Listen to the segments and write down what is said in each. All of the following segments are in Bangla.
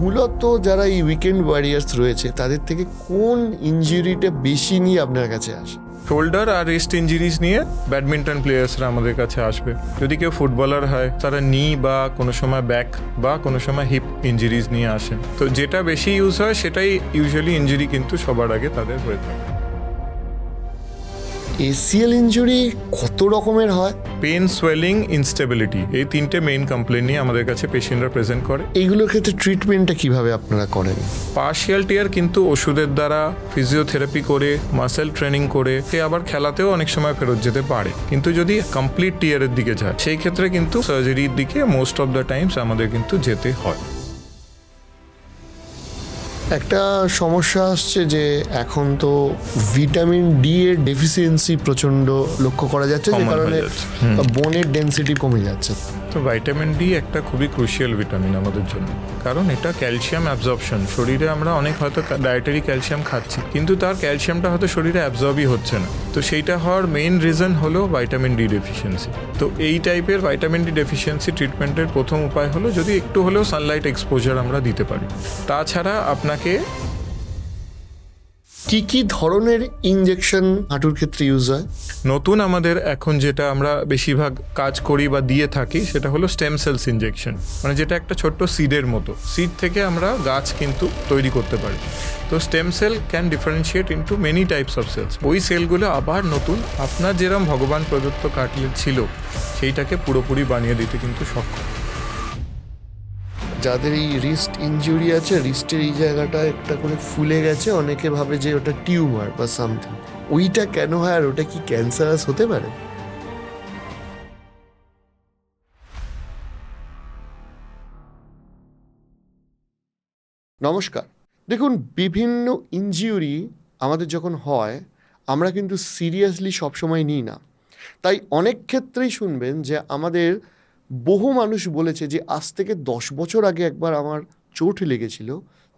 মূলত যারা এই উইকেন্ড ওয়ারিয়ার্স রয়েছে তাদের থেকে কোন ইনজুরিটা বেশি নিয়ে আপনার কাছে আসে? শোল্ডার আর রিস্ট ইঞ্জুরিজ নিয়ে ব্যাডমিন্টন প্লেয়ার্সরা আমাদের কাছে আসবে। যদি কেউ ফুটবলার হয় তারা নি বা কোনো সময় ব্যাক বা কোনো সময় হিপ ইঞ্জুরিজ নিয়ে আসেন। তো যেটা বেশি ইউজ হয় সেটাই ইউজুয়ালি ইঞ্জুরি কিন্তু সবার আগে তাদের হয়ে থাকে। এসিএল ইনজুরি কত রকমের হয়? পেন, সোয়েলিং, ইনস্টেবিলিটি, এই তিনটে মেইন কমপ্লেন নিয়ে আমাদের কাছে পেশেন্টরা প্রেজেন্ট করে। এইগুলোর ক্ষেত্রে ট্রিটমেন্টটা কিভাবে আপনারা করেন? পার্শিয়াল টিয়ার কিন্তু ওষুধের দ্বারা, ফিজিওথেরাপি করে, মাসেল ট্রেনিং করে সে আবার খেলাতেও অনেক সময় ফেরত যেতে পারে। কিন্তু যদি কমপ্লিট টিয়ারের দিকে যায় সেই ক্ষেত্রে কিন্তু সার্জারির দিকে মোস্ট অফ দ্য টাইমস আমাদের কিন্তু যেতে হয়। একটা সমস্যা আসছে যে এখন তো ভিটামিন ডি এর ডেফিসিয়েন্সি প্রচন্ড লক্ষ্য করা যাচ্ছে, যে কারণে বোনের ডেন্সিটি কমে যাচ্ছে। তো ভাইটামিন ডি একটা খুবই ক্রুশিয়াল ভিটামিন আমাদের জন্য, কারণ এটা ক্যালসিয়াম অ্যাবজর্পশন। শরীরে আমরা অনেক হয়তো ডায়েটারি ক্যালসিয়াম খাচ্ছি কিন্তু তার ক্যালসিয়ামটা হয়তো শরীরে অ্যাবজর্বই হচ্ছে না। তো সেইটা হওয়ার মেইন রিজন হলো ভাইটামিন ডি ডেফিসিয়েন্সি। তো এই টাইপের ভাইটামিন ডি ডেফিসিয়েন্সি ট্রিটমেন্টের প্রথম উপায় হলো যদি একটু হলেও সানলাইট এক্সপোজার আমরা দিতে পারি। তাছাড়া আপনাকে কি কি ধরনের ইনজেকশন হাঁটুর ক্ষেত্রে ইউজ হয়? নতুন আমাদের এখন যেটা আমরা বেশিরভাগ কাজ করি বা দিয়ে থাকি সেটা হলো স্টেম সেলস ইনজেকশন, মানে যেটা একটা ছোট্ট সিডের মতো। সিড থেকে আমরা গাছ কিন্তু তৈরি করতে পারি। তো stem cell can differentiate into many types of cells. ওই সেলগুলো আবার নতুন আপনার যেরকম ভগবান প্রদত্ত কাটলেট ছিল সেইটাকে পুরোপুরি বানিয়ে দিতে কিন্তু সক্ষম। যাদের এই রিস্ট ইনজুরি আছে, রিস্টের এই জায়গাটা একটা করে ফুলে গেছে, অনেকে ভাবে যে ওটা টিউমার বা সামথিং। ওইটা কেন হয় আর ওটা কি ক্যান্সারাস হতে পারে? নমস্কার। দেখুন, বিভিন্ন ইনজিউরি আমাদের যখন হয় আমরা কিন্তু সিরিয়াসলি সবসময় নিই না। তাই অনেক ক্ষেত্রেই শুনবেন যে আমাদের বহু মানুষ বলেছে যে আজ থেকে 10 বছর আগে একবার আমার চোট লেগেছিল,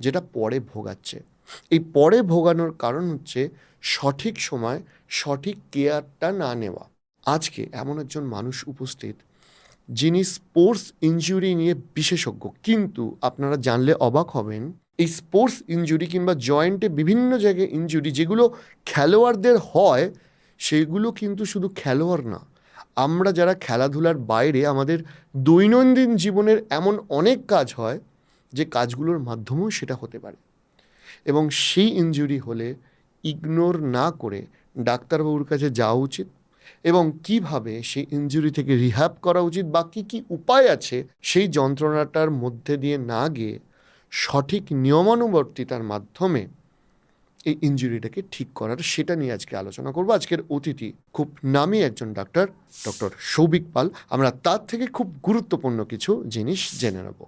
যেটা পরে ভোগাচ্ছে। এই পরে ভোগানোর কারণ হচ্ছে সঠিক সময় সঠিক কেয়ারটা না নেওয়া। আজকে এমন একজন মানুষ উপস্থিত যিনি স্পোর্টস ইনজুরি নিয়ে বিশেষজ্ঞ, কিন্তু আপনারা জানলে অবাক হবেন, এই স্পোর্টস ইনজুরি কিংবা জয়েন্টে বিভিন্ন জায়গায় ইনজুরি যেগুলো খেলোয়াড়দের হয় সেগুলো কিন্তু শুধু খেলোয়াড় না, আমরা যারা খেলাধুলার বাইরে আমাদের দৈনন্দিন জীবনের এমন অনেক কাজ হয় যে কাজগুলোর মাধ্যমেও সেটা হতে পারে। এবং সেই ইনজুরি হলে ইগনোর না করে ডাক্তারবাবুর কাছে যাওয়া উচিত, এবং কিভাবে সেই ইনজুরি থেকে রিহ্যাব করা উচিত বা কী কী উপায় আছে সেই যন্ত্রণাটার মধ্যে দিয়ে না গিয়ে সঠিক নিয়মানুবর্তিতার মাধ্যমে এই ইনজুরিটাকে ঠিক করার, সেটা নিয়ে আজকে আলোচনা করব। আজকের অতিথি খুব নামী একজন ডক্টর সৌভিক পাল। আমরা তার থেকে খুব গুরুত্বপূর্ণ কিছু জিনিস জেনে নেব।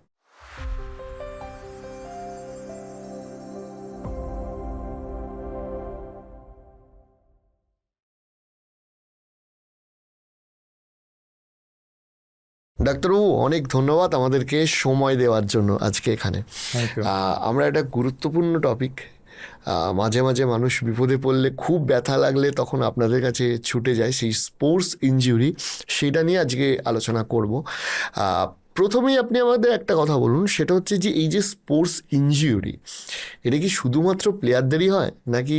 ডাক্তারবাবু, অনেক ধন্যবাদ আমাদেরকে সময় দেওয়ার জন্য আজকে এখানে। আমরা একটা গুরুত্বপূর্ণ টপিক, মাঝে মাঝে মানুষ বিপদে পড়লে, খুব ব্যথা লাগলে তখন আপনাদের কাছে ছুটে যায়, সেই স্পোর্টস ইনজুরি, সেটা নিয়ে আজকে আলোচনা করব। প্রথমেই আপনি আমাদের একটা কথা বলুন, সেটা হচ্ছে যে এই যে স্পোর্টস ইনজুরি, এটা কি শুধুমাত্র প্লেয়ারদেরই হয়, নাকি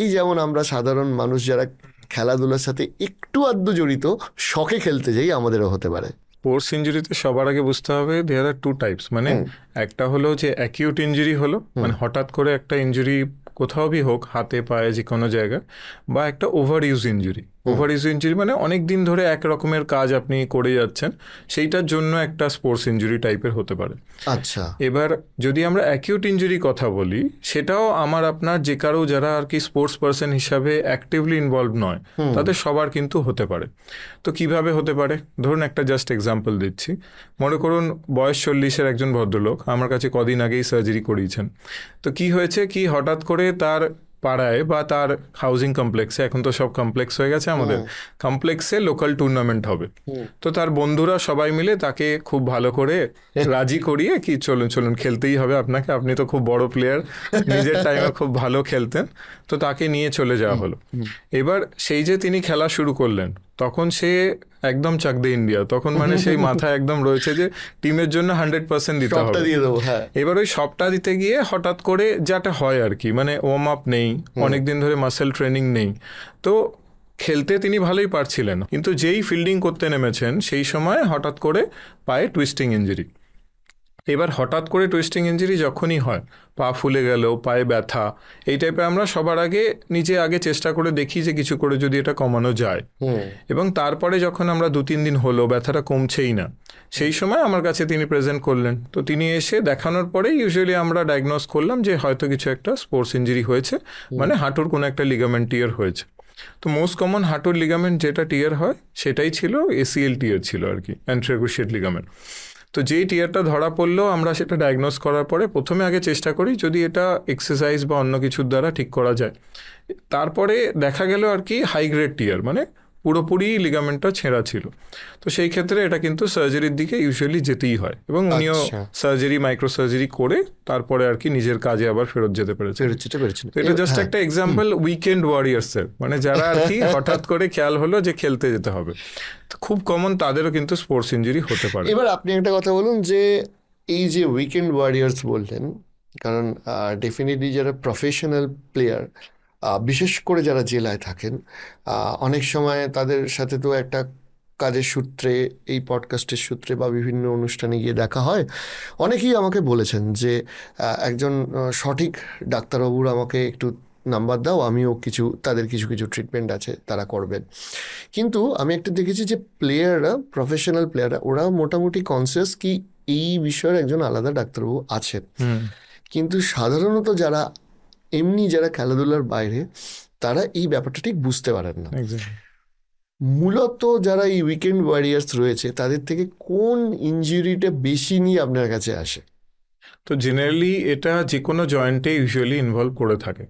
এই যেমন আমরা সাধারণ মানুষ যারা খেলাধুলার সাথে একটু আধটু জড়িত, শখে খেলতে যাই, আমাদেরও হতে পারে? স্পোর্টস ইঞ্জুরিতে সবার আগে বুঝতে হবে দেয়ার আর টু টাইপস। মানে একটা হলো যে অ্যাকিউট ইঞ্জুরি হলো, মানে হঠাৎ করে একটা ইঞ্জুরি কোথাও বি হোক, হাতে পায়ে যে কোনো জায়গায়, বা একটা over use injury. Over use injury মানে অনেক দিন ধরে এক রকমের কাজ আপনি করে যাচ্ছেন, সেইটার জন্য একটা স্পোর্টস ইঞ্জুরি টাইপের হতে পারে। আচ্ছা, এবার যদি আমরা অ্যাকিউট ইঞ্জুরি কথা বলি, সেটাও আমার আপনার যে কারো যারা আর কি স্পোর্টস পার্সন হিসাবে অ্যাক্টিভলি ইনভলভ নয় তাদের সবার কিন্তু হতে পারে। তো কিভাবে হতে পারে, ধরুন একটা জাস্ট এক্সাম্পল দিচ্ছি। মনে করুন বয়স 40-এর একজন ভদ্রলোক আমার কাছে কদিন আগেই সার্জারি করিয়েছেন। তো কি হয়েছে, কি হঠাৎ করে তার পাড়ায় বা তার হাউজিং কমপ্লেক্সে, এখন তো সব কমপ্লেক্স হয়ে গেছে আমাদের, কমপ্লেক্সে লোকাল টুর্নামেন্ট হবে। তো তার বন্ধুরা সবাই মিলে তাকে খুব ভালো করে রাজি করিয়ে কি চলুন চলুন খেলতেই হবে আপনাকে, আপনি তো খুব বড় প্লেয়ার, নিজের টাইমে খুব ভালো খেলতেন, তো তাকে নিয়ে চলে যাওয়া হলো। এবার সেই যে তিনি খেলা শুরু করলেন, তখন সে একদম চাক দে ইন্ডিয়া, তখন মানে সেই মাথায় একদম রয়েছে যে টিমের জন্য 100% দিতে সবটা হবে। দিয়ে দেবো, হ্যাঁ। এবার ওই সবটা দিতে গিয়ে হঠাৎ করে যেটা হয় আর কি, মানে ওয়ার্ম আপ নেই, অনেকদিন ধরে মাসেল ট্রেনিং নেই, তো খেলতে তিনি ভালোই পারছিলেন, কিন্তু যেই ফিল্ডিং করতে নেমেছেন সেই সময় হঠাৎ করে পায়ে টুইস্টিং ইঞ্জুরি। এবার হঠাৎ করে টুইস্টিং ইঞ্জুরি যখনই হয়, পা ফুলে গেল, পায়ে ব্যথা, এই টাইপের আমরা সবার আগে নিজে আগে চেষ্টা করে দেখি যে কিছু করে যদি এটা কমানো যায়। এবং তারপরে যখন আমরা 2-3 দিন হলো ব্যথাটা কমছেই না, সেই সময় আমার কাছে তিনি প্রেজেন্ট করলেন। তো তিনি এসে দেখানোর পরেই ইউজুয়ালি আমরা ডায়াগনোজ করলাম যে হয়তো কিছু একটা স্পোর্টস ইঞ্জুরি হয়েছে, মানে হাঁটুর কোনো একটা লিগামেন্ট টিয়ার হয়েছে। তো মোস্ট কমন হাঁটুর লিগামেন্ট যেটা টিয়ার হয় সেটাই ছিল এসিএল টিয়ার ছিল আর কি, অ্যান্টেরোক্রুশিয়েট লিগামেন্ট। তো যেই টিয়ারটা ধরা পড়লো আমরা সেটা ডায়াগনোজ করার পরে প্রথমে আগে চেষ্টা করি যদি এটা এক্সারসাইজ বা অন্য কিছুর দ্বারা ঠিক করা যায়। তারপরে দেখা গেল আর কি হাই গ্রেড টিয়ার, মানে পুরোপুরি লিগামেন্টটা ছেঁড়া ছিল। তো সেই ক্ষেত্রে এটা কিন্তু সার্জারির দিকে ইউজুয়ালি যেতেই হয়, এবং উনিও সার্জারি, মাইক্রো সার্জারি করে তারপরে আর কি নিজের কাজে আবার ফেরত যেতে পেরেছে। তো এটা জাস্ট একটা এক্সাম্পল উইকেন্ড ওয়ারিয়ার্সের, মানে যারা আর কি হঠাৎ করে খেয়াল হলো যে খেলতে যেতে হবে, খুব কমন তাদেরও কিন্তু স্পোর্টস ইঞ্জুরি হতে পারে। এবার আপনি একটা কথা বলুন যে এই যে উইকেন্ড ওয়ারিয়ার্স বললেন, কারণ ডেফিনেটলি যারা প্রফেশনাল প্লেয়ার, বিশেষ করে যারা জেলায় থাকেন, অনেক সময় তাদের সাথে তো একটা কাজের সূত্রে, এই পডকাস্টের সূত্রে বা বিভিন্ন অনুষ্ঠানে গিয়ে দেখা হয়। অনেকেই আমাকে বলেছেন যে একজন সঠিক ডাক্তারবাবুর আমাকে একটু নাম্বার দাও, আমিও তাদের কিছু ট্রিটমেন্ট আছে তারা করবেন। কিন্তু আমি একটা দেখেছি যে প্লেয়াররা, প্রফেশনাল প্লেয়াররা, ওরা মোটামুটি কনসিয়াস কি এই বিষয়ের একজন আলাদা ডাক্তারবাবু আছেন। কিন্তু সাধারণত যারা খেলাধুলার বাইরে, তারা এই ব্যাপারটা ঠিক বুঝতে পারেন না। মূলত যারা এই উইকেন্ড ওয়ারিয়ার্স রয়েছে তাদের থেকে কোন ইনজুরিটা বেশি নিয়ে আপনার কাছে আসে? তো জেনারেলি এটা যে কোনো জয়েন্টে ইউজুয়ালি ইনভলভ করে থাকে।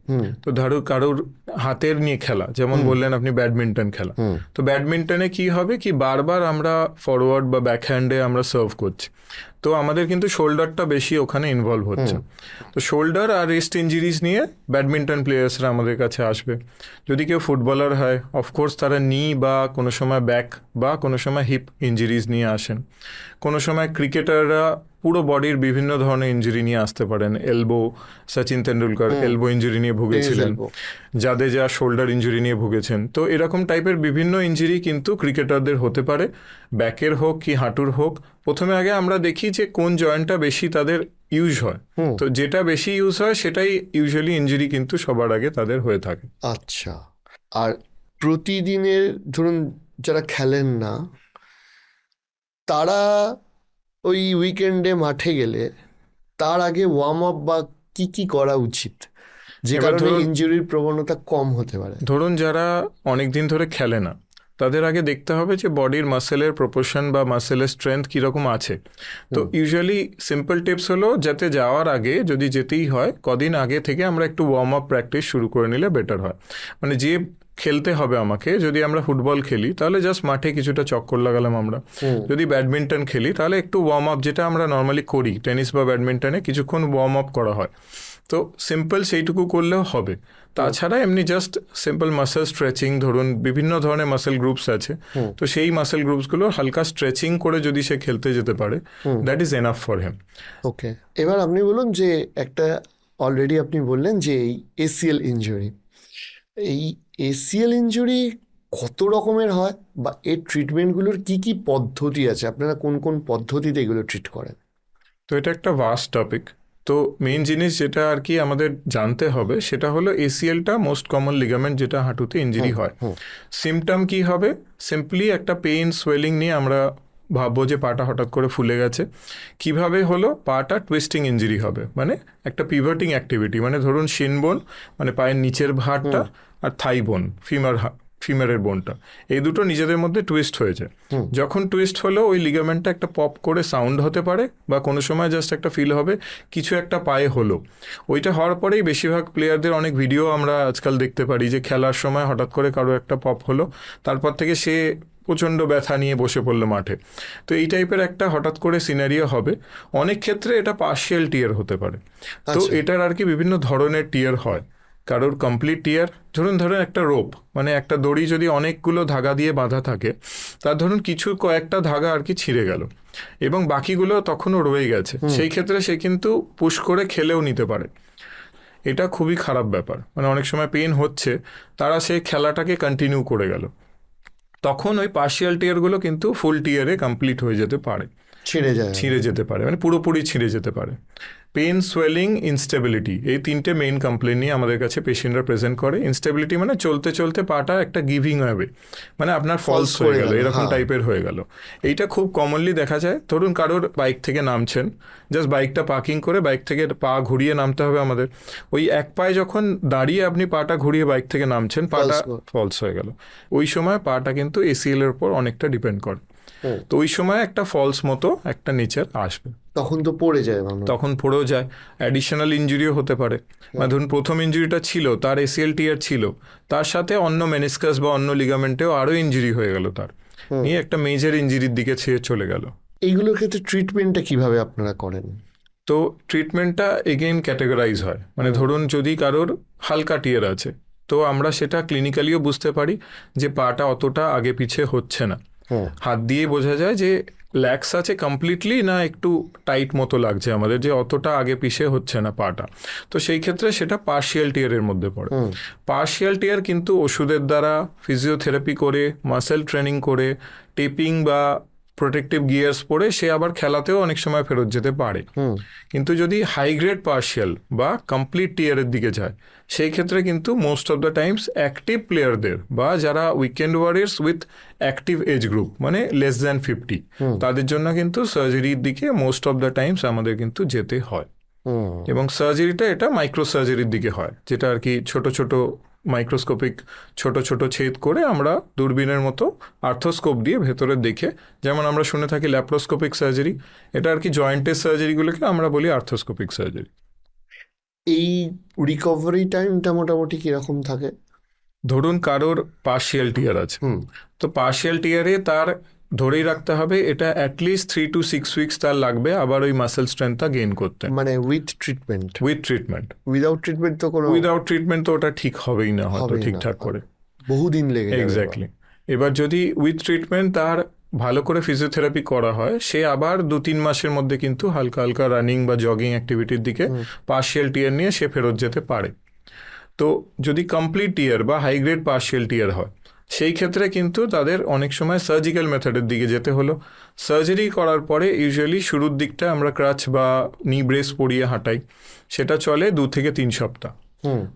তো ধরো কারোর হাতের নিয়ে খেলা, যেমন বললেন আপনি ব্যাডমিন্টন খেলা, তো ব্যাডমিন্টনে কি হবে কি বারবার আমরা ফরওয়ার্ড বা ব্যাকহ্যান্ডে আমরা সার্ভ করছি, তো আমাদের কিন্তু শোল্ডারটা বেশি ওখানে ইনভলভ হচ্ছে। তো শোল্ডার আর রিস্ট ইঞ্জুরিজ নিয়ে ব্যাডমিন্টন প্লেয়ার্সরা আমাদের কাছে আসবে। যদি কেউ ফুটবলার হয়, অফকোর্স তারা নি বা কোনো সময় ব্যাক বা কোনো সময় হিপ ইঞ্জুরিজ নিয়ে আসেন। কোনো সময় ক্রিকেটাররা পুরো বডির বিভিন্ন ধরনের ইঞ্জুরি নিয়ে আসতে পারেন। Elbow, Sachin Tendulkar elbow injury নিয়ে ভুগেছিলেন, জাদেজা শোল্ডার ইঞ্জুরি নিয়ে ভুগেছেন। তো এরকম টাইপের বিভিন্ন ইঞ্জুরি কিন্তু ক্রিকেটারদের হতে পারে, ব্যাকের হোক কি হাঁটুর হোক। প্রথমে আগে আমরা দেখি যে কোন জয়েন্টটা বেশি তাদের ইউজ হয়, তো যেটা বেশি ইউজ হয় সেটাই ইউজুয়ালি ইঞ্জুরি কিন্তু সবার আগে তাদের হয়ে থাকে। আচ্ছা, আর প্রতিদিনের ধরুন যারা খেলেন না, তারা ওই উইকেন্ডে মাঠে গেলে তার আগে ওয়ার্ম আপ বা কি করা উচিত, যে কারণে ইনজুরির প্রবণতা কম হতে পারে? ধরুন যারা অনেকদিন ধরে খেলে না, তাদের আগে দেখতে হবে যে বডির মাসেলের প্রপোর্শন বা মাসেলের স্ট্রেংথ কীরকম আছে। তো ইউজুয়ালি সিম্পল টিপস হলো যাতে যাওয়ার আগে, যদি যেতেই হয়, কদিন আগে থেকে আমরা একটু ওয়ার্ম আপ প্র্যাকটিস শুরু করে নিলে বেটার হয়। মানে যে খেলতে হবে আমাকে, যদি আমরা ফুটবল খেলি তাহলে জাস্ট মাঠে কিছুটা চক্কর লাগালাম আমরা, যদি ব্যাডমিন্টন খেলি তাহলে একটু ওয়ার্ম আপ, যেটা আমরা নর্মালি করি টেনিস বা ব্যাডমিন্টনে কিছুক্ষণ ওয়ার্ম আপ করা হয়, তো সিম্পল সেইটুকু করলেও হবে। তাছাড়া এমনি জাস্ট সিম্পল মাসেল স্ট্রেচিং, ধরুন বিভিন্ন ধরনের মাসেল গ্রুপস আছে, তো সেই মাসেল গ্রুপসগুলো হালকা স্ট্রেচিং করে যদি সে খেলতে যেতে পারে, that is enough for him. Okay, এবার আপনি বলুন যে একটা অলরেডি আপনি বললেন যে এই এসিএল ইনজুরি, এই এসিএল ইনজুরি কত রকমের হয় বা এর ট্রিটমেন্টগুলোর কি পদ্ধতি আছে? আপনারা কোন কোন পদ্ধতিতে এগুলো ট্রিট করেন? তো এটা একটা ভাস্ট টপিক। তো মেইন জিনিস যেটা আর কি আমাদের জানতে হবে সেটা হলো এসিএলটা মোস্ট কমন লিগামেন্ট যেটা হাঁটুতে ইঞ্জুরি হয়। সিমটম কি হবে? সিম্পলি একটা পেইন, সোয়েলিং নিয়ে আমরা ভাববো যে পাটা হঠাৎ করে ফুলে গেছে। কিভাবে হলো? পাটা টুইস্টিং ইঞ্জুরি হবে, মানে একটা পিভটিং অ্যাক্টিভিটি, মানে ধরুন শিন বোন মানে পায়ের নিচের ভাঁড়টা আর থাই বোন, ফিমারের বোনটা, এই দুটো নিজেদের মধ্যে টুইস্ট হয়েছে। যখন টুইস্ট হলো ওই লিগামেন্টটা একটা পপ করে সাউন্ড হতে পারে, বা কোনো সময় জাস্ট একটা ফিল হবে কিছু একটা পায়ে হলো। ওইটা হওয়ার পরেই বেশিরভাগ প্লেয়ারদের অনেক ভিডিও আমরা আজকাল দেখতে পারি যে খেলার সময় হঠাৎ করে কারো একটা পপ হলো, তারপর থেকে সে প্রচণ্ড ব্যথা নিয়ে বসে পড়লো মাঠে। তো এই টাইপের একটা হঠাৎ করে সিনারিও হবে। অনেক ক্ষেত্রে এটা পার্শিয়াল টিয়ার হতে পারে। তো এটার আর কি বিভিন্ন ধরনের টিয়ার হয়। কারোর কমপ্লিট টিয়ার, ধরুন একটা রোপ, মানে একটা দড়ি যদি অনেকগুলো ধাগা দিয়ে বাঁধা থাকে, তার ধরুন কিছু কয়েকটা ধাগা আর কি ছিঁড়ে গেল এবং বাকিগুলো তখনও রয়ে গেছে, সেই ক্ষেত্রে সে কিন্তু পুশ করে খেলেও নিতে পারে। এটা খুবই খারাপ ব্যাপার, মানে অনেক সময় পেন হচ্ছে, তারা সেই খেলাটাকে কন্টিনিউ করে গেল, তখন ওই পার্শিয়াল টিয়ারগুলো কিন্তু ফুল টিয়ারে কমপ্লিট হয়ে যেতে পারে, ছিঁড়ে যেতে পারে, মানে পুরোপুরি ছিঁড়ে যেতে পারে। পেন, সোয়েলিং, ইনস্টেবিলিটি, এই তিনটে মেইন কমপ্লেন নিয়ে আমাদের কাছে পেশেন্টরা প্রেজেন্ট করে। ইনস্টেবিলিটি মানে চলতে চলতে পাটা একটা গিভিং হবে, মানে আপনার ফলস হয়ে গেল, এরকম টাইপের হয়ে গেল। এইটা খুব কমনলি দেখা যায়। ধরুন কারোর বাইক থেকে নামছেন, জাস্ট বাইকটা পার্কিং করে বাইক থেকে পা ঘুরিয়ে নামতে হবে আমাদের, ওই এক পায়ে যখন দাঁড়িয়ে আপনি পাটা ঘুরিয়ে বাইক থেকে নামছেন, পাটা ফলস হয়ে গেল, ওই সময় পাটা কিন্তু এসিএল এর উপর অনেকটা ডিপেন্ড করে। তো ওই সময় একটা ফলস মতো একটা নেচার আসবে, তখন তো পড়ে যায়, তখন পড়েও যায়। অ্যাডিশনাল ইঞ্জুরিও হতে পারে, মানে ধরুন প্রথম ইঞ্জুরিটা ছিল, তার এসিএল টিয়ার ছিল, তার সাথে অন্য মেনিসকাস বা অন্য লিগামেন্টেও আরও ইঞ্জুরি হয়ে গেল, তার নিয়ে একটা মেজর ইঞ্জুরির দিকে ছেয়ে চলে গেল। এইগুলোর ক্ষেত্রে ট্রিটমেন্টটা কিভাবে আপনারা করেন? তো ট্রিটমেন্টটা এগেইন ক্যাটেগরাইজ হয়, মানে ধরুন যদি কারোর হালকা টিয়ার আছে, তো আমরা সেটা ক্লিনিক্যালিও বুঝতে পারি যে পাটা অতটা আগে পিছে হচ্ছে না, হাত দিয়ে বোঝা যায় যে ল্যাক্স আছে কমপ্লিটলি না একটু টাইট মতো লাগছে আমাদের, যে অতটা আগে পিছে হচ্ছে না পাটা। তো সেই ক্ষেত্রে সেটা পার্শিয়াল টিয়ারের মধ্যে পড়ে। পার্শিয়াল টিয়ার কিন্তু ওষুধের দ্বারা, ফিজিওথেরাপি করে, মাসেল ট্রেনিং করে, টেপিং বা প্রোটেক্টিভ গিয়ার্স পরে সে আবার খেলাতেও অনেক সময় ফেরত যেতে পারে। কিন্তু যদি হাই গ্রেড পার্শিয়াল বা কমপ্লিট টিয়ারের দিকে যায়, সেই ক্ষেত্রে কিন্তু most of the times active প্লেয়ারদের বা যারা weekend warriors with active age group, মানে লেস দ্যান 50, তাদের জন্য কিন্তু সার্জারির দিকে মোস্ট অফ দ্য টাইমস আমাদের কিন্তু যেতে হয়। এবং সার্জারিটা এটা মাইক্রো সার্জারির দিকে হয়, যেটা আর কি ছোট ছোট মাইক্রোস্কোপিক ছোট ছোট ছেদ করে আমরা দূরবীনের মতো আর্থোস্কোপ দিয়ে ভেতরে দেখে, যেমন আমরা শুনে থাকি ল্যাপ্রোস্কোপিক সার্জারি, এটা আর কি জয়েন্টের সার্জারিগুলোকে আমরা বলি আর্থোস্কোপিক সার্জারি। এই রিকভারি টাইমটা মোটামুটি কিরকম থাকে? ধরুন কারোর পার্শিয়াল টিয়ার আছে, তো পার্শিয়াল টিয়ারে তার ধরেই রাখতে হবে এটা অ্যাটলিস্ট 3 to 6 উইকস তার লাগবে আবার ওই মাসেল স্ট্রেংথটা গেইন করতে, মানে উইথ ট্রিটমেন্ট। উইদাউট ট্রিটমেন্ট তো কোনো, উইদাউট ট্রিটমেন্ট তো ওটা ঠিক হবেই না, হয়তো ঠিকঠাক করে বহুদিন লেগে যাবে। এক্স্যাক্টলি। এবার যদি উইথ ট্রিটমেন্ট তার ভালো করে ফিজিওথেরাপি করা হয়, সে আবার 2-3 মাসের মধ্যে কিন্তু হালকা হালকা রানিং বা জগিং অ্যাক্টিভিটির দিকে পার্শিয়াল টিয়ার নিয়ে সে ফেরত যেতে পারে। তো যদি কমপ্লিট টিয়ার বা হাই গ্রেড পার্শিয়াল টিয়ার হয়, সেই ক্ষেত্রে কিন্তু তাদের অনেক সময় সার্জিক্যাল মেথডের দিকে যেতে হলো। সার্জারি করার পরে ইউজুয়ালি শুরুর দিকটা আমরা ক্রাচ বা নি ব্রেস পরিয়ে হাঁটাই, সেটা চলে 2 থেকে 3 সপ্তাহ।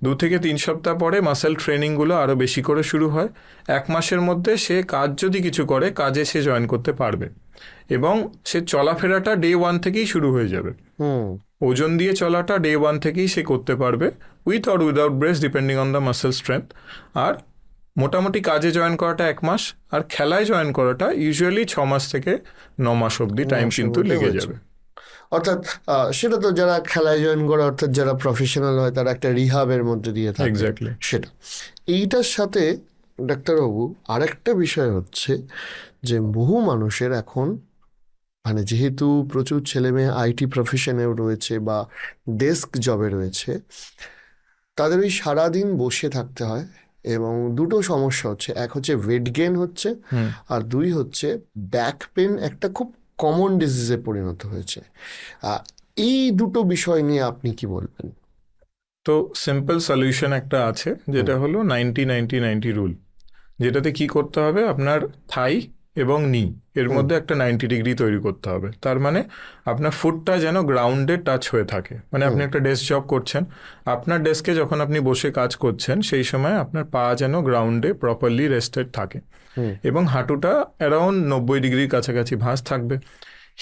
2 থেকে 3 সপ্তাহ পরে মাসেল ট্রেনিংগুলো আরও বেশি করে শুরু হয়। 1 মাসের মধ্যে সে কাজ যদি কিছু করে, কাজে সে জয়েন করতে পারবে এবং সে চলাফেরাটা ডে 1 থেকেই শুরু হয়ে যাবে। ওজন দিয়ে চলাটা ডে 1 থেকেই সে করতে পারবে, with or without brace depending on the muscle strength. আর মোটামুটি কাজে জয়েন করাটা 1 মাস, আর খেলায় জয়েন করাটা ইউজুয়ালি 6 মাস থেকে 9 মাস অবধি টাইম কিন্তু লেগে যাবে। অর্থাৎ সেটা তো যারা খেলায় জয়েন করে, অর্থাৎ যারা প্রফেশনাল হয়, তারা একটা রিহাবের মধ্যে দিয়ে থাকে। এক্স্যাক্টলি। সেটা এইটার সাথে ডাক্তারবাবু আরেকটা বিষয় হচ্ছে যে বহু মানুষের এখন, মানে যেহেতু প্রচুর ছেলেমেয়ে আইটি প্রফেশনেও রয়েছে বা ডেস্ক জবে রয়েছে, তাদের ওই সারাদিন বসে থাকতে হয় এবং দুটো সমস্যা হচ্ছে, এক হচ্ছে ওয়েট গেইন হচ্ছে, আর 2 হচ্ছে ব্যাক পেন একটা খুব কমন ডিজিজে পরিণত হয়েছে। এই দুটো বিষয় নিয়ে আপনি কি বলবেন? তো সিম্পল সলিউশন একটা আছে, যেটা হলো 90-90-90 রুল, যেটাতে কি করতে হবে, আপনার থাই এবং নি এর মধ্যে একটা 90 ডিগ্রি তৈরি করতে হবে। তার মানে আপনার ফুটটা যেন গ্রাউন্ডে টাচ হয়ে থাকে, মানে আপনি একটা ডেস্ক জব করছেন, আপনার ডেস্কে যখন আপনি বসে কাজ করছেন সেই সময় আপনার পা যেন গ্রাউন্ডে প্রপারলি রেস্টেড থাকে এবং হাঁটুটা অ্যারাউন্ড 90 ডিগ্রির কাছাকাছি ভাঁজ থাকবে।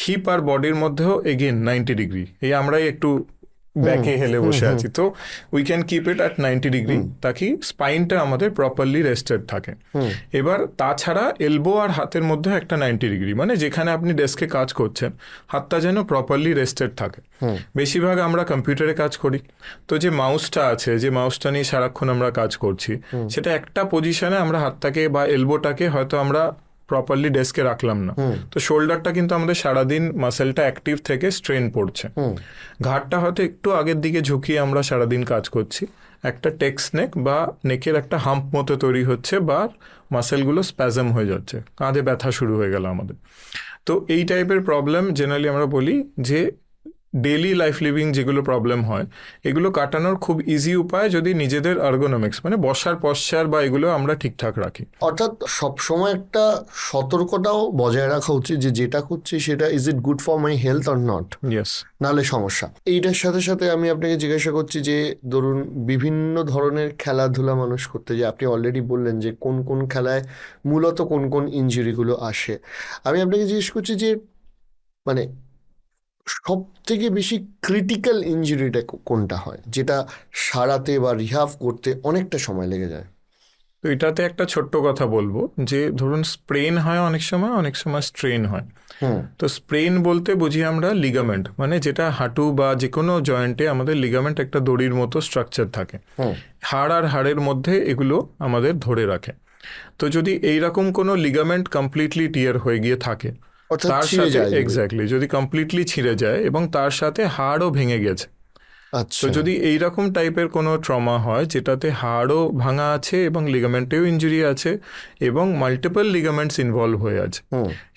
হিপ আর বডির মধ্যেও এগেন 90 ডিগ্রি, এই আমরাই একটু ব্যাকে হেলে বসে আছি, তো we can keep it at 90 degree তাকি স্পাইনটা আমাদের প্রপারলি রেস্টেড থাকে। এবার তাছাড়া এলবো আর হাতের মধ্যে একটা 90 ডিগ্রি, মানে যেখানে আপনি ডেস্কে কাজ করছেন হাতটা যেন প্রপারলি রেস্টেড থাকে। বেশিরভাগ আমরা কম্পিউটারে কাজ করি, তো যে মাউসটা আছে, যে মাউসটা নিয়ে সারাক্ষণ আমরা কাজ করছি, সেটা একটা পজিশনে আমরা হাতটাকে বা এলবোটাকে হয়তো আমরা প্রপারলি ডেস্কে রাখলাম না, তো শোল্ডারটা কিন্তু আমাদের সারাদিন মাসেলটা অ্যাক্টিভ থেকে স্ট্রেন পড়ছে। ঘাড়টা হয়তো একটু আগের দিকে ঝুঁকিয়ে আমরা সারাদিন কাজ করছি, একটা টেক্স নেক বা নেকের একটা হাম্প মতো তৈরি হচ্ছে, বা মাসেলগুলো স্প্যাজম হয়ে যাচ্ছে, কাঁধে ব্যথা শুরু হয়ে গেল আমাদের। তো এই টাইপের প্রবলেম জেনারেলি আমরা বলি যে ডেইলি লাইফ লিভিং যেগুলো প্রবলেম হয় এগুলো কাটানোর খুব ইজি উপায় যদি নিজেদের আর্গোনমিক্স মানে বসার পশ্চার বা এগুলো আমরা ঠিকঠাক রাখি। অর্থাৎ সবসময় একটা সতর্কতাও বজায় রাখা উচিত যে যেটা করছি সেটা is it good for my health or not, yes. নাহলে সমস্যা। এইটার সাথে সাথে আমি আপনাকে জিজ্ঞাসা করছি যে ধরুন বিভিন্ন ধরনের খেলাধুলা মানুষ করতে যায়, আপনি অলরেডি বললেন যে কোন কোন খেলায় মূলত কোন কোন ইনজুরিগুলো আসে। আমি আপনাকে জিজ্ঞেস করছি যে মানে সব থেকে বেশি ক্রিটিক্যাল ইনজুরিটা কোনটা হয়, যেটা সারাতে বা রিহাব করতে অনেকটা সময় লেগে যায়? তো এটাতে একটা ছোট্ট কথা বলবো যে ধরুন স্প্রেন হয় অনেক সময় স্ট্রেন হয়। তো স্প্রেন বলতে বুঝি আমরা লিগামেন্ট, মানে যেটা হাঁটু বা যে কোনো জয়েন্টে আমাদের লিগামেন্ট একটা দড়ির মতো স্ট্রাকচার থাকে, হাড় আর হাড়ের মধ্যে এগুলো আমাদের ধরে রাখে। তো যদি এইরকম কোনো লিগামেন্ট কমপ্লিটলি টিয়ার হয়ে গিয়ে থাকে, তার সাথে এক্স্যাক্টলি যদি কমপ্লিটলি ছিঁড়ে যায় এবং তার সাথে হাড়ও ভেঙে গেছে, তো যদি এইরকম টাইপের কোনো ট্রমা হয় যেটাতে হাড়ও ভাঙা আছে এবং লিগামেন্টেও ইনজুরি আছে এবং মাল্টিপল লিগামেন্টস ইনভলভ হয়ে আছে,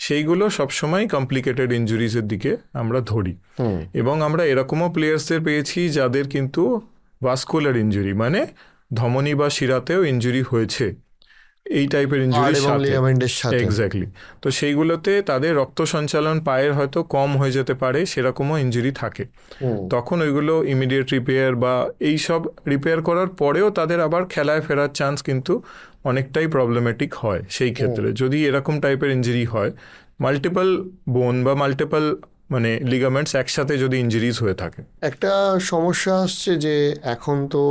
সেইগুলো সবসময় কমপ্লিকেটেড ইনজুরিজের দিকে আমরা ধরি। এবং আমরা এরকমও প্লেয়ার্সদের পেয়েছি যাদের কিন্তু ভাস্কুলার ইনজুরি মানে ধমনী বা শিরাতেও ইনজুরি হয়েছে এই টাইপের ইনজুরির সাথে। এক্স্যাক্টলি। তো সেইগুলোতে তাদের রক্ত সঞ্চালন পায়ের হয়তো কম হয়ে যেতে পারে, সেরকমও ইনজুরি থাকে। তখন ওইগুলো ইমিডিয়েট রিপেয়ার বা এই সব রিপেয়ার করার পরেও তাদের আবার খেলায় ফেরার চান্স কিন্তু অনেকটাই প্রবলেমেটিক হয়। সেই ক্ষেত্রে যদি এরকম টাইপের ইনজুরি হয়, মাল্টিপল বোন বা মাল্টিপল মানে লিগামেন্টস একসাথে যদি ইনজুরিজ হয়ে থাকে। একটা সমস্যা আসছে যে এখন তো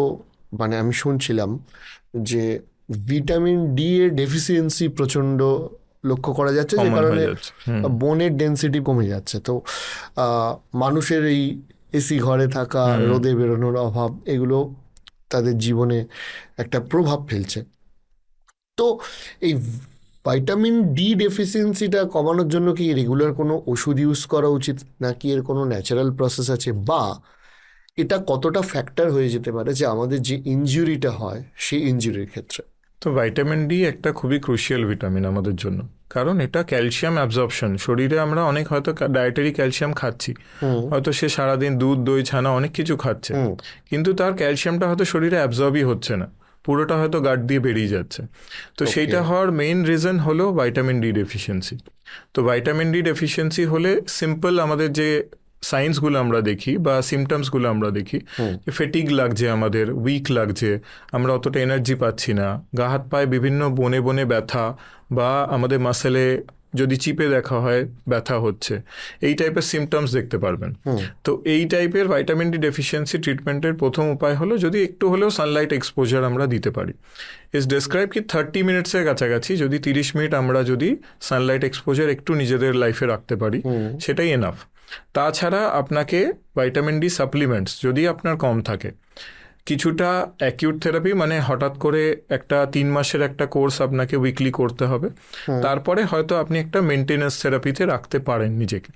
মানে আমি শুনছিলাম যে ভিটামিন ডি এর ডেফিসিয়েন্সি প্রচন্ড লক্ষ্য করা যাচ্ছে, যে কারণে বোনের ডেন্সিটি কমে যাচ্ছে। তো মানুষের এই এসি ঘরে থাকা, রোদে বেরোনোর অভাব, এগুলো তাদের জীবনে একটা প্রভাব ফেলছে। তো এই ভাইটামিন ডি ডেফিসিয়েন্সিটা কমানোর জন্য কি রেগুলার কোনো ওষুধ ইউজ করা উচিত, নাকি এর কোনো ন্যাচারাল প্রসেস আছে, বা এটা কতটা ফ্যাক্টর হয়ে যেতে পারে যে আমাদের যে ইনজুরিটা হয় সেই ইনজুরির ক্ষেত্রে? তো ভাইটামিন ডি একটা খুবই ক্রুশিয়াল ভিটামিন আমাদের জন্য, কারণ এটা ক্যালসিয়াম অ্যাবজর্পশন। শরীরে আমরা অনেক হয়তো ডায়েটারি ক্যালসিয়াম খাচ্ছি, হয়তো সে সারাদিন দুধ দই ছানা অনেক কিছু খাচ্ছে, কিন্তু তার ক্যালসিয়ামটা হয়তো শরীরে অ্যাবজর্বই হচ্ছে না, পুরোটা হয়তো গাট দিয়ে বেরিয়ে যাচ্ছে। তো সেইটা হওয়ার মেইন রিজন হলো ভাইটামিন ডি ডেফিসিয়েন্সি। তো ভাইটামিন ডি ডেফিসিয়েন্সি হলে সিম্পল আমাদের যে সাইন্সগুলো আমরা দেখি বা সিমটমসগুলো আমরা দেখি, ফেটিগ লাগছে, আমাদের উইক লাগছে, আমরা অতটা এনার্জি পাচ্ছি না, গা হাত পায়ে বিভিন্ন বনে বনে ব্যথা, বা আমাদের মাসেলে যদি চিপে দেখা হয় ব্যথা হচ্ছে, এই টাইপের সিমটমস দেখতে পারবেন। তো এই টাইপের ভাইটামিন ডি ডেফিসিয়েন্সি ট্রিটমেন্টের প্রথম উপায় হলো যদি একটু হলেও সানলাইট এক্সপোজার আমরা দিতে পারি। ইজ ডেসক্রাইব কি 30 মিনিটসের কাছাকাছি যদি 30 মিনিট আমরা যদি সানলাইট এক্সপোজার একটু নিজেদের লাইফে রাখতে পারি, সেটাই এনাফ। তাছাড়া আপনাকে ভাইটামিন ডি সাপ্লিমেন্টস যদি আপনার কম থাকে, কিছুটা অ্যাকিউট থেরাপি মানে হঠাৎ করে একটা 3 মাসের একটা কোর্স আপনাকে উইকলি করতে হবে, তারপরে হয়তো আপনি একটা মেনটেন্যান্স থেরাপিতে রাখতে পারেন নিজেকে,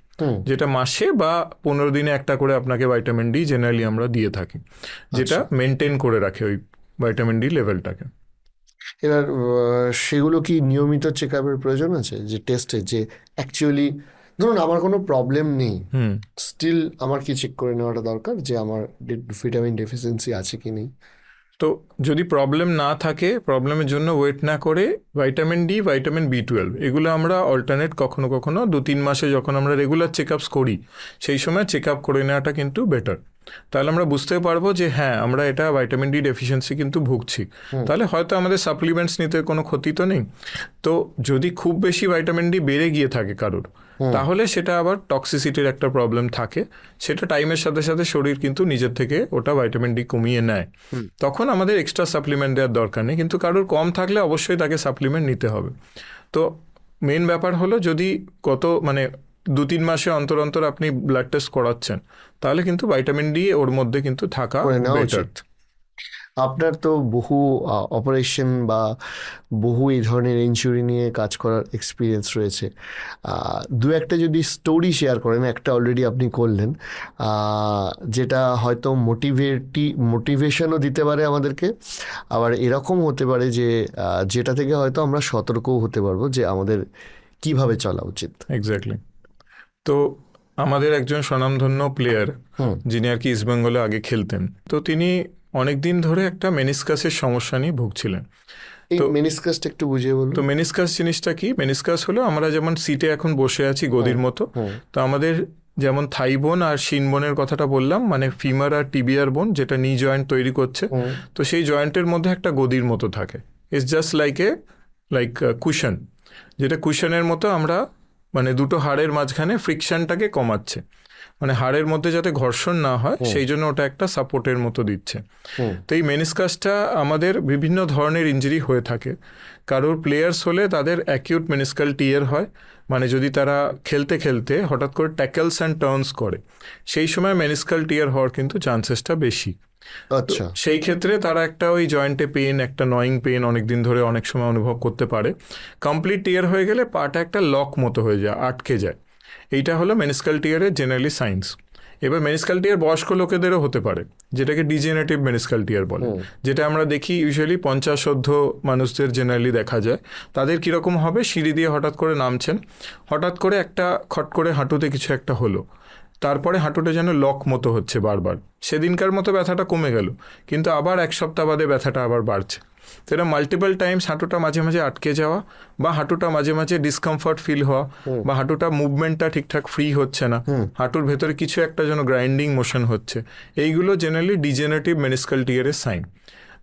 যেটা মাসে বা 15 দিনে একটা করে আপনাকে ভাইটামিন ডি জেনারেলি আমরা দিয়ে থাকি, যেটা মেনটেন করে রাখে ওই ভাইটামিন ডি লেভেলটাকে। এবার সেগুলো কি নিয়মিত চেক আপের প্রয়োজন আছে, যে টেস্টে, যে অ্যাকচুয়ালি ধরুন আমার কোনো প্রবলেম নেই, স্টিল আমার কি চেক করে নেওয়াটা দরকার যে আমার ভিটামিন ডেফিসিয়েন্সি আছে কি নেই? তো যদি প্রবলেম না থাকে, প্রবলেমের জন্য ওয়েট না করে ভাইটামিন ডি, ভাইটামিন B12 এগুলো আমরা অল্টারনেট কখনো কখনো 2-3 মাসে যখন আমরা রেগুলার চেক আপস করি, সেই সময় চেক আপ করে নেওয়াটা কিন্তু বেটার। তাহলে আমরা বুঝতে পারবো যে হ্যাঁ আমরা এটা ভাইটামিন ডি ডেফিসিয়েন্সি কিন্তু ভুগছি, তাহলে হয়তো আমাদের সাপ্লিমেন্টস নিতে কোনো ক্ষতি তো নেই। তো যদি খুব বেশি ভাইটামিন ডি বেড়ে গিয়ে থাকে কারোর, তাহলে সেটা আবার টক্সিসিটির একটা প্রবলেম থাকে, সেটা টাইমের সাথে সাথে শরীর কিন্তু নিজের থেকে ওটা ভাইটামিন ডি কমিয়ে নেয়, তখন আমাদের এক্সট্রা সাপ্লিমেন্ট দেওয়ার দরকার নেই। কিন্তু কারোর কম থাকলে অবশ্যই তাকে সাপ্লিমেন্ট নিতে হবে। তো মেন ব্যাপার হলো যদি মানে 2-3 মাসে অন্তর অন্তর আপনি ব্লাড টেস্ট করাচ্ছেন, তাহলে কিন্তু ভাইটামিন ডি ওর মধ্যে কিন্তু থাকা বেটার। আপনার তো বহু অপারেশন বা বহু এই ধরনের ইনজুরি নিয়ে কাজ করার এক্সপিরিয়েন্স রয়েছে। দু একটা যদি স্টোরি শেয়ার করেন, একটা অলরেডি আপনি করলেন, যেটা হয়তো মোটিভেশনও দিতে পারে আমাদেরকে, আবার এরকম হতে পারে যে যেটা থেকে হয়তো আমরা সতর্কও হতে পারবো যে আমাদের কিভাবে চলা উচিত। এক্স্যাক্টলি। তো আমাদের একজন স্বনামধন্য প্লেয়ার, যিনি আর কি ইস্টবেঙ্গলে আগে খেলতেন, তো তিনি অনেক দিন ধরে একটা মেনিসকাসের সমস্যা নিয়ে ভুগছিলেন। এই মেনিসকাসটা একটু বুঝিয়ে বলুন। তো মেনিসকাস জিনিসটা কি? মেনিসকাস হলো আমরা যেমন সিটে এখন বসে আছি গদির মতো, তো আমাদের যেমন থাই বোন আর শিন বোনের কথাটা বললাম, মানে ফিমার আর টিবিয়ার বোন যেটা নি জয়েন্ট তৈরি করছে, তো সেই জয়েন্টের মধ্যে একটা গদির মতো থাকে। ইটস জাস্ট লাইক কুশন, যেটা কুশনের মতো আমরা মানে দুটো হাড়ের মাঝখানে ফ্রিকশনটাকে কমাচ্ছে, মানে হাড়ের মধ্যে যাতে ঘর্ষণ না হয় সেই জন্য ওটা একটা সাপোর্টের মতো দিচ্ছে। তো এই মেনিসকাসটা আমাদের বিভিন্ন ধরনের ইনজুরি হয়ে থাকে। কারোর প্লেয়ার্স হলে তাদের অ্যাকিউট মেনিসকাল টিয়ার হয়, মানে যদি তারা খেলতে খেলতে হঠাৎ করে ট্যাকলস অ্যান্ড টার্নস করে, সেই সময় মেনিসকাল টিয়ার হওয়ার কিন্তু চান্সেসটা বেশি। আচ্ছা, সেই ক্ষেত্রে তারা একটা ওই জয়েন্টে পেন, একটা নয়িং পেন অনেকদিন ধরে অনেক সময় অনুভব করতে পারে। কমপ্লিট টিয়ার হয়ে গেলে পাটা একটা লক মতো হয়ে যায়, আটকে যায়। এইটা হলো মেনিসকাল টিয়ারের জেনারেলি সাইন্স। এবার মেনিসকাল টিয়ার বয়স্ক লোকেদেরও হতে পারে, যেটাকে ডিজেনারেটিভ মেনিসকাল টিয়ার বলে, যেটা আমরা দেখি ইউজুয়ালি 50 মানুষদের জেনারেলি দেখা যায়। তাদের কীরকম হবে? সিঁড়ি দিয়ে হঠাৎ করে নামছেন, হঠাৎ করে একটা খট করে হাঁটুতে কিছু একটা হলো, তারপরে হাঁটুটা যেন লক মতো হচ্ছে বারবার। সেদিনকার মতো ব্যথাটা কমে গেল, কিন্তু আবার এক সপ্তাহ বাদে ব্যথাটা আবার বাড়ছে। তো এটা মাল্টিপল টাইমস হাঁটুটা মাঝে মাঝে আটকে যাওয়া, বা হাঁটুটা মাঝে মাঝে ডিসকমফর্ট ফিল হওয়া, বা হাঁটুটা মুভমেন্টটা ঠিকঠাক ফ্রি হচ্ছে না, হাঁটুর ভেতরে কিছু একটা যেন গ্রাইন্ডিং মোশন হচ্ছে, এইগুলো জেনারেলি ডিজেনারেটিভ মেনিসকাল টিয়ারের সাইন।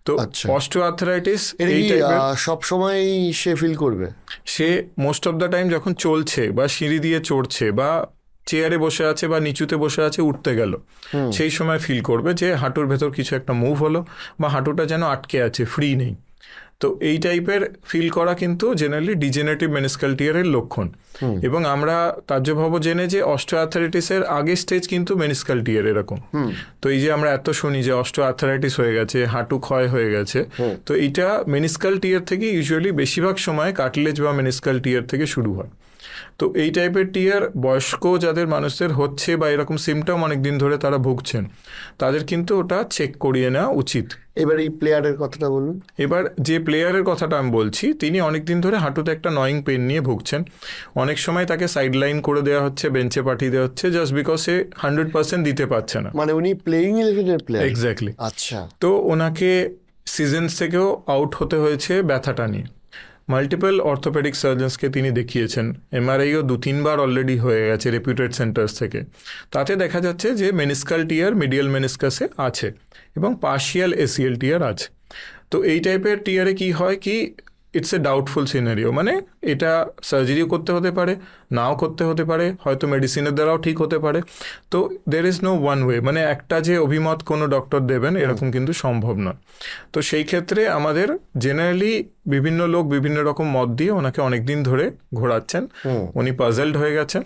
তো অস্টিওআর্থ্রাইটিস এই টাইপের সব সময় সে ফিল করবে। সে মোস্ট অফ দ্য টাইম যখন চলছে বা সিঁড়ি দিয়ে চড়ছে বা চেয়ারে বসে আছে বা নিচুতে বসে আছে, উঠতে গেল, সেই সময় ফিল করবে যে হাঁটুর ভেতর কিছু একটা মুভ হলো, বা হাঁটুটা যেন আটকে আছে, ফ্রি নেই। তো এই টাইপের ফিল করা কিন্তু জেনারেলি ডিজেনারেটিভ মেনিসকাল টিয়ারের লক্ষণ। এবং আমরা তাজ্জব জেনে যে অস্টিওআর্থ্রাইটিসের আগের স্টেজ কিন্তু মেনিসকাল টিয়ার এরকম। তো এই যে আমরা এত শুনি যে অস্টিওআর্থ্রাইটিস হয়ে গেছে, হাঁটু ক্ষয় হয়ে গেছে, তো এইটা মেনিসকাল টিয়ার থেকে ইউজুয়ালি বেশিরভাগ সময় কার্টিলেজ বা মেনিসকাল টিয়ার থেকে শুরু হয়। তো এই টাইপের টিয়ার বয়স্ক যাদের মানুষদের হচ্ছে বা এরকম সিমটম অনেক দিন ধরে তারা ভুগছেন, তাদের কিন্তু ওটা চেক করিয়ে নেওয়া উচিত। এবার এই প্লেয়ারের কথাটা বলুন। এবার যে প্লেয়ারের কথাটা আমি বলছি, তিনি অনেক দিন ধরে হাঁটুতে একটা নয়িং পেন নিয়ে ভুগছেন। অনেক সময় তাকে সাইডলাইন করে দেওয়া হচ্ছে, বেঞ্চে পাঠিয়ে দেওয়া হচ্ছে, জাস্ট বিকজ সে 100% দিতে পারছে না। মানে উনি প্লেইং 11-এর প্লেয়ার? এক্স্যাক্টলি। আচ্ছা। তো ওনাকে সিজনস থেকেও আউট হতে হয়েছে ব্যথাটা নিয়ে। মাল্টিপল অর্থোপেডিক সার্জনসকে তিনি দেখিয়েছেন, এমআরআইও 2-3 বার অলরেডি হয়ে গেছে রেপুটেড সেন্টার্স থেকে। তাতে দেখা যাচ্ছে যে মেনিসকাল টিয়ার মিডিয়াল মেনিসকাসে আছে এবং পার্শিয়াল এসিএল টিয়ার আছে। তো এই টাইপের টিয়ারে কি হয় কি, ইটস এ ডাউটফুল সিনারিও, মানে এটা সার্জারিও করতে হতে পারে, নাও করতে হতে পারে, হয়তো মেডিসিনের দ্বারাও ঠিক হতে পারে। তো there is no one way, মানে একটা যে অভিমত কোনো ডক্টর দেবেন এরকম কিন্তু সম্ভব নয়। তো সেই ক্ষেত্রে আমাদের জেনারেলি বিভিন্ন লোক বিভিন্ন রকম মত দিয়ে ওনাকে অনেকদিন ধরে ঘোরাচ্ছেন, উনি পাজলড হয়ে গেছেন।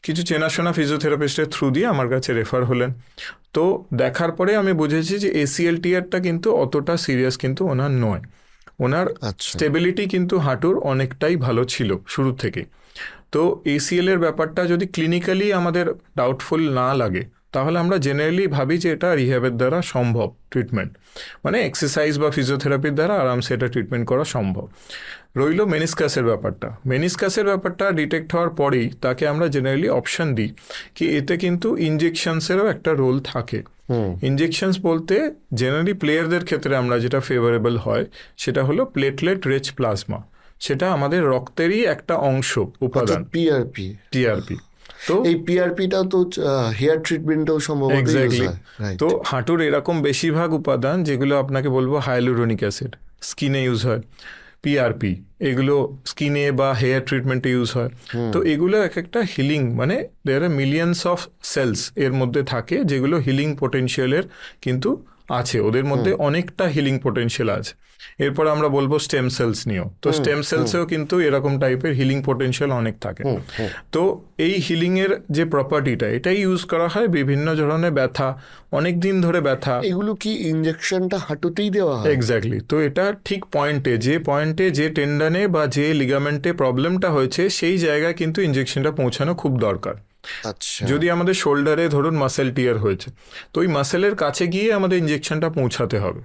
কিছু চেনাশোনা ফিজিওথেরাপিস্টের থ্রু দিয়ে আমার কাছে রেফার হলেন। তো দেখার পরে আমি বুঝেছি যে এসিএল টিয়ারটা কিন্তু অতটা সিরিয়াস কিন্তু ওনার নয়। ওনার স্টেবিলিটি কিন্তু হাঁটুর অনেকটাই ভালো ছিল শুরু থেকে। তো এসিএল এর ব্যাপারটা যদি ক্লিনিক্যালি আমাদের ডাউটফুল না লাগে, তাহলে আমরা জেনারেলি ভাবি যে এটা রিহ্যাবের দ্বারা সম্ভব ট্রিটমেন্ট, মানে এক্সারসাইজ বা ফিজিওথেরাপির দ্বারা আরামসে এটা ট্রিটমেন্ট করা সম্ভব। রইল মেনিসকাসের ব্যাপারটা। মেনিসকাসের ব্যাপারটা ডিটেক্ট হওয়ার পরেই তাকে আমরা জেনারেলি অপশন দিই কি এতে কিন্তু ইনজেকশনসেরও একটা রোল থাকে। ইনজেকশনস বলতে জেনারেলি প্লেয়ারদের ক্ষেত্রে আমরা যেটা ফেভারেবল হয় সেটা হলো প্লেটলেট রিচ প্লাজমা। সেটা আমাদের রক্তেরই একটা অংশ, উপাদান, টিআরপি। তো এই পিআরপিটাও তো হেয়ার ট্রিটমেন্টও সম্ভবত এক্স্যাক্টলি। তো হাঁটুর এরকম বেশিরভাগ উপাদান যেগুলো আপনাকে বলবো হাইলুরোনিক অ্যাসিড, স্কিনে ইউজ হয়, পিআরপি এগুলো স্কিনে বা হেয়ার ট্রিটমেন্টে ইউজ হয়। তো এগুলো এক একটা হিলিং, মানে দেয়ার আর মিলিয়ন্স অফ সেলস এর মধ্যে থাকে যেগুলো হিলিং পোটেনশিয়ালের কিন্তু আছে, ওদের মধ্যে অনেকটা হিলিং পোটেনশিয়াল আছে। এরপর আমরা বলবো স্টেম সেলস নিয়েও। তো স্টেম সেলসেও কিন্তু এরকম টাইপের হিলিং পোটেনশিয়াল অনেক থাকে। তো এই হিলিংয়ের যে প্রপার্টিটা, এটাই ইউজ করা হয় বিভিন্ন ধরনের ব্যথা, অনেক দিন ধরে ব্যথা। এগুলো কি ইনজেকশনটা হাঁটুতেই দেওয়া হয়? এক্স্যাক্টলি। তো এটা ঠিক পয়েন্টে যে টেন্ডনে বা যে লিগামেন্টে প্রবলেমটা হয়েছে সেই জায়গায় কিন্তু ইনজেকশনটা পৌঁছানো খুব দরকার। আচ্ছা। যদি আমাদের শোল্ডারে ধরুন মাসেল টিয়ার হয়েছে, তো ওই মাসেলের কাছে গিয়ে আমাদের ইনজেকশনটা পৌঁছাতে হবে।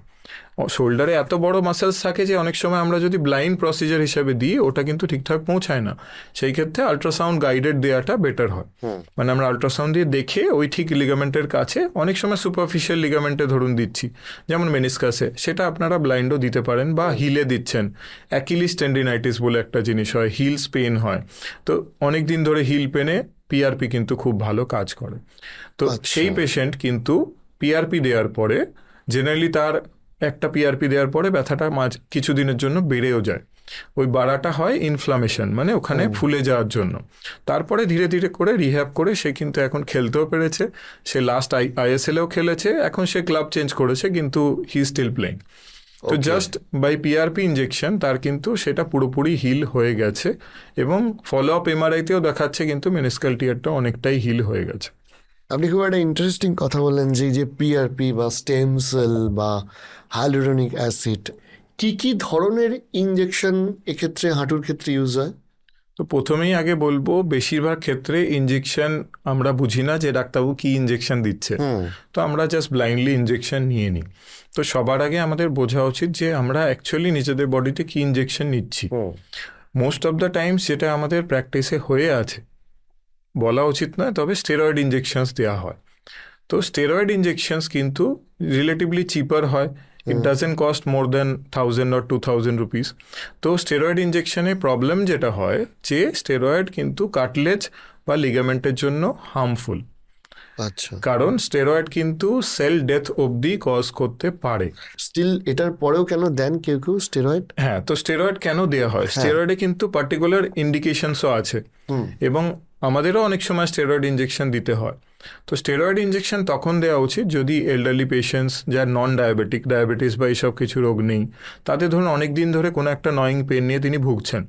শোল্ডারে এত বড় মাসেলস থাকে যে অনেক সময় আমরা যদি ব্লাইন্ড প্রসিজার হিসেবে দিই, ওটা কিন্তু ঠিকঠাক পৌঁছায় না। সেই ক্ষেত্রে আল্ট্রাসাউন্ড গাইডেড দেওয়াটা বেটার হয়। মানে আমরা আল্ট্রাসাউন্ড দিয়ে দেখে ওই ঠিক লিগামেন্টের কাছে, অনেক সময় সুপারফিশিয়াল লিগামেন্টে ধরুন দিচ্ছি, যেমন মেনিসকাসে, সেটা আপনারা ব্লাইন্ডও দিতে পারেন বা হিলে দিচ্ছেন। অ্যাকিলিস টেন্ডিনাইটিস বলে একটা জিনিস হয়, হিলস পেন হয়। তো অনেক দিন ধরে হিল পেনে পিআরপি কিন্তু খুব ভালো কাজ করে। তো সেই পেশেন্ট কিন্তু পিআরপি দেওয়ার পরে জেনারেলি তার একটা পিআরপি দেওয়ার পরে ব্যথাটা কিছুদিনের জন্য বেড়েও যায়। ওই বাড়াটা হয় ইনফ্লামেশন, মানে ওখানে ফুলে যাওয়ার জন্য। তারপরে ধীরে ধীরে করে রিহ্যাব করে সে কিন্তু এখন খেলতেও পেরেছে। সে লাস্ট আইএসএলেও খেলেছে, এখন সে ক্লাব চেঞ্জ করেছে, কিন্তু হি স্টিল প্লেইং। তো জাস্ট বাই পিআরপি ইনজেকশন তার কিন্তু সেটা পুরোপুরি হিল হয়ে গেছে, এবং ফলো আপ এমআরআইতেও দেখাচ্ছে কিন্তু মেনিসকাল টিয়ারটা অনেকটাই হিল হয়ে গেছে। আপনি খুব একটা ইন্টারেস্টিং কথা বললেন যে পিআরপি বা স্টেম সেল বা হাইলুরোনিক অ্যাসিড, কি কি ধরনের ইনজেকশন এক্ষেত্রে হাঁটুর ক্ষেত্রে ইউজ হয়? তো প্রথমেই আগে বলবো, বেশিরভাগ ক্ষেত্রে ইনজেকশন আমরা বুঝি না যে ডাক্তারবাবু কি ইনজেকশন দিচ্ছে, তো আমরা জাস্ট ব্লাইন্ডলি ইনজেকশন নিয়ে নিই। তো সবার আগে আমাদের বোঝা উচিত যে আমরা অ্যাকচুয়ালি নিজেদের বডিতে কি ইনজেকশন নিচ্ছি। মোস্ট অফ দ্য টাইমস যেটা আমাদের প্র্যাকটিসে হয়ে আছে, বলা উচিত নয়, তবে স্টেরয়েড ইনজেকশনস দেওয়া হয়। তো স্টেরয়েড ইনজেকশনস কিন্তু রিলেটিভলি চিপার হয়। It doesn't cost more than 1000 or 2000 rupees. তো স্টেরয়েড ইনজেকশনে প্রবলেম যেটা হয় যে স্টেরয়েড কিন্তু কাটলেজ বা লিগামেন্টের জন্য হার্মফুল। আচ্ছা। কারণ স্টেরয়েড কিন্তু সেল ডেথ অবধি কজ করতে পারে। স্টিল এটার পরেও কেন দেন কেউ কেউ স্টেরয়েড? হ্যাঁ, তো স্টেরয়েড কেন দেওয়া হয়? স্টেরয়েডে কিন্তু পার্টিকুলার ইন্ডিকেশনসও আছে, এবং আমাদেরও অনেক সময় স্টেরয়েড ইনজেকশন দিতে হয়। তো স্টেরয়েড ইনজেকশন তখন দেওয়া উচিত যদি এল্ডারলি পেশেন্টস যার নন ডায়াবেটিস বা এইসব কিছু রোগ নেই, তাদের ধরুন অনেক দিন ধরে কোনো একটা নয়িং পেন নিয়ে তিনি ভুগছেন,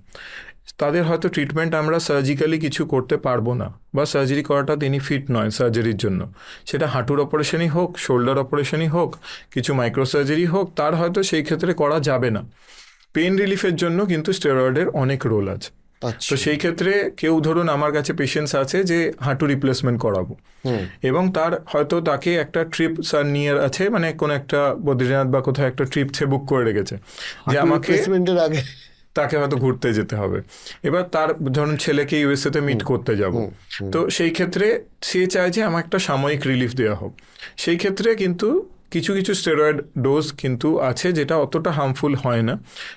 তাদের হয়তো ট্রিটমেন্ট আমরা সার্জিক্যালি কিছু করতে পারবো না, বা সার্জারি করাটা তিনি ফিট নয় সার্জারির জন্য। সেটা হাঁটুর অপারেশনই হোক, শোল্ডার অপারেশনই হোক, কিছু মাইক্রো সার্জারি হোক, তার হয়তো সেই ক্ষেত্রে করা যাবে না। পেন রিলিফের জন্য কিন্তু স্টেরয়েডের অনেক রোল আছে। তো সেই ক্ষেত্রে কেউ ধরুন আমার কাছে পেশেন্টস আছে যে হাঁটু রিপ্লেসমেন্ট করাবো, এবং তার হয়তো তাকে একটা ট্রিপ স্যার নিয়ে আছে, মানে কোনো একটা বদ্রীনাথ বা কোথাও একটা ট্রিপ সে বুক করে রেখেছে যে আমাকে আগে তাকে হয়তো ঘুরতে যেতে হবে। এবার তার ধরুন ছেলেকে ইউএসএতে মিট করতে যাব, তো সেই ক্ষেত্রে সে চায় যে আমার একটা সাময়িক রিলিফ দেওয়া হোক। সেই ক্ষেত্রে কিন্তু কিছু কিছু স্টেরয়েড ডোজ কিন্তু আছে যেটা অতটা হার্মফুল হয় না,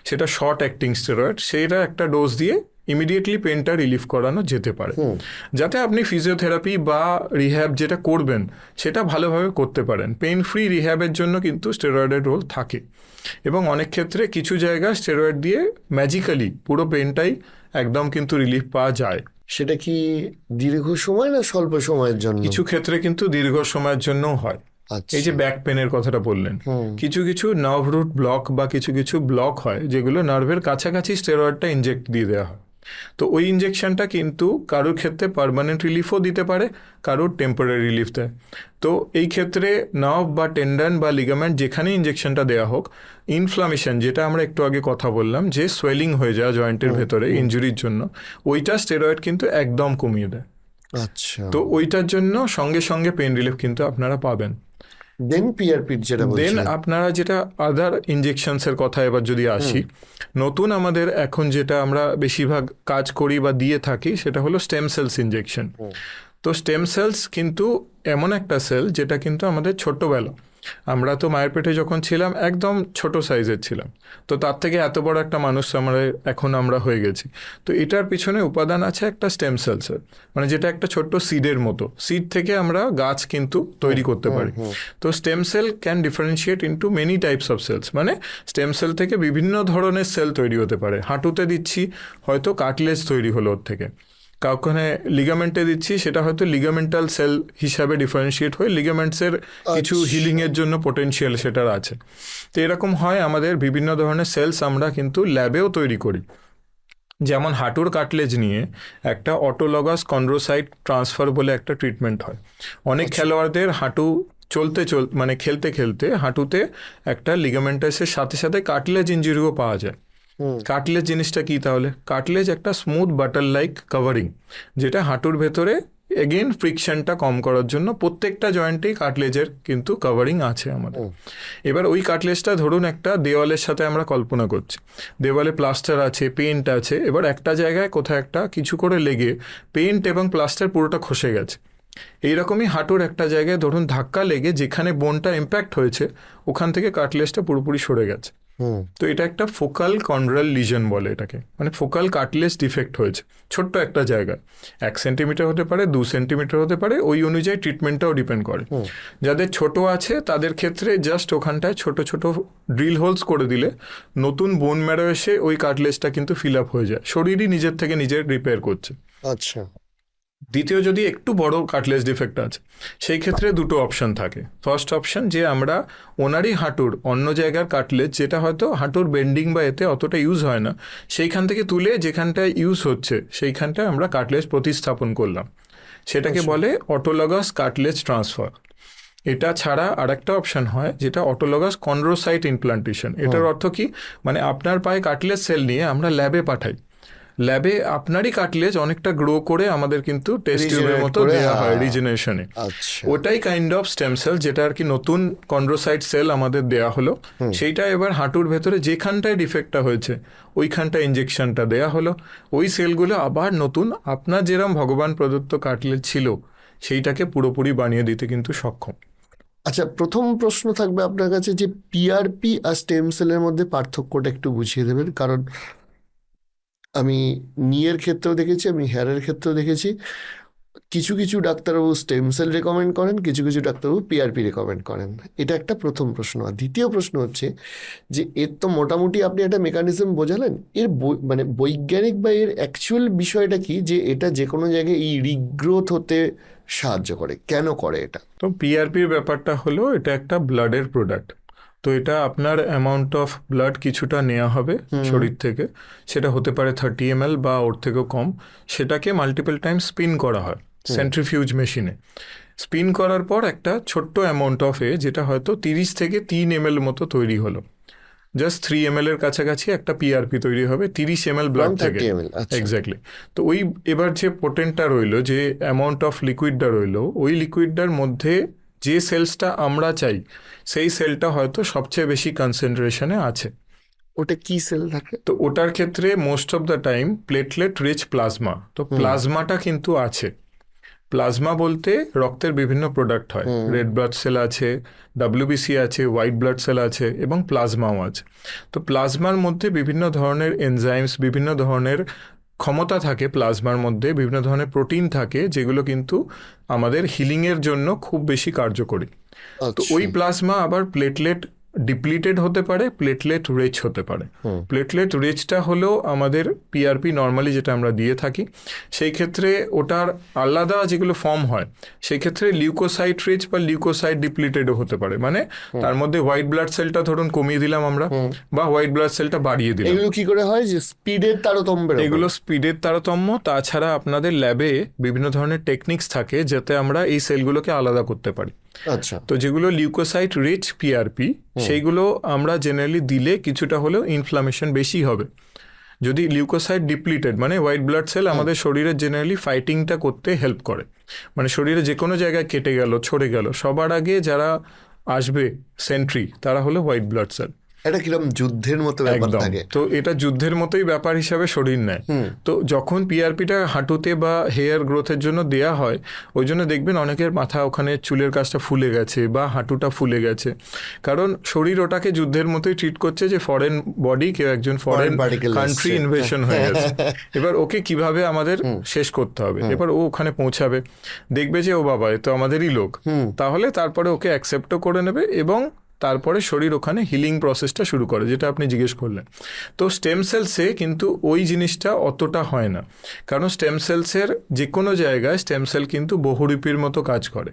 সেটা শর্ট অ্যাক্টিং স্টেরয়েড, সেইটা একটা ডোজ দিয়ে ইমিডিয়েটলি পেনটা রিলিফ করানো যেতে পারে, যাতে আপনি ফিজিওথেরাপি বা রিহ্যাব যেটা করবেন সেটা ভালোভাবে করতে পারেন। পেন ফ্রি রিহ্যাবের জন্য কিন্তু স্টেরয়েডের রোল থাকে, এবং অনেক ক্ষেত্রে কিছু জায়গায় স্টেরয়েড দিয়ে ম্যাজিক্যালি পুরো পেনটাই একদম কিন্তু রিলিফ পাওয়া যায়। সেটা কি দীর্ঘ সময় না স্বল্প সময়ের জন্য? কিছু ক্ষেত্রে কিন্তু দীর্ঘ সময়ের জন্যও হয়। এই যে ব্যাক পেনের কথাটা বললেন, কিছু কিছু নার্ভ রুট ব্লক বা কিছু কিছু ব্লক হয় যেগুলো নার্ভের কাছাকাছি স্টেরয়েডটা ইনজেক্ট দিয়ে দেওয়া হয়। তো ওই ইনজেকশনটা কিন্তু কারোর ক্ষেত্রে পার্মানেন্ট রিলিফও দিতে পারে, কারোর টেম্পোরারি রিলিফ দেয়। তো এই ক্ষেত্রে নার্ভ বা টেন্ডন বা লিগামেন্ট যেখানে ইনজেকশনটা দেওয়া হোক, ইনফ্লামেশন যেটা আমরা একটু আগে কথা বললাম যে সোয়েলিং হয়ে যাওয়া জয়েন্টের ভেতরে ইনজুরির জন্য, ওইটা স্টেরয়েড কিন্তু একদম কমিয়ে দেয়। আচ্ছা। তো ওইটার জন্য সঙ্গে সঙ্গে পেন রিলিফ কিন্তু আপনারা পাবেন। দেন পিআরপি যেটা দেন আপনারা যেটা আদার ইনজেকশনসের কথা এবার যদি আসি, নতুন আমাদের এখন যেটা আমরা বেশিরভাগ কাজ করি বা দিয়ে থাকি সেটা হলো স্টেম সেলস ইনজেকশন। তো স্টেম সেলস কিন্তু এমন একটা সেল যেটা কিন্তু আমাদের ছোট্টবেলা, আমরা তো মায়ের পেটে যখন ছিলাম একদম ছোট সাইজের ছিলাম, তো তার থেকে এত বড় একটা মানুষ এখন আমরা হয়ে গেছি। তো এটার পিছনে উপাদান আছে একটা স্টেম সেলসের, মানে যেটা একটা ছোট্ট সিডের মতো, সিড থেকে আমরা গাছ কিন্তু তৈরি করতে পারি। তো stem cell can differentiate into many types of cells, মানে স্টেম সেল থেকে বিভিন্ন ধরনের সেল তৈরি হতে পারে। হাঁটুতে দিচ্ছি, হয়তো কার্টিলেজ তৈরি হলো ওর থেকে, কাউখানে লিগামেন্টে দিচ্ছি, সেটা হয়তো লিগামেন্টাল সেল হিসাবে ডিফারেন্সিয়েট হয়ে লিগামেন্টসের কিছু হিলিংয়ের জন্য পোটেনশিয়াল সেটার আছে। তো এরকম হয় আমাদের বিভিন্ন ধরনের সেলস আমরা কিন্তু ল্যাবেও তৈরি করি। যেমন হাঁটুর কাটলেজ নিয়ে একটা অটোলগাস কন্ড্রোসাইট ট্রান্সফার বলে একটা ট্রিটমেন্ট হয়। অনেক খেলোয়াড়দের হাঁটু মানে খেলতে খেলতে হাঁটুতে একটা লিগামেন্টাসের সাথে সাথে কাটলেজ ইঞ্জুরিও পাওয়া যায়। কাটলেজ জিনিসটা কি তাহলে? কাটলেজ একটা স্মুথ বাটার লাইক কভারিং, যেটা হাঁটুর ভেতরে এগেন ফ্রিকশনটা কম করার জন্য প্রত্যেকটা জয়েন্টেই কাটলেজের কিন্তু কভারিং আছে আমাদের। এবার ওই কাটলেজটা ধরুন একটা দেওয়ালের সাথে আমরা কল্পনা করছি, দেওয়ালে প্লাস্টার আছে, পেইন্ট আছে, এবার একটা জায়গায় কোথাও একটা কিছু করে লেগে পেইন্ট এবং প্লাস্টার পুরোটা খসে গেছে। এইরকমই হাঁটুর একটা জায়গায় ধরুন ধাক্কা লেগে যেখানে বোনটা ইম্প্যাক্ট হয়েছে ওখান থেকে কাটলেজটা পুরোপুরি সরে গেছে। তো এটা একটা ফোকাল কন্ড্রাল লিজন বলে এটাকে, মানে ফোকাল কাটলেজ ডিফেক্ট হয়েছে ছোট্ট একটা জায়গায়। 1 সেন্টিমিটার হতে পারে, 2 সেন্টিমিটার হতে পারে, ওই অনুযায়ী ট্রিটমেন্টটাও ডিপেন্ড করে। যাদের ছোট আছে তাদের ক্ষেত্রে জাস্ট ওখানটায় ছোট ছোট ড্রিল হোলস করে দিলে নতুন বোন ম্যারো এসে ওই কাটলেজটা কিন্তু ফিল আপ হয়ে যায়, শরীরই নিজের থেকে নিজের রিপেয়ার করছে। আচ্ছা। দ্বিতীয়, যদি একটু বড় কাটলেজ ডিফেক্ট আছে সেই ক্ষেত্রে দুটো অপশন থাকে। ফার্স্ট অপশন, যে আমরা ওনারই হাঁটুর অন্য জায়গার কাটলেজ, যেটা হয়তো হাঁটুর বেন্ডিং বা এতে অতটা ইউজ হয় না, সেইখান থেকে তুলে যেখানটায় ইউজ হচ্ছে সেইখানটায় আমরা কাটলেজ প্রতিস্থাপন করলাম, সেটাকে বলে অটোলগাস কাটলেজ ট্রান্সফার। এটা ছাড়া আরেকটা অপশন হয় যেটা অটোলগাস কন্ড্রোসাইট ইমপ্লান্টেশন। এটার অর্থ কি, মানে আপনার পায়ে কাটলেজ সেল নিয়ে আমরা ল্যাবে পাঠাই, ল্যাবে আপনারই কাটলেজ অনেকটা গ্রো করে আমাদের কিন্তু টেস্ট টিউবের মতো দেওয়া হয় রিজেনারেশনে। ওটাই কাইন্ড অফ স্টেম সেল, যেটা আর কি নতুন কন্ড্রোসাইট সেল আমাদের দেয়া হলো, সেইটা এবার হাঁটুর ভেতরে যেখানটায় ডিফেক্টটা হয়েছে ওইখানটায় ইঞ্জেকশনটা দেয়া হলো, ওই সেলগুলো আবার নতুন আপনার যেরকম ভগবান প্রদত্ত কাটলেজ ছিল সেইটাকে পুরোপুরি বানিয়ে দিতে কিন্তু সক্ষম। আচ্ছা, প্রথম প্রশ্ন থাকবে আপনার কাছে যে পিআরপি আর স্টেম সেলের মধ্যে পার্থক্যটা একটু বুঝিয়ে দেবেন, কারণ আমি নিয়ের ক্ষেত্রেও দেখেছি, আমি হেয়ারের ক্ষেত্রেও দেখেছি, কিছু কিছু ডাক্তারবাবু স্টেম সেল রেকমেন্ড করেন, কিছু কিছু ডাক্তারবাবু পিআরপি রেকমেন্ড করেন। এটা একটা প্রথম প্রশ্ন। আর দ্বিতীয় প্রশ্ন হচ্ছে যে এর তো মোটামুটি আপনি একটা মেকানিজম বোঝালেন, এর মানে বৈজ্ঞানিক বা এর অ্যাকচুয়াল বিষয়টা কি, যে এটা যে কোনো জায়গায় এই রিগ্রোথ হতে সাহায্য করে, কেন করে এটা? তো পিআরপির ব্যাপারটা হলো এটা একটা ব্লাডের প্রোডাক্ট। তো এটা আপনার অ্যামাউন্ট অফ ব্লাড কিছুটা নেওয়া হবে শরীর থেকে, সেটা হতে পারে 30 ml বা ওর থেকেও কম, সেটাকে মাল্টিপল টাইম স্পিন করা হয় সেন্ট্রিফিউজ মেশিনে। স্পিন করার পর একটা ছোট্ট অ্যামাউন্ট অফ যেটা হয়তো 30 থেকে 3 ml মতো তৈরি হলো, জাস্ট 3 ml এর কাছাকাছি একটা পিআরপি তৈরি হবে 30 ml ব্লাড থেকে। এক্স্যাক্টলি। তো ওই এবার যে পোটেন্টটা রইলো, যে অ্যামাউন্ট অফ লিকুইডটা রইলো, ওই লিকুইডটার মধ্যে যে সেলসটা আমরা চাই সেই সেলটা হয়তো সবচেয়ে বেশি কনসেন্ট্রেশনে আছে। ওটা কি সেল থাকে? তো ওটার ক্ষেত্রে most of the time platelet rich plasma. তো প্লাজমাটা কিন্তু আছে। প্লাজমা বলতে রক্তের বিভিন্ন প্রোডাক্ট হয়, রেড ব্লাড সেল আছে, ডাব্লিউবিসি আছে, হোয়াইট ব্লাড সেল আছে এবং প্লাজমাও আছে। তো প্লাজমার মধ্যে বিভিন্ন ধরনের এনজাইমস, বিভিন্ন ধরনের ক্ষমতা থাকে প্লাজমার মধ্যে, বিভিন্ন ধরনের প্রোটিন থাকে যেগুলো কিন্তু আমাদের হিলিংয়ের জন্য খুব বেশি কার্যকরী। তো ওই প্লাজমা আবার প্লেটলেট ডিপ্লিটেড হতে পারে, প্লেটলেট রিচ হতে পারে। প্লেটলেট রিচটা হলো আমাদের পিআরপি নর্মালি যেটা আমরা দিয়ে থাকি, সেই ক্ষেত্রে ওটার আলাদা যেগুলো ফর্ম হয় সেই ক্ষেত্রে লিউকোসাইট রিচ বা লিউকোসাইট ডিপ্লিটেডও হতে পারে, মানে তার মধ্যে হোয়াইট ব্লাড সেলটা ধরুন কমিয়ে দিলাম আমরা বা হোয়াইট ব্লাড সেলটা বাড়িয়ে দিলাম। এগুলো কি করে হয়? যে স্পিডের তারতম্য? এগুলো স্পিডের তারতম্য। তাছাড়া আপনাদের ল্যাবে বিভিন্ন ধরনের টেকনিক্স থাকে যাতে আমরা এই সেলগুলোকে আলাদা করতে পারি। আচ্ছা। তো যেগুলো লিউকোসাইট রিচ পিআরপি সেইগুলো আমরা জেনারেলি দিলে কিছুটা হলেও ইনফ্লামেশন বেশি হবে। যদি লিউকোসাইট ডিপ্লিটেড, মানে হোয়াইট ব্লাড সেল আমাদের শরীরে জেনারেলি ফাইটিংটা করতে হেল্প করে, মানে শরীরে যে কোনো জায়গায় কেটে গেল, ছড়ে গেল, সবার আগে যারা আসবে সেন্ট্রি তারা হলো হোয়াইট ব্লাড সেল। এটা কিরকম যুদ্ধের মতো ব্যাপার থাকে। তো এটা যুদ্ধের মতোই ব্যাপার হিসাবে শরীর নেয়। তো যখন পিআরপিটা হাঁটুতে বা হেয়ার গ্রোথের জন্য দেয়া হয়, ওই জন্য দেখবেন অনেকের মাথা ওখানে চুলের কাছটা ফুলে গেছে বা হাঁটুটা ফুলে গেছে, কারণ শরীর ওটাকে যুদ্ধের মতোই ট্রিট করছে যে ফরেন বডি, কেউ একজন ফরেন কান্ট্রি ইনভেশন হয়ে গেছে, এবার ওকে কিভাবে আমাদের শেষ করতে হবে। এবার ও ওখানে পৌঁছাবে, দেখবে যে ও বাবা এ তো আমাদেরই লোক, তাহলে তারপরে ওকে অ্যাকসেপ্টও করে নেবে এবং তারপরে শরীর ওখানে হিলিং প্রসেসটা শুরু করে, যেটা আপনি জিজ্ঞেস করলেন। তো স্টেম সেলসে কিন্তু ওই জিনিসটা অতটা হয় না, কারণ স্টেম সেলসের যে কোনো জায়গায় স্টেম সেল কিন্তু বহুরূপীর মতো কাজ করে।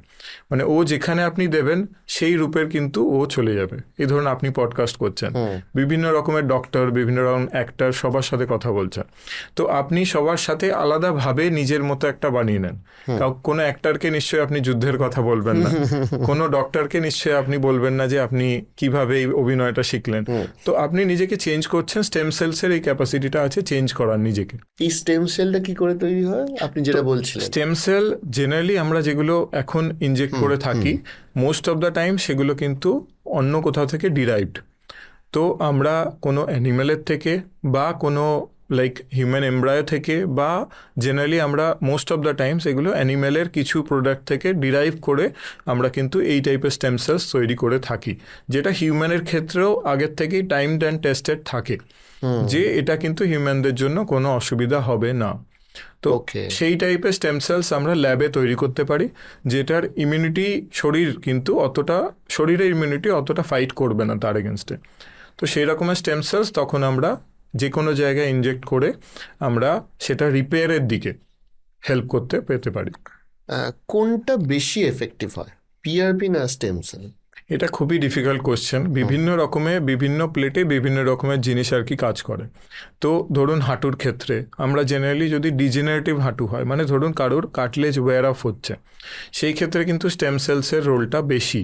মানে ও যেখানে আপনি দেবেন সেই রূপের কিন্তু ও চলে যাবে। এই ধরুন আপনি পডকাস্ট করছেন, বিভিন্ন রকমের ডক্টর, বিভিন্ন রকম অ্যাক্টর সবার সাথে কথা বলছেন, তো আপনি সবার সাথে আলাদাভাবে নিজের মতো একটা বানিয়ে নেন। কোনো অ্যাক্টরকে নিশ্চয়ই আপনি যুদ্ধের কথা বলবেন না, কোনো ডক্টরকে নিশ্চয়ই আপনি বলবেন না যে আপনি কিভাবে এই অভিনয়টা শিখলেন। তো আপনি নিজেকে চেঞ্জ করছেন, স্টেম সেলসের এই ক্যাপাসিটিটা আছে চেঞ্জ করার নিজেকে। এই স্টেম সেলটা কি করে তৈরি হয় আপনি যেটা বলছিলেন? স্টেম সেল জেনারেলি আমরা যেগুলো এখন ইনজেক্ট করে থাকি, মোস্ট অফ দ্য টাইম সেগুলো কিন্তু অন্য কোথাও থেকে ডিরাইভড। তো আমরা কোনো অ্যানিম্যালের থেকে বা কোনো লাইক হিউম্যান এমব্রায়ো থেকে, বা জেনারেলি আমরা মোস্ট অফ দ্য টাইমস এগুলো অ্যানিম্যালের কিছু প্রোডাক্ট থেকে ডিরাইভ করে আমরা কিন্তু এই টাইপের স্টেম সেলস তৈরি করে থাকি, যেটা হিউম্যানের ক্ষেত্রেও আগের থেকেই টাইমড অ্যান্ড টেস্টেড থাকে যে এটা কিন্তু হিউম্যানদের জন্য কোনো অসুবিধা হবে না। তো সেই টাইপের স্টেম সেলস আমরা ল্যাবে তৈরি করতে পারি, যেটার ইমিউনিটি শরীরের ইমিউনিটি অতটা ফাইট করবে না তার এগেনস্টে। তো সেই রকমের স্টেম সেলস তখন আমরা যে কোনো জায়গায় ইনজেক্ট করে আমরা সেটা রিপেয়ারের দিকে হেল্প করতে পেতে পারি। কোনটা বেশি এফেক্টিভ হয়, পিআরপি না স্টেম সেল? এটা খুবই ডিফিকাল্ট কোশ্চেন। বিভিন্ন রকমের বিভিন্ন প্লেটে বিভিন্ন রকমের জিনিস আর কি কাজ করে। তো ধরুন হাঁটুর ক্ষেত্রে আমরা জেনারেলি যদি ডিজেনারেটিভ হাঁটু হয়, মানে ধরুন কারোর কাটলেজ ওয়্যার অফ হচ্ছে, সেই ক্ষেত্রে কিন্তু স্টেম সেলসের রোলটা বেশি,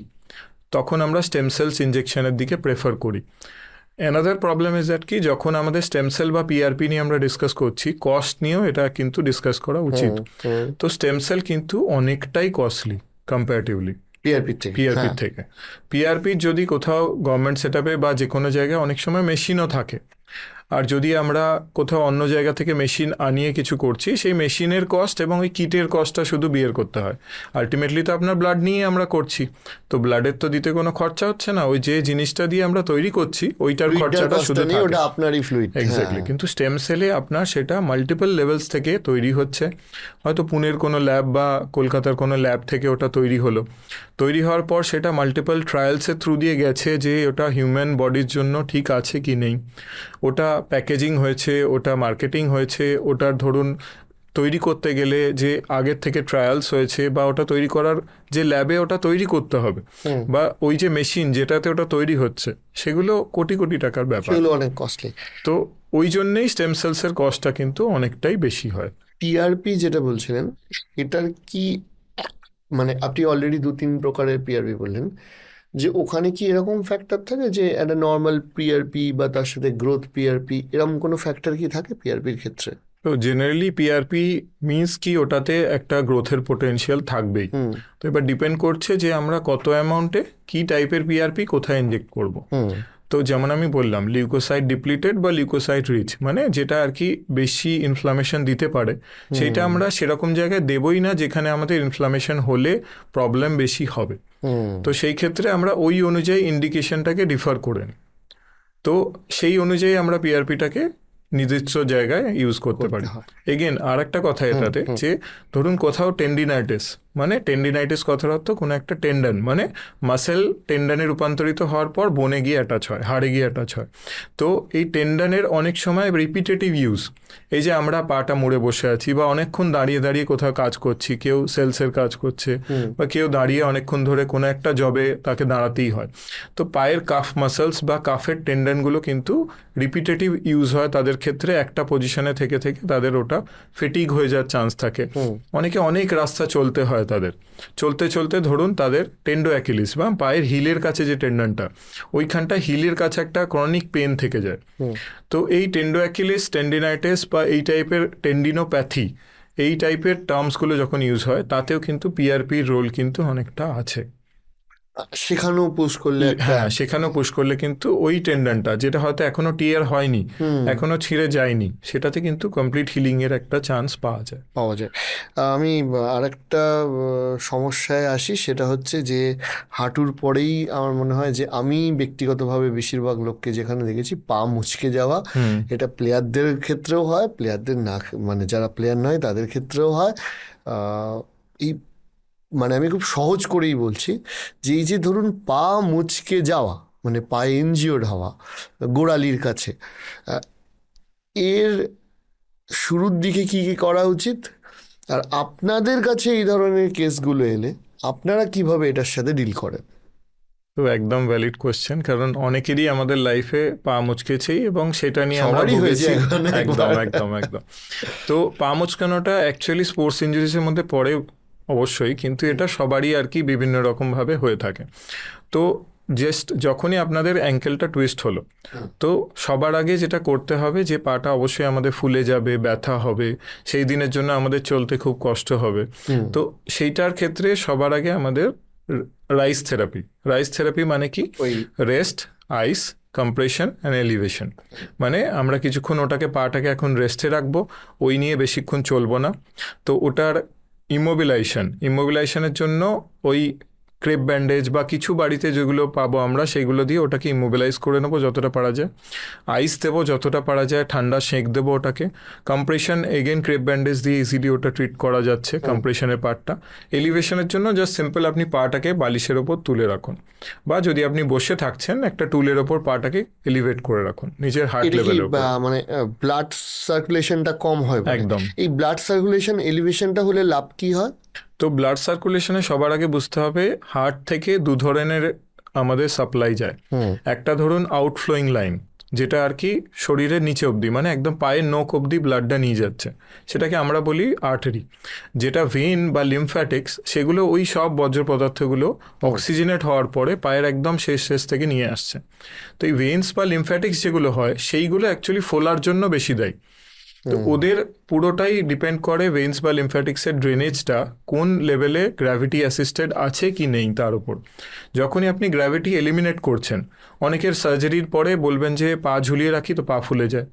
তখন আমরা স্টেম সেলস ইনজেকশনের দিকে প্রেফার করি। অ্যানাদার প্রবলেম ইজ দ্যাট কি যখন আমাদের স্টেম সেল বা পিআরপি নিয়ে আমরা ডিসকাস করছি, কস্ট নিয়েও এটা কিন্তু ডিসকাস করা উচিত। তো স্টেম সেল কিন্তু অনেকটাই কস্টলি কম্পারেটিভলি পিআরপির থেকে। পিআরপির যদি কোথাও গভর্নমেন্ট সেট আপে বা যে কোনো জায়গায় অনেক সময় মেশিনও থাকে, আর যদি আমরা কোথাও অন্য জায়গা থেকে মেশিন আনিয়ে কিছু করছি, সেই মেশিনের কস্ট এবং ওই কিটের কস্টটা শুধু বিয়ার করতে হয়। আলটিমেটলি তো আপনার ব্লাড নিয়ে আমরা করছি, তো ব্লাডের তো দিতে কোনো খরচা হচ্ছে না, ওই যে জিনিসটা দিয়ে আমরা তৈরি করছি ওইটার খরচাটা শুধু থাকে। আপনারই ফ্লুইড। এক্স্যাক্টলি। কিন্তু স্টেম সেলে আপনার সেটা মাল্টিপল লেভেলস থেকে তৈরি হচ্ছে, হয়তো পুনের কোনো ল্যাব বা কলকাতার কোনো ল্যাব থেকে ওটা তৈরি হলো, তৈরি হওয়ার পর সেটা মাল্টিপল ট্রায়ালসের থ্রু দিয়ে গেছে যে ওটা হিউম্যান বডির জন্য ঠিক আছে কি নেই, ওটা প্যাকেজিং হয়েছে, ওটা মার্কেটিং হয়েছে, ওটার ধরুন তৈরি করতে গেলে যে আগের থেকে ট্রায়ালস হয়েছে, বা ওটা তৈরি করার যে ল্যাবে ওটা তৈরি করতে হবে, বা ওই যে মেশিন যেটাতে ওটা তৈরি হচ্ছে, সেগুলো কোটি কোটি টাকার ব্যাপার, অনেক কস্টলি। তো ওই জন্যেই স্টেম সেলসের কস্টটা কিন্তু অনেকটাই বেশি হয়। পিআরপি যেটা বলছিলেন এটার কি, মানে আপনি অলরেডি 2-3 প্রকারের পিআরপি বললেন, যে ওখানে কি এরকম ফ্যাক্টর থাকে যে একটা নর্মাল পিআরপি বা তার সাথে গ্রোথ পিআরপি, এরকম কোনো ফ্যাক্টর কি থাকে পিআরপির ক্ষেত্রে? তো জেনারেলি পিআরপি মিনস কি ওটাতে একটা গ্রোথের পোটেনশিয়াল থাকবেই। তো এবার ডিপেন্ড করছে যে আমরা কত অ্যামাউন্টে কি টাইপের পিআরপি কোথায় ইনজেক্ট করব। তো যেমন আমি বললাম লিউকোসাইট ডিপ্লিটেড বা লিউকোসাইট রিচ, মানে যেটা আর কি বেশি ইনফ্লামেশন দিতে পারে, সেইটা আমরা সেরকম জায়গায় দেবই না যেখানে আমাদের ইনফ্লামেশন হলে প্রবলেম বেশি হবে। তো সেই ক্ষেত্রে আমরা ওই অনুযায়ী ইন্ডিকেশনটাকে ডিফার করে নিই, তো সেই অনুযায়ী আমরা পিআরপিটাকে নির্দিষ্ট জায়গায় ইউজ করতে পারি। এগেন আর একটা কথা এটাতে, যে ধরুন কোথাও টেন্ডিনাইটিস, মানে টেন্ডিনাইটিস কথার অর্থ কোনো একটা টেন্ডন, মানে মাসেল টেন্ডনে রূপান্তরিত হওয়ার পর বোনে গিয়ে অ্যাটাচ হয়, হাড়ে গিয়ে অ্যাটাচ হয়। তো এই টেন্ডনের অনেক সময় রিপিটেটিভ ইউজ, এই যে আমরা পাটা মুড়ে বসে আছি বা অনেকক্ষণ দাঁড়িয়ে দাঁড়িয়ে কোথাও কাজ করছি, কেউ সেলসের কাজ করছে বা কেউ দাঁড়িয়ে অনেকক্ষণ ধরে কোনো একটা জবে তাকে দাঁড়াতেই হয়, তো পায়ের কাফ মাসেলস বা কাফের টেন্ডনগুলো কিন্তু রিপিটেটিভ ইউজ হয় তাদের ক্ষেত্রে, একটা পজিশনে থেকে থেকে তাদের ওটা ফেটিগ হয়ে যাওয়ার চান্স থাকে। অনেকে অনেক রাস্তা চলতে হয়, তাদের চলতে চলতে ধরুন তাদের টেন্ডো অ্যাকিলিস বা পায়ের হিলের কাছে যে টেন্ডনটা, ওইখানটা হিলের কাছে একটা ক্রনিক পেন থেকে যায়। তো এই টেন্ডো অ্যাকিলিস, টেন্ডিনাইটিস বা এই টাইপের টেন্ডিনোপ্যাথি, এই টাইপের টার্মসগুলো যখন ইউজ হয়, তাতেও কিন্তু পিআরপির রোল কিন্তু অনেকটা আছে। সেখানেও পুশ করলে, হ্যাঁ সেখানেও পুশ করলে কিন্তু ওই টেন্ডনটা যেটা হয়তো এখনো টিয়ার হয়নি, এখনো ছিঁড়ে যায়নি, সেটাতে কিন্তু কমপ্লিট হিলিং এর একটা চান্স পাওয়া যায়। আমি আরেকটা সমস্যায় আসি, সেটা হচ্ছে যে হাঁটুর পরেই আমার মনে হয় যে আমি ব্যক্তিগতভাবে বেশিরভাগ লোককে যেখানে দেখেছি পা মুচকে যাওয়া, এটা প্লেয়ারদের ক্ষেত্রেও হয়, প্লেয়ারদের না মানে যারা প্লেয়ার নয় তাদের ক্ষেত্রেও হয়। এই মানে আমি খুব সহজ করেই বলছি যে এই যে ধরুন পা মুচকে যাওয়া, মানে পায়ে ইনজিওর্ড হওয়া গোড়ালির কাছে, এর শুরুর দিকে কি কি করা উচিত? আর আপনাদের কাছে এই ধরনের কেসগুলো এলে আপনারা কিভাবে এটার সাথে ডিল করেন? তো একদম ভ্যালিড কোশ্চেন, কারণ অনেকেরই আমাদের লাইফে পা মুচকেছেই এবং সেটা নিয়ে আমরা সবারই হয়েছে ভুগেছি। এখন একদম একবার। একদম একদম। তো পা মুচকানোটা অ্যাকচুয়ালি স্পোর্টস ইঞ্জুরিসের মধ্যে পড়ে অবশ্যই, কিন্তু এটা সবারই আর কি বিভিন্ন রকমভাবে হয়ে থাকে। তো জাস্ট যখনই আপনাদের অ্যাঙ্কেলটা টুইস্ট হলো, তো সবার আগে যেটা করতে হবে যে পাটা অবশ্যই আমাদের ফুলে যাবে, ব্যথা হবে, সেই দিনের জন্য আমাদের চলতে খুব কষ্ট হবে। তো সেইটার ক্ষেত্রে সবার আগে আমাদের রাইস থেরাপি মানে কি? ওই rest, ice, compression and elevation. মানে আমরা কিছুক্ষণ ওটাকে পাটাকে এখন রেস্টে রাখবো, ওই নিয়ে বেশিক্ষণ চলবো না। তো ওটার ইমোবিলাইজেশনের জন্য ওই ক্রেপ ব্যান্ডেজ বা কিছু বাড়িতে যেগুলো পাবো আমরা সেগুলো দিয়ে ওটাকে ইমোবিলাইজ করে নেবো যতটা পারা যায়। আইস দেবো যতটা পারা যায়, ঠান্ডা সেঁক দেবো ওটাকে। কম্প্রেশন এগেন ক্রেপ ব্যান্ডেজ দিয়ে ইজিলি ওটা ট্রিট করা যাচ্ছে কম্প্রেশনের পার্টটা। এলিভেশনের জন্য জাস্ট সিম্পল আপনি পাটাকে বালিশের ওপর তুলে রাখুন, বা যদি আপনি বসে থাকছেন একটা টুলের ওপর পাটাকে এলিভেট করে রাখুন নিজের হার্ট এটা কি লেভেলের উপর। মানে ব্লাড সার্কুলেশনটা কম হয় বলে? একদম। এই ব্লাড সার্কুলেশন এলিভেশনটা হলে লাভ কি হয়? তো ব্লাড সার্কুলেশনে সবার আগে বুঝতে হবে হার্ট থেকে দু ধরনের আমাদের সাপ্লাই যায়। একটা ধরুন আউটফ্লোয়িং লাইন, যেটা আর কি শরীরের নিচে অবধি, মানে একদম পায়ের নখ অবধি ব্লাডটা নিয়ে যাচ্ছে, সেটাকে আমরা বলি আর্টারি। যেটা ভেন বা লিমফ্যাটিক্স, সেগুলো ওই সব বর্জ্য পদার্থগুলো অক্সিজেনেট হওয়ার পরে পায়ের একদম শেষ থেকে নিয়ে আসছে। তো এই ভেন্স বা লিমফ্যাটিক্স যেগুলো হয় সেইগুলো অ্যাকচুয়ালি ফোলার জন্য বেশি দায়ী। তো ওদের পুরোটাই ডিপেন্ড করে ভেন্স বা লিমফ্যাটিক্সের ড্রেনেজটা কোন লেভেলে গ্র্যাভিটি অ্যাসিস্টেড আছে কি নেই তার উপর। যখনই আপনি গ্র্যাভিটি এলিমিনেট করছেন, অনেকের সার্জারির পরে বলবেন যে পা ঝুলিয়ে রাখি তো পা ফুলে যায়,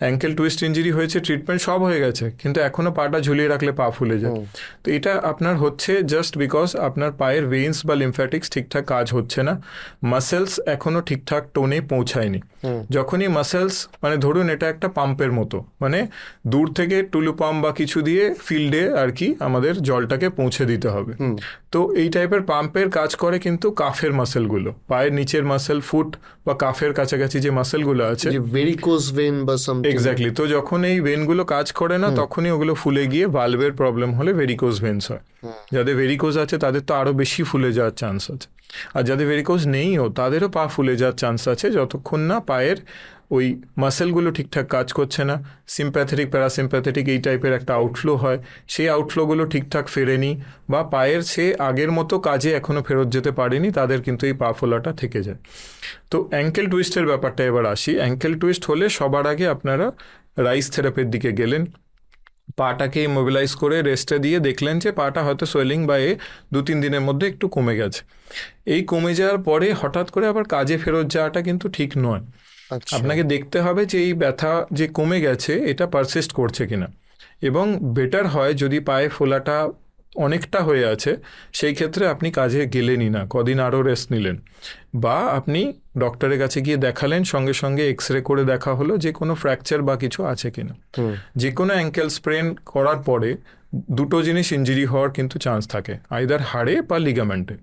অ্যাঙ্কেল টুইস্ট ইঞ্জুরি হয়েছে, ট্রিটমেন্ট সব হয়ে গেছে, কিন্তু এখনও পাটা ঝুলিয়ে রাখলে পা ফুলে যায়। তো এটা আপনার হচ্ছে জাস্ট বিকজ আপনার পায়ের ভেন্স বা লিমফ্যাটিক্স ঠিকঠাক কাজ হচ্ছে না, মাসেলস এখনও ঠিকঠাক টোনে পৌঁছায়নি। যখনই মাসেলস, মানে ধরুন এটা একটা পাম্পের মতো, মানে দূর থেকে টুলু পাম্প বা কিছু দিয়ে ফিল্ডে আর কি আমাদের জলটাকে পৌঁছে দিতে হবে। তো এই টাইপের পাম্পের কাজ করে কিন্তু কাফের মাসেলগুলো, পায়ের নিচের মাসেল, ফুট বা কাফের কাছাকাছি যে মাসেলগুলো আছে, ভেরিকোজ ভেন বা সামথিং। এক্স্যাক্টলি। তো যখন এই ভেনগুলো কাজ করে না, তখনই ওগুলো ফুলে গিয়ে ভালভের প্রবলেম হলে ভেরিকোজ ভেন্স হয়। যাদের ভেরিকোজ আছে তাদের তো আরো বেশি ফুলে যাওয়ার চান্স আছে, আর যাদের ভেরিকোজ নেইও তাদেরও পা ফুলে যাওয়ার চান্স আছে যতক্ষণ না পায়ের ওই মাসেলগুলো ঠিকঠাক কাজ করছে না, সিম্প্যাথেটিক প্যারাসিম্প্যাথেটিক এই টাইপের একটা আউটফ্লো হয়, সেই আউটফ্লোগুলো ঠিকঠাক ফেরেনি বা পায়ের সে আগের মতো কাজে এখনও ফেরত যেতে পারেনি, তাদের কিন্তু এই পা ফোলাটা থেকে যায়। তো অ্যাঙ্কেল টুইস্টের ব্যাপারটা এবার আসি। অ্যাঙ্কেল টুইস্ট হলে সবার আগে আপনারা রাইস থেরাপির দিকে গেলেন, পাটাকে মোবিলাইজ করে রেস্টে দিয়ে দেখলেন যে পাটা হয়তো সোয়েলিং বা 2-3 দিনের মধ্যে একটু কমে গেছে। এই কমে যাওয়ার পরে হঠাৎ করে আবার কাজে ফেরত যাওয়াটা কিন্তু ঠিক নয়। আপনাকে দেখতে হবে যে এই ব্যথা যে কমে গেছে এটা পারসিস্ট করছে কিনা, এবং বেটার হয় যদি পায়ে ফোলাটা অনেকটা হয়ে আছে সেই ক্ষেত্রে আপনি কাজে গেলেনই না, কদিন আরও রেস্ট নিলেন, বা আপনি ডক্টরের কাছে গিয়ে দেখালেন, সঙ্গে সঙ্গে এক্সরে করে দেখা হলো যে কোনো ফ্র্যাকচার বা কিছু আছে কিনা। যে কোনো অ্যাঙ্কেল স্প্রেন করার পরে দুটো জিনিস ইঞ্জুরি হওয়ার কিন্তু চান্স থাকে, আইদার হাড়ে বা লিগামেন্টে।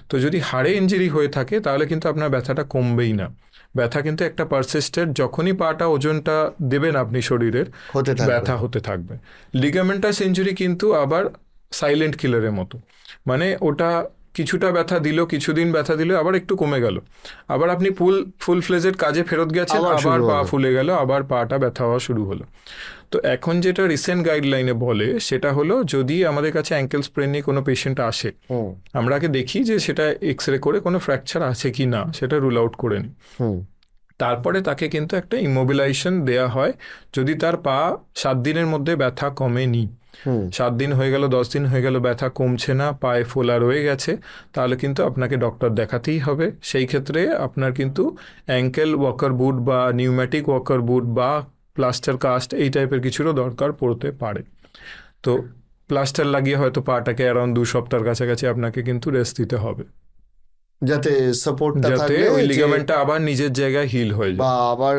তো যদি হাড়ে ইঞ্জুরি হয়ে থাকে তাহলে কিন্তু আপনার ব্যথাটা কমবেই না, ব্যথা কিন্তু একটা পারসিস্টেড, যখনই পাটা ওজনটা দেবেন আপনি শরীরের ব্যথা হতে থাকবে। লিগামেন্টাস ইঞ্জুরি কিন্তু আবার সাইলেন্ট কিলারের মতো, মানে ওটা কিছুটা ব্যথা দিল, কিছুদিন ব্যথা দিল, আবার একটু কমে গেল, আবার আপনি ফুল ফ্লেজেড কাজে ফেরত গেছেন, আবার পা ফুলে গেল, আবার পাটা ব্যথা হওয়া শুরু হলো। তো এখন যেটা রিসেন্ট গাইডলাইনে বলে সেটা হলো, যদি আমাদের কাছে অ্যাঙ্কেল স্প্রেন নিয়ে কোনো পেশেন্ট আসে, আমরা আগে দেখি যে সেটা এক্সরে করে কোনো ফ্র্যাকচার আছে কি না সেটা রুল আউট করে নিই, তারপরে তাকে কিন্তু একটা ইমোবিলাইজেশন দেয়া হয়। যদি তার পা 7 দিনের মধ্যে ব্যথা কমেনি, 7 দিন হয়ে গেল, 10 দিন হয়ে গেল, ব্যথা কমছে না, পায়ে ফোলা রয়ে গেছে, তাহলে কিন্তু আপনাকে ডক্টর দেখাতেই হবে। সেই ক্ষেত্রে আপনার কিন্তু অ্যাঙ্কেল ওয়াকার বুট বা নিউম্যাটিক ওয়াকার বুট বা প্লাস্টার কাস্ট এই টাইপের কিছুরও দরকার পড়তে পারে। তো প্লাস্টার লাগিয়ে হয়তো পাটাকে অ্যারাউন্ড 2 সপ্তাহের কাছাকাছি আপনাকে কিন্তু রেস্ট দিতে হবে। যাতে সাপোর্টটা যাতে থাকলে ওই যে লিগামেন্টটা আবার নিজের জায়গায় হিল হয়ে যায়, বা আবার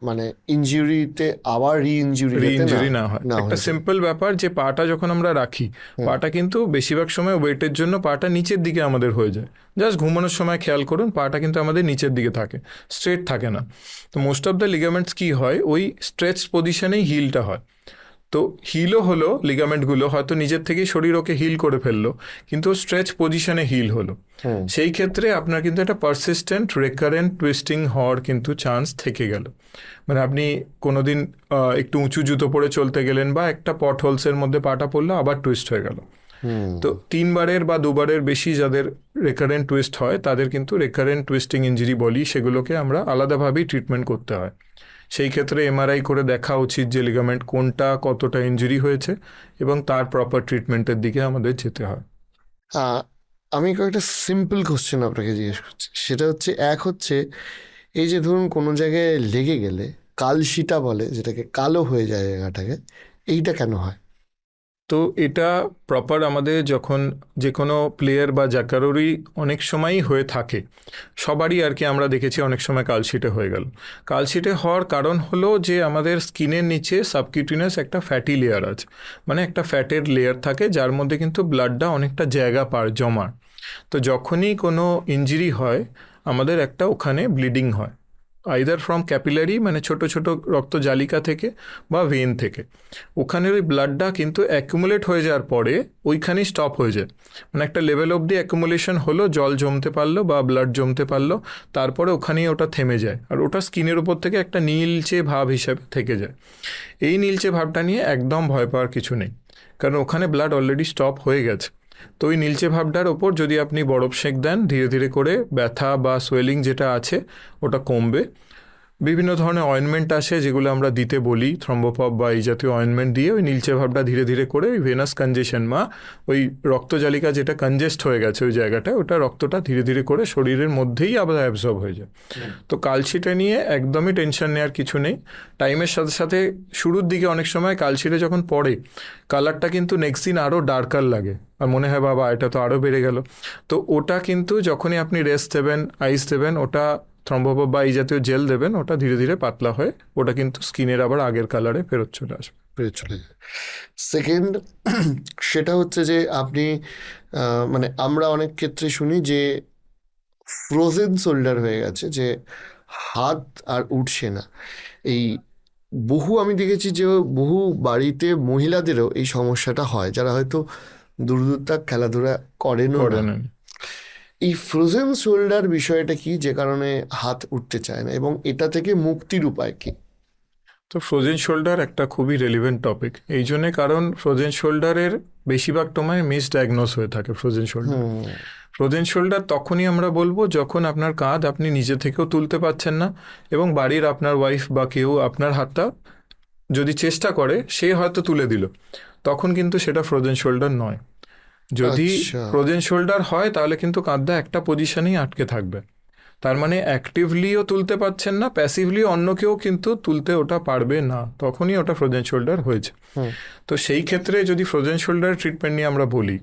মানে ইনজুরিতে আবার রি ইনজুরি না হয়। না একটা হয়ে যায়। সিম্পল ব্যাপার যে পাটা যখন আমরা রাখি, পাটা কিন্তু বেশিরভাগ সময় ওয়েটের জন্য পাটা নিচের দিকে আমাদের হয়ে যায়। জাস্ট ঘুমানোর সময় খেয়াল করুন, পাটা কিন্তু আমাদের নিচের দিকে থাকে, স্ট্রেট থাকে না। তো মোস্ট অফ দ্য লিগামেন্টস কি হয়, ওই স্ট্রেচ পজিশনেই হিলটা হয়। তো হিলও হলো, লিগামেন্টগুলো হয়তো নিজের থেকেই শরীর ওকে হিল করে ফেললো, কিন্তু স্ট্রেচ পজিশনে হিল হলো। সেই ক্ষেত্রে আপনার কিন্তু একটা পারসিস্টেন্ট রেকারেন্ট টুইস্টিং হওয়ার কিন্তু চান্স থেকে গেল। মানে আপনি কোনোদিন একটু উঁচু জুতো পরে চলতে গেলেন বা একটা পট হোলসের মধ্যে পাটা পড়লো, আবার টুইস্ট হয়ে গেল। তো 3বারের বা 2বারের বেশি যাদের রেকারেন্ট টুইস্ট হয় তাদের কিন্তু রেকারেন্ট টুইস্টিং ইঞ্জুরি বলি, সেগুলোকে আমরা আলাদাভাবেই ট্রিটমেন্ট করতে হয়। সেই ক্ষেত্রে এমআরআই করে দেখা উচিত যে লিগামেন্ট কোনটা কতটা ইনজুরি হয়েছে, এবং তার প্রপার ট্রিটমেন্টের দিকে আমাদের যেতে হয়। আমি কয়েকটা সিম্পল কোশ্চেন আপনাকে জিজ্ঞেস করছি, সেটা হচ্ছে এক হচ্ছে এই যে ধরুন কোনো জায়গায় লেগে গেলে কালশিটা বলে, যেটাকে কালো হয়ে যায় জায়গাটাকে, এইটা কেন হয়? তো এটা প্রপার আমাদের যখন যে কোনো প্লেয়ার বা যা কারোরই অনেক সময়ই হয়ে থাকে, সবারই আর কি আমরা দেখেছি অনেক সময় কালশিটে হয়ে গেল। কালশিটে হওয়ার কারণ হলো যে আমাদের স্কিনের নিচে সাবকিউটিনাস একটা ফ্যাটি লেয়ার আছে, মানে একটা ফ্যাটের লেয়ার থাকে যার মধ্যে কিন্তু ব্লাডটা অনেকটা জায়গা পায় জমার। তো যখনই কোনো ইনজুরি হয় আমাদের একটা ওখানে ব্লিডিং হয়, আইদার ফ্রম ক্যাপিলারি মানে ছোট ছোট রক্তজালিকা থেকে বা ভেন থেকে। ওখানের ওই ব্লাডটা কিন্তু অ্যাকুমুলেট হয়ে যাওয়ার পরে ওইখানেই স্টপ হয়ে যায়, মানে একটা লেভেল অবধি অ্যাকুমুলেশন হলো, জল জমতে পারলো বা ব্লাড জমতে পারলো, তারপরে ওখানেই ওটা থেমে যায়, আর ওটা স্কিনের উপর থেকে একটা নীলচে ভাব হিসাবে থেকে যায়। এই নীলচে ভাবটা নিয়ে একদম ভয় পাওয়ার কিছু নেই, কারণ ওখানে ব্লাড অলরেডি স্টপ হয়ে গেছে। তো ওই নীলচে ভাবটার ওপর যদি আপনি বরফ সেঁক দেন, ধীরে ধীরে করে ব্যথা বা সোয়েলিং যেটা আছে ওটা কমবে। বিভিন্ন ধরনের অয়েনমেন্ট আসে যেগুলো আমরা দিতে বলি, থ্রম্বোপপ বা এই জাতীয় অয়েনমেন্ট দিয়ে ওই নীলচে ভাবটা ধীরে ধীরে করে ওই ভেনাস কনজেশন বা ওই রক্তজালিকা যেটা কনজেস্ট হয়ে গেছে ওই জায়গাটায়, ওটা রক্তটা ধীরে ধীরে করে শরীরের মধ্যেই আবার অ্যাবজর্ব হয়ে যায়। তো কালশিটে নিয়ে একদমই টেনশন নেওয়ার কিছু নেই। টাইমের সাথে সাথে শুরুর দিকে অনেক সময় কালশিটে যখন পড়ে কালারটা কিন্তু নেক্সট দিন আরও ডার্কার লাগে, আর মনে হয় বাবা এটা তো আরও বেড়ে গেল। তো ওটা কিন্তু যখনই আপনি রেস্ট দেবেন, আইস দেবেন, ওটা থ্রম্বোপপ বা এই জাতীয় জেল দেবেন, ওটা ধীরে ধীরে পাতলা হয়ে ওটা কিন্তু স্কিনের আবার আগের কালারে ফেরত চলে আসবে। চলে যায়। সেকেন্ড, সেটা হচ্ছে যে আপনি মানে আমরা অনেক ক্ষেত্রে শুনি যে ফ্রোজেন শোল্ডার হয়ে গেছে, যে হাত আর উঠছে না। এই আমি দেখেছি যে বহু বাড়িতে মহিলাদেরও এই সমস্যাটা হয়, যারা হয়তো দূরদূরতা খেলাধুলা করেনও না। এই ফ্রোজেন শোল্ডার বিষয়টা কি, যে কারণে হাত উঠতে চায় না, এবং এটা থেকে মুক্তির উপায় কি? তো ফ্রোজেন শোল্ডার একটা খুবই রেলিভেন্ট টপিক এই জন্যে, কারণ ফ্রোজেন শোল্ডারের বেশিরভাগ সময় মিসডায়াগনোস হয়ে থাকে। ফ্রোজেন শোল্ডার তখনই আমরা বলবো যখন আপনার কাঁধ আপনি নিজে থেকেও তুলতে পারছেন না, এবং বাড়ির আপনার ওয়াইফ বা কেউ আপনার হাতটা যদি চেষ্টা করে সে হয়তো তুলে দিল, তখন কিন্তু সেটা ফ্রোজেন শোল্ডার নয়। যদি ফ্রোজেন শোল্ডার হয় তাহলে কিন্তু কাঁধটা একটা পজিশনেই আটকে থাকবে, তার মানে অ্যাক্টিভলিও তুলতে পারছেন না, প্যাসিভলিও অন্য কেউ কিন্তু তুলতে ওটা পারবে না, তখনই ওটা ফ্রোজেন শোল্ডার হয়েছে। তো সেই ক্ষেত্রে যদি ফ্রোজেন শোল্ডারের ট্রিটমেন্ট নিয়ে আমরা বলি,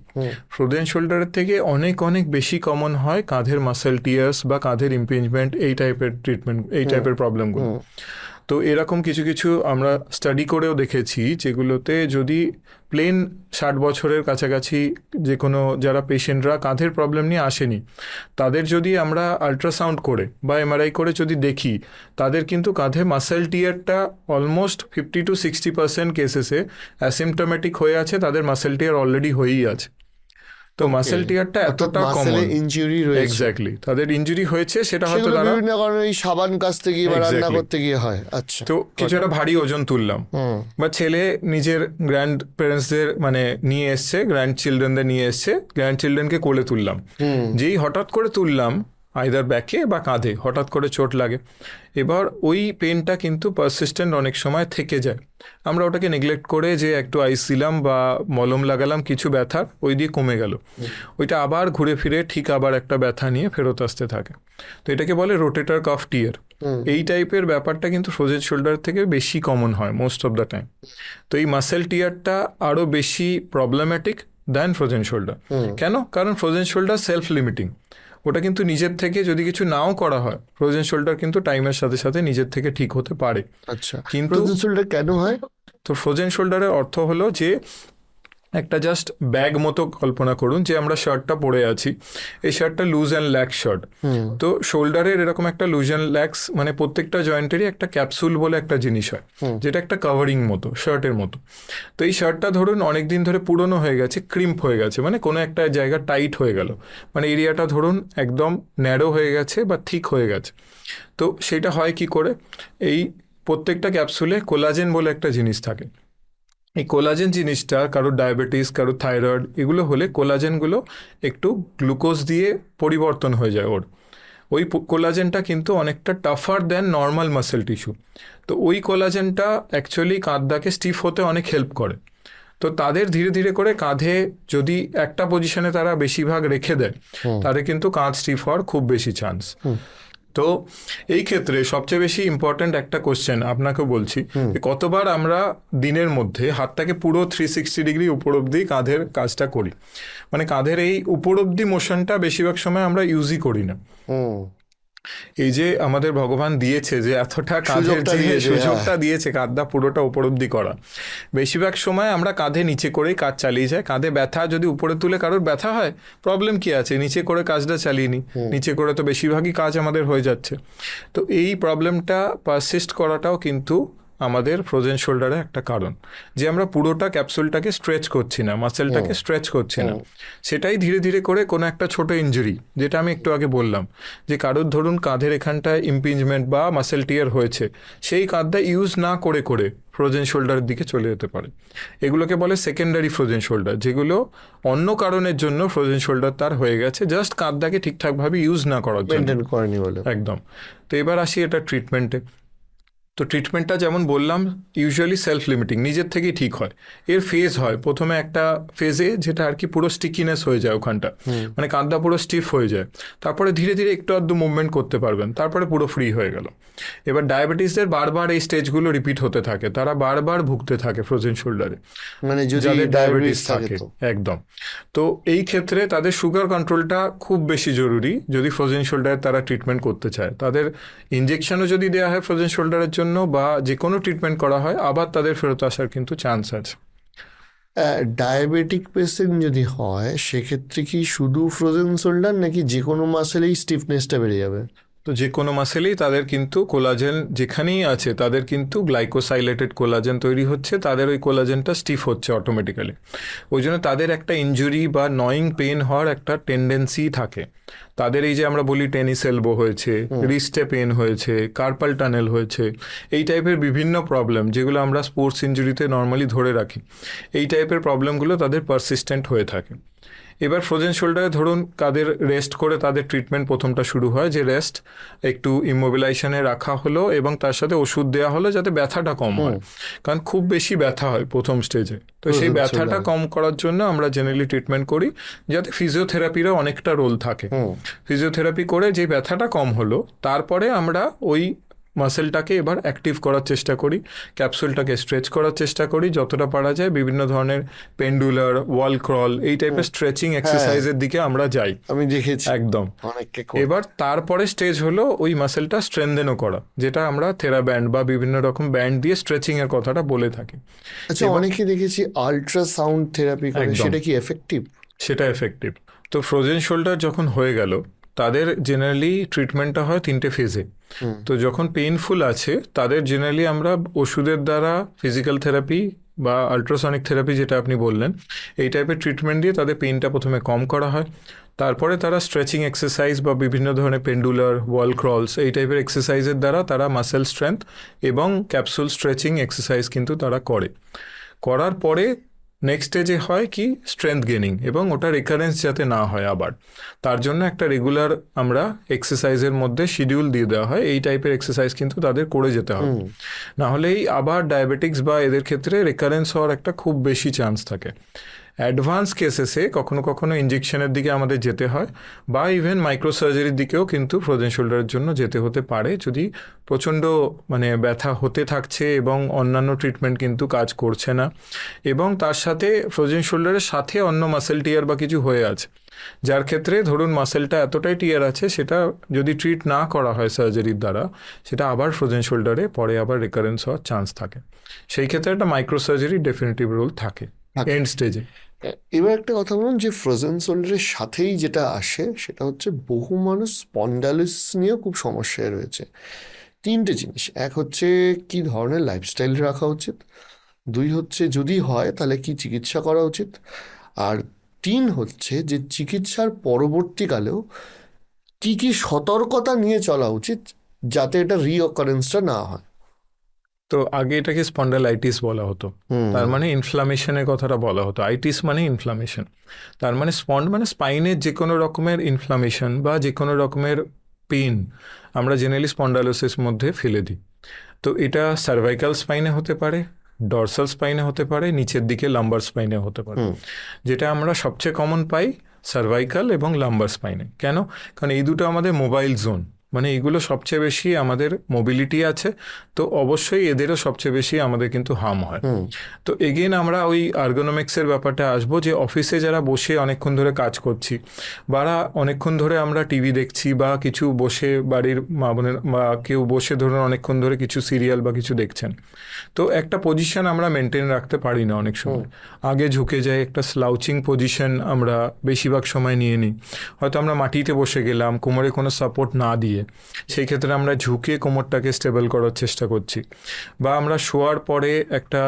ফ্রোজেন শোল্ডারের থেকে অনেক অনেক বেশি কমন হয় কাঁধের মাসেল টিয়ার্স বা কাঁধের ইমপিঞ্জমেন্ট, এই টাইপের ট্রিটমেন্ট, এই টাইপের প্রবলেমগুলো। তো এরকম কিছু কিছু আমরা স্টাডি করেও দেখেছি যেগুলোতে যদি প্লেন 60 বছরের কাছাকাছি যে কোনো যারা পেশেন্টরা কাঁধের প্রবলেম নিয়ে আসেনি, তাদের যদি আমরা আল্ট্রাসাউন্ড করে বা এমআরআই করে যদি দেখি, তাদের কিন্তু কাঁধে মাসেল টিয়ারটা অলমোস্ট 50-60% কেসেসে অ্যাসিমটোমেটিক হয়ে আছে, তাদের মাসেল টিয়ার অলরেডি হয়েই আছে। তো মাসেল টিয়ারটা এতটা কমন, ইনজুরি রয়েছে, এক্স্যাক্টলি তাদের ইনজুরি হয়েছে, সেটা হয়তো সেগুলো তারা বিভিন্ন কারণে এই সাবান কাচতে গিয়ে বা রান্না করতে গিয়ে হয়। আচ্ছা, তো কিছু একটা ভারী ওজন তুললাম, বা ছেলে নিজের গ্র্যান্ড প্যারেন্টসদের মানে নিয়ে এসছে, গ্র্যান্ড চিলড্রেনদের নিয়ে এসছে, গ্র্যান্ড চিলড্রেনকে কোলে তুললাম, যেই হঠাৎ করে তুললাম আইদার ব্যাকে বা কাঁধে হঠাৎ করে চোট লাগে, এবার ওই পেনটা কিন্তু পারসিস্টেন্ট অনেক সময় থেকে যায়। আমরা ওটাকে নেগলেক্ট করে যে একটু আইস দিলাম বা মলম লাগালাম কিছু ব্যথার, ওই দিয়ে কমে গেল, ওইটা আবার ঘুরে ফিরে ঠিক আবার একটা ব্যথা নিয়ে ফেরত আসতে থাকে। তো এটাকে বলে রোটেটর কাফ টিয়ার। এই টাইপের ব্যাপারটা কিন্তু ফ্রোজেন শোল্ডার থেকে বেশি কমন হয় মোস্ট অফ দ্য টাইম। তো এই মাসেল টিয়ারটা আরও বেশি প্রবলেম্যাটিক দ্যান ফ্রোজেন শোল্ডার। কেন? কারণ ফ্রোজেন শোল্ডার সেলফ লিমিটিং, ওটা কিন্তু নিজের থেকে যদি কিছু নাও করা হয়, ফ্রোজেন শোল্ডার কিন্তু টাইমের সাথে সাথে নিজের থেকে ঠিক হতে পারে। আচ্ছা, কিন্তু ফ্রোজেন শোল্ডার কেন হয়? তো ফ্রোজেন শোল্ডারের অর্থ হলো যে একটা জাস্ট ব্যাগ মতো কল্পনা করুন, যে আমরা শার্টটা পরে আছি, এই শার্টটা লুজ অ্যান্ড ল্যাক্স শার্ট। তো শোল্ডারের এরকম একটা লুজ অ্যান্ড ল্যাক্স, মানে প্রত্যেকটা জয়েন্টেরই একটা ক্যাপসুল বলে একটা জিনিস হয়, যেটা একটা কাভারিং মতো, শার্টের মতো। তো এই শার্টটা ধরুন অনেক দিন ধরে পুরনো হয়ে গেছে, ক্রিম্প হয়ে গেছে, মানে কোনো একটা জায়গা টাইট হয়ে গেল, মানে এরিয়াটা ধরুন একদম ন্যারো হয়ে গেছে বা থিক হয়ে গেছে। তো সেটা হয় কি করে, এই প্রত্যেকটা ক্যাপসুলে কোলাজেন বলে একটা জিনিস থাকে। এই কোলাজেন জিনিসটা কারোর ডায়াবেটিস, কারোর থাইরয়েড, এগুলো হলে কোলাজেনগুলো একটু গ্লুকোজ দিয়ে পরিবর্তন হয়ে যায় ওর। ওই কোলাজেনটা কিন্তু অনেকটা টাফার দেন নর্মাল মাসেল টিস্যু। তো ওই কোলাজেনটা অ্যাকচুয়ালি কাঁধটাকে স্টিফ হতে অনেক হেল্প করে। তো তাদের ধীরে ধীরে করে কাঁধে যদি একটা পজিশনে তারা বেশিরভাগ রেখে দেয়, তাহলে কিন্তু কাঁধ স্টিফ হওয়ার খুব বেশি চান্স। তো এই ক্ষেত্রে সবচেয়ে বেশি ইম্পর্ট্যান্ট একটা কোশ্চেন আপনাকে বলছি, কতবার আমরা দিনের মধ্যে হাতটাকে পুরো 360 ডিগ্রি উপর অব্দি কাঁধের কাজটা করি। মানে কাঁধের এই উপর অব্দি মোশনটা বেশিরভাগ সময় আমরা ইউজই করি না। এই যে আমাদের ভগবান দিয়েছে যে এতটা কাঁধের যে সুযোগটা দিয়েছে কাঁধটা পুরোটা উপর অব্দি করা, বেশিরভাগ সময় আমরা কাঁধে নিচে করেই কাজ চালিয়ে যাই। কাঁধে ব্যথা যদি উপরে তুলে কারোর ব্যথা হয়, প্রবলেম কি আছে, নিচে করে কাজটা চালিয়ে নিই, নিচে করে তো বেশিরভাগই কাজ আমাদের হয়ে যাচ্ছে। তো এই প্রবলেমটা পারসিস্ট করাটাও কিন্তু আমাদের ফ্রোজেন শোল্ডারে একটা কারণ, যে আমরা পুরোটা ক্যাপসুলটাকে স্ট্রেচ করছি না, মাসেলটাকে স্ট্রেচ করছি না। সেটাই ধীরে ধীরে করে কোনো একটা ছোট ইনজুরি, যেটা আমি একটু আগে বললাম, যে কারোর ধরুন কাঁধের এখানটায় ইম্পিঞ্জমেন্ট বা মাসেল টিয়ার হয়েছে, সেই কাঁধটা ইউজ না করে করে ফ্রোজেন শোল্ডারের দিকে চলে যেতে পারে। এগুলোকে বলে সেকেন্ডারি ফ্রোজেন শোল্ডার, যেগুলো অন্য কারণের জন্য ফ্রোজেন শোল্ডার তার হয়ে গেছে, জাস্ট কাঁধটাকে ঠিকঠাকভাবে ইউজ না করার জন্য। একদম। তো এবার আসি এটা ট্রিটমেন্টে। তো ট্রিটমেন্টটা যেমন বললাম ইউজুয়ালি সেলফ লিমিটিং, নিজের থেকেই ঠিক হয়। এর ফেজ হয়, প্রথমে একটা ফেজে যেটা আর কি পুরো স্টিকিনেস হয়ে যায় ওখানটা, মানে কাঁধটা পুরো স্টিফ হয়ে যায়। তারপরে ধীরে ধীরে একটু আধটু মুভমেন্ট করতে পারবেন, তারপরে পুরো ফ্রি হয়ে গেল। এবার ডায়াবেটিসদের বারবার এই স্টেজগুলো রিপিট হতে থাকে, তারা বারবার ভুগতে থাকে ফ্রোজেন শোল্ডারে, মানে যদি যাদের ডায়াবেটিস থাকে। একদম। তো এই ক্ষেত্রে তাদের সুগার কন্ট্রোলটা খুব বেশি জরুরি। যদি ফ্রোজেন শোল্ডারে তারা ট্রিটমেন্ট করতে চায়, তাদের ইনজেকশনও যদি দেওয়া হয় ফ্রোজেন শোল্ডারের জন্য বা যে কোনো ট্রিটমেন্ট করা হয়, আবার তাদের ফেরত আসার কিন্তু চান্স আছে। ডায়াবেটিক পেশেন্ট যদি হয় সেক্ষেত্রে কি শুধু ফ্রোজেন শোল্ডার, নাকি যে কোনো মাসেলেই স্টিফনেসটা বেড়ে যাবে? তো যে কোনো মাসেলেই তাদের কিন্তু কোলাজেন যেখানেই আছে, তাদের কিন্তু গ্লাইকোসাইলেটেড কোলাজেন তৈরি হচ্ছে, তাদের ওই কোলাজেনটা স্টিফ হচ্ছে অটোমেটিক্যালি। ওই জন্য তাদের একটা ইনজুরি বা নয়িং পেন হওয়ার একটা টেন্ডেন্সি থাকে। তাদের এই যে আমরা বলি টেনিস এলবো হয়েছে, রিস্টে পেন হয়েছে, কার্পাল টানেল হয়েছে, এই টাইপের বিভিন্ন প্রবলেম যেগুলো আমরা স্পোর্টস ইনজুরিতে নর্মালি ধরে রাখি, এই টাইপের প্রবলেমগুলো তাদের পারসিস্টেন্ট হয়ে থাকে। এবার ফ্রোজেন শোল্ডারে ধরুন কাদের রেস্ট করে তাদের ট্রিটমেন্ট প্রথমটা শুরু হয়, যে রেস্ট একটু ইমোবিলাইজেশনে রাখা হলো এবং তার সাথে ওষুধ দেওয়া হলো যাতে ব্যথাটা কম হয়, কারণ খুব বেশি ব্যথা হয় প্রথম স্টেজে। তো সেই ব্যথাটা কম করার জন্য আমরা জেনারেলি ট্রিটমেন্ট করি, যাতে ফিজিওথেরাপিরও অনেকটা রোল থাকে। ফিজিওথেরাপি করে যে ব্যথাটা কম হলো, তারপরে আমরা ওই মাসেলটাকে এবার অ্যাক্টিভ করার চেষ্টা করি, ক্যাপসুলটাকে স্ট্রেচ করার চেষ্টা করি যতটা পারা যায়, বিভিন্ন ধরনের পেন্ডুলার, ওয়াল ক্রল, এই টাইপের স্ট্রেচিং এক্সারসাইজের দিকে আমরা যাই, আমি দেখেছি একদম। এবার তারপরে স্টেজ হলো ওই মাসেলটা স্ট্রেনদেনও করা, যেটা আমরা থেরাব্যান্ড বা বিভিন্ন রকম ব্যান্ড দিয়ে স্ট্রেচিং এর কথাটা বলে থাকি। আচ্ছা, অনেকে দেখেছি আল্ট্রাসাউন্ড থেরাপি করে, সেটা কি এফেক্টিভ? সেটা এফেক্টিভ। তো ফ্রোজেন শোল্ডার যখন হয়ে গেল, তাদের জেনারেলি ট্রিটমেন্টটা হয় 3টে ফেজে। তো যখন পেইনফুল আছে, তাদের জেনারেলি আমরা ওষুধের দ্বারা, ফিজিক্যাল থেরাপি বা আল্ট্রাসনিক থেরাপি যেটা আপনি বললেন, এই টাইপের ট্রিটমেন্ট দিয়ে তাদের পেইনটা প্রথমে কম করা হয়। তারপরে তারা স্ট্রেচিং এক্সারসাইজ বা বিভিন্ন ধরনের পেন্ডুলার, ওয়াল ক্রলস, এই টাইপের এক্সারসাইজের দ্বারা তারা মাসেল স্ট্রেংথ এবং ক্যাপসুল স্ট্রেচিং এক্সারসাইজ কিন্তু তারা করে। করার পরে নেক্সট স্টেজে হয় কি স্ট্রেংথ গেনিং, এবং ওটা রিকারেন্স যাতে না হয় আবার, তার জন্য একটা রেগুলার আমরা এক্সারসাইজের মধ্যে শিডিউল দিয়ে দেওয়া হয়। এই টাইপের এক্সারসাইজ কিন্তু তাদের করে যেতে হবে, না হলেই আবার ডায়াবেটিক্স বা এদের ক্ষেত্রে রিকারেন্স হওয়ার একটা খুব বেশি চান্স থাকে। অ্যাডভান্স কেসেসে কখনো কখনো ইঞ্জেকশনের দিকে আমাদের যেতে হয়, বা ইভেন মাইক্রো সার্জারির দিকেও কিন্তু ফ্রোজেন শোল্ডারের জন্য যেতে হতে পারে, যদি প্রচণ্ড মানে ব্যথা হতে থাকছে এবং অন্যান্য ট্রিটমেন্ট কিন্তু কাজ করছে না, এবং তার সাথে ফ্রোজেন শোল্ডারের সাথে অন্য মাসেল টিয়ার বা কিছু হয়ে আছে, যার ক্ষেত্রে ধরুন মাসেলটা এতটাই টিয়ার আছে, সেটা যদি ট্রিট না করা হয় সার্জারির দ্বারা, সেটা আবার ফ্রোজেন শোল্ডারে পরে আবার রিকারেন্স হওয়ার চান্স থাকে। সেই ক্ষেত্রে একটা মাইক্রো সার্জারি ডেফিনেটিভ রোল থাকে এন্ড স্টেজে। এবার একটা কথা বলুন, যে ফ্রোজেন শোল্ডারের সাথেই যেটা আসে সেটা হচ্ছে বহু মানুষ স্পন্ডালিস নিয়েও খুব সমস্যায় রয়েছে। তিনটে জিনিস, এক হচ্ছে কি ধরনের লাইফস্টাইল রাখা উচিত, দুই হচ্ছে যদি হয় তাহলে কি চিকিৎসা করা উচিত, আর তিন হচ্ছে যে চিকিৎসার পরবর্তীকালেও কি কি সতর্কতা নিয়ে চলা উচিত যাতে এটা রিঅকারেন্সটা না হয়। তো আগে এটাকে স্পন্ডালাইটিস বলা হতো, তার মানে ইনফ্লামেশনের কথাটা বলা হতো। আইটিস মানে ইনফ্লামেশন, তার মানে স্পন্ড মানে স্পাইনের যে কোনো রকমের ইনফ্লামেশন বা যে কোনো রকমের পেন আমরা জেনারেলি স্পন্ডালোসিস মধ্যে ফেলে দিই। তো এটা সার্ভাইকাল স্পাইনে হতে পারে, ডরসাল স্পাইনে হতে পারে, নিচের দিকে লাম্বার স্পাইনে হতে পারে। যেটা আমরা সবচেয়ে কমন পাই সার্ভাইকাল এবং লাম্বার স্পাইনে। কেন? কারণ এই দুটো আমাদের মোবাইল জোন, মানে এগুলো সবচেয়ে বেশি আমাদের মোবিলিটি আছে, তো অবশ্যই এদেরও সবচেয়ে বেশি আমাদের কিন্তু হার্ম হয়। তো এগেন আমরা ওই আর্গোনমিক্সের ব্যাপারটা আসবো, যে অফিসে যারা বসে অনেকক্ষণ ধরে কাজ করছি, বা অনেকক্ষণ ধরে আমরা টিভি দেখছি, বা কিছু বসে বাড়ির মা বোনের বা কেউ বসে ধরুন অনেকক্ষণ ধরে কিছু সিরিয়াল বা কিছু দেখছেন, তো একটা পজিশন আমরা মেনটেন রাখতে পারি না অনেক সময়, আগে ঝুঁকে যাই, একটা স্লাউচিং পজিশন আমরা বেশিরভাগ সময় নিয়ে নিই। হয়তো আমরা মাটিতে বসে গেলাম কোমরে কোনো সাপোর্ট না দিয়ে, সেই ক্ষেত্রে আমরা ঝুঁকে কোমরটাকে স্টেবল করার চেষ্টা করছি, বা আমরা শোয়ার পরে একটা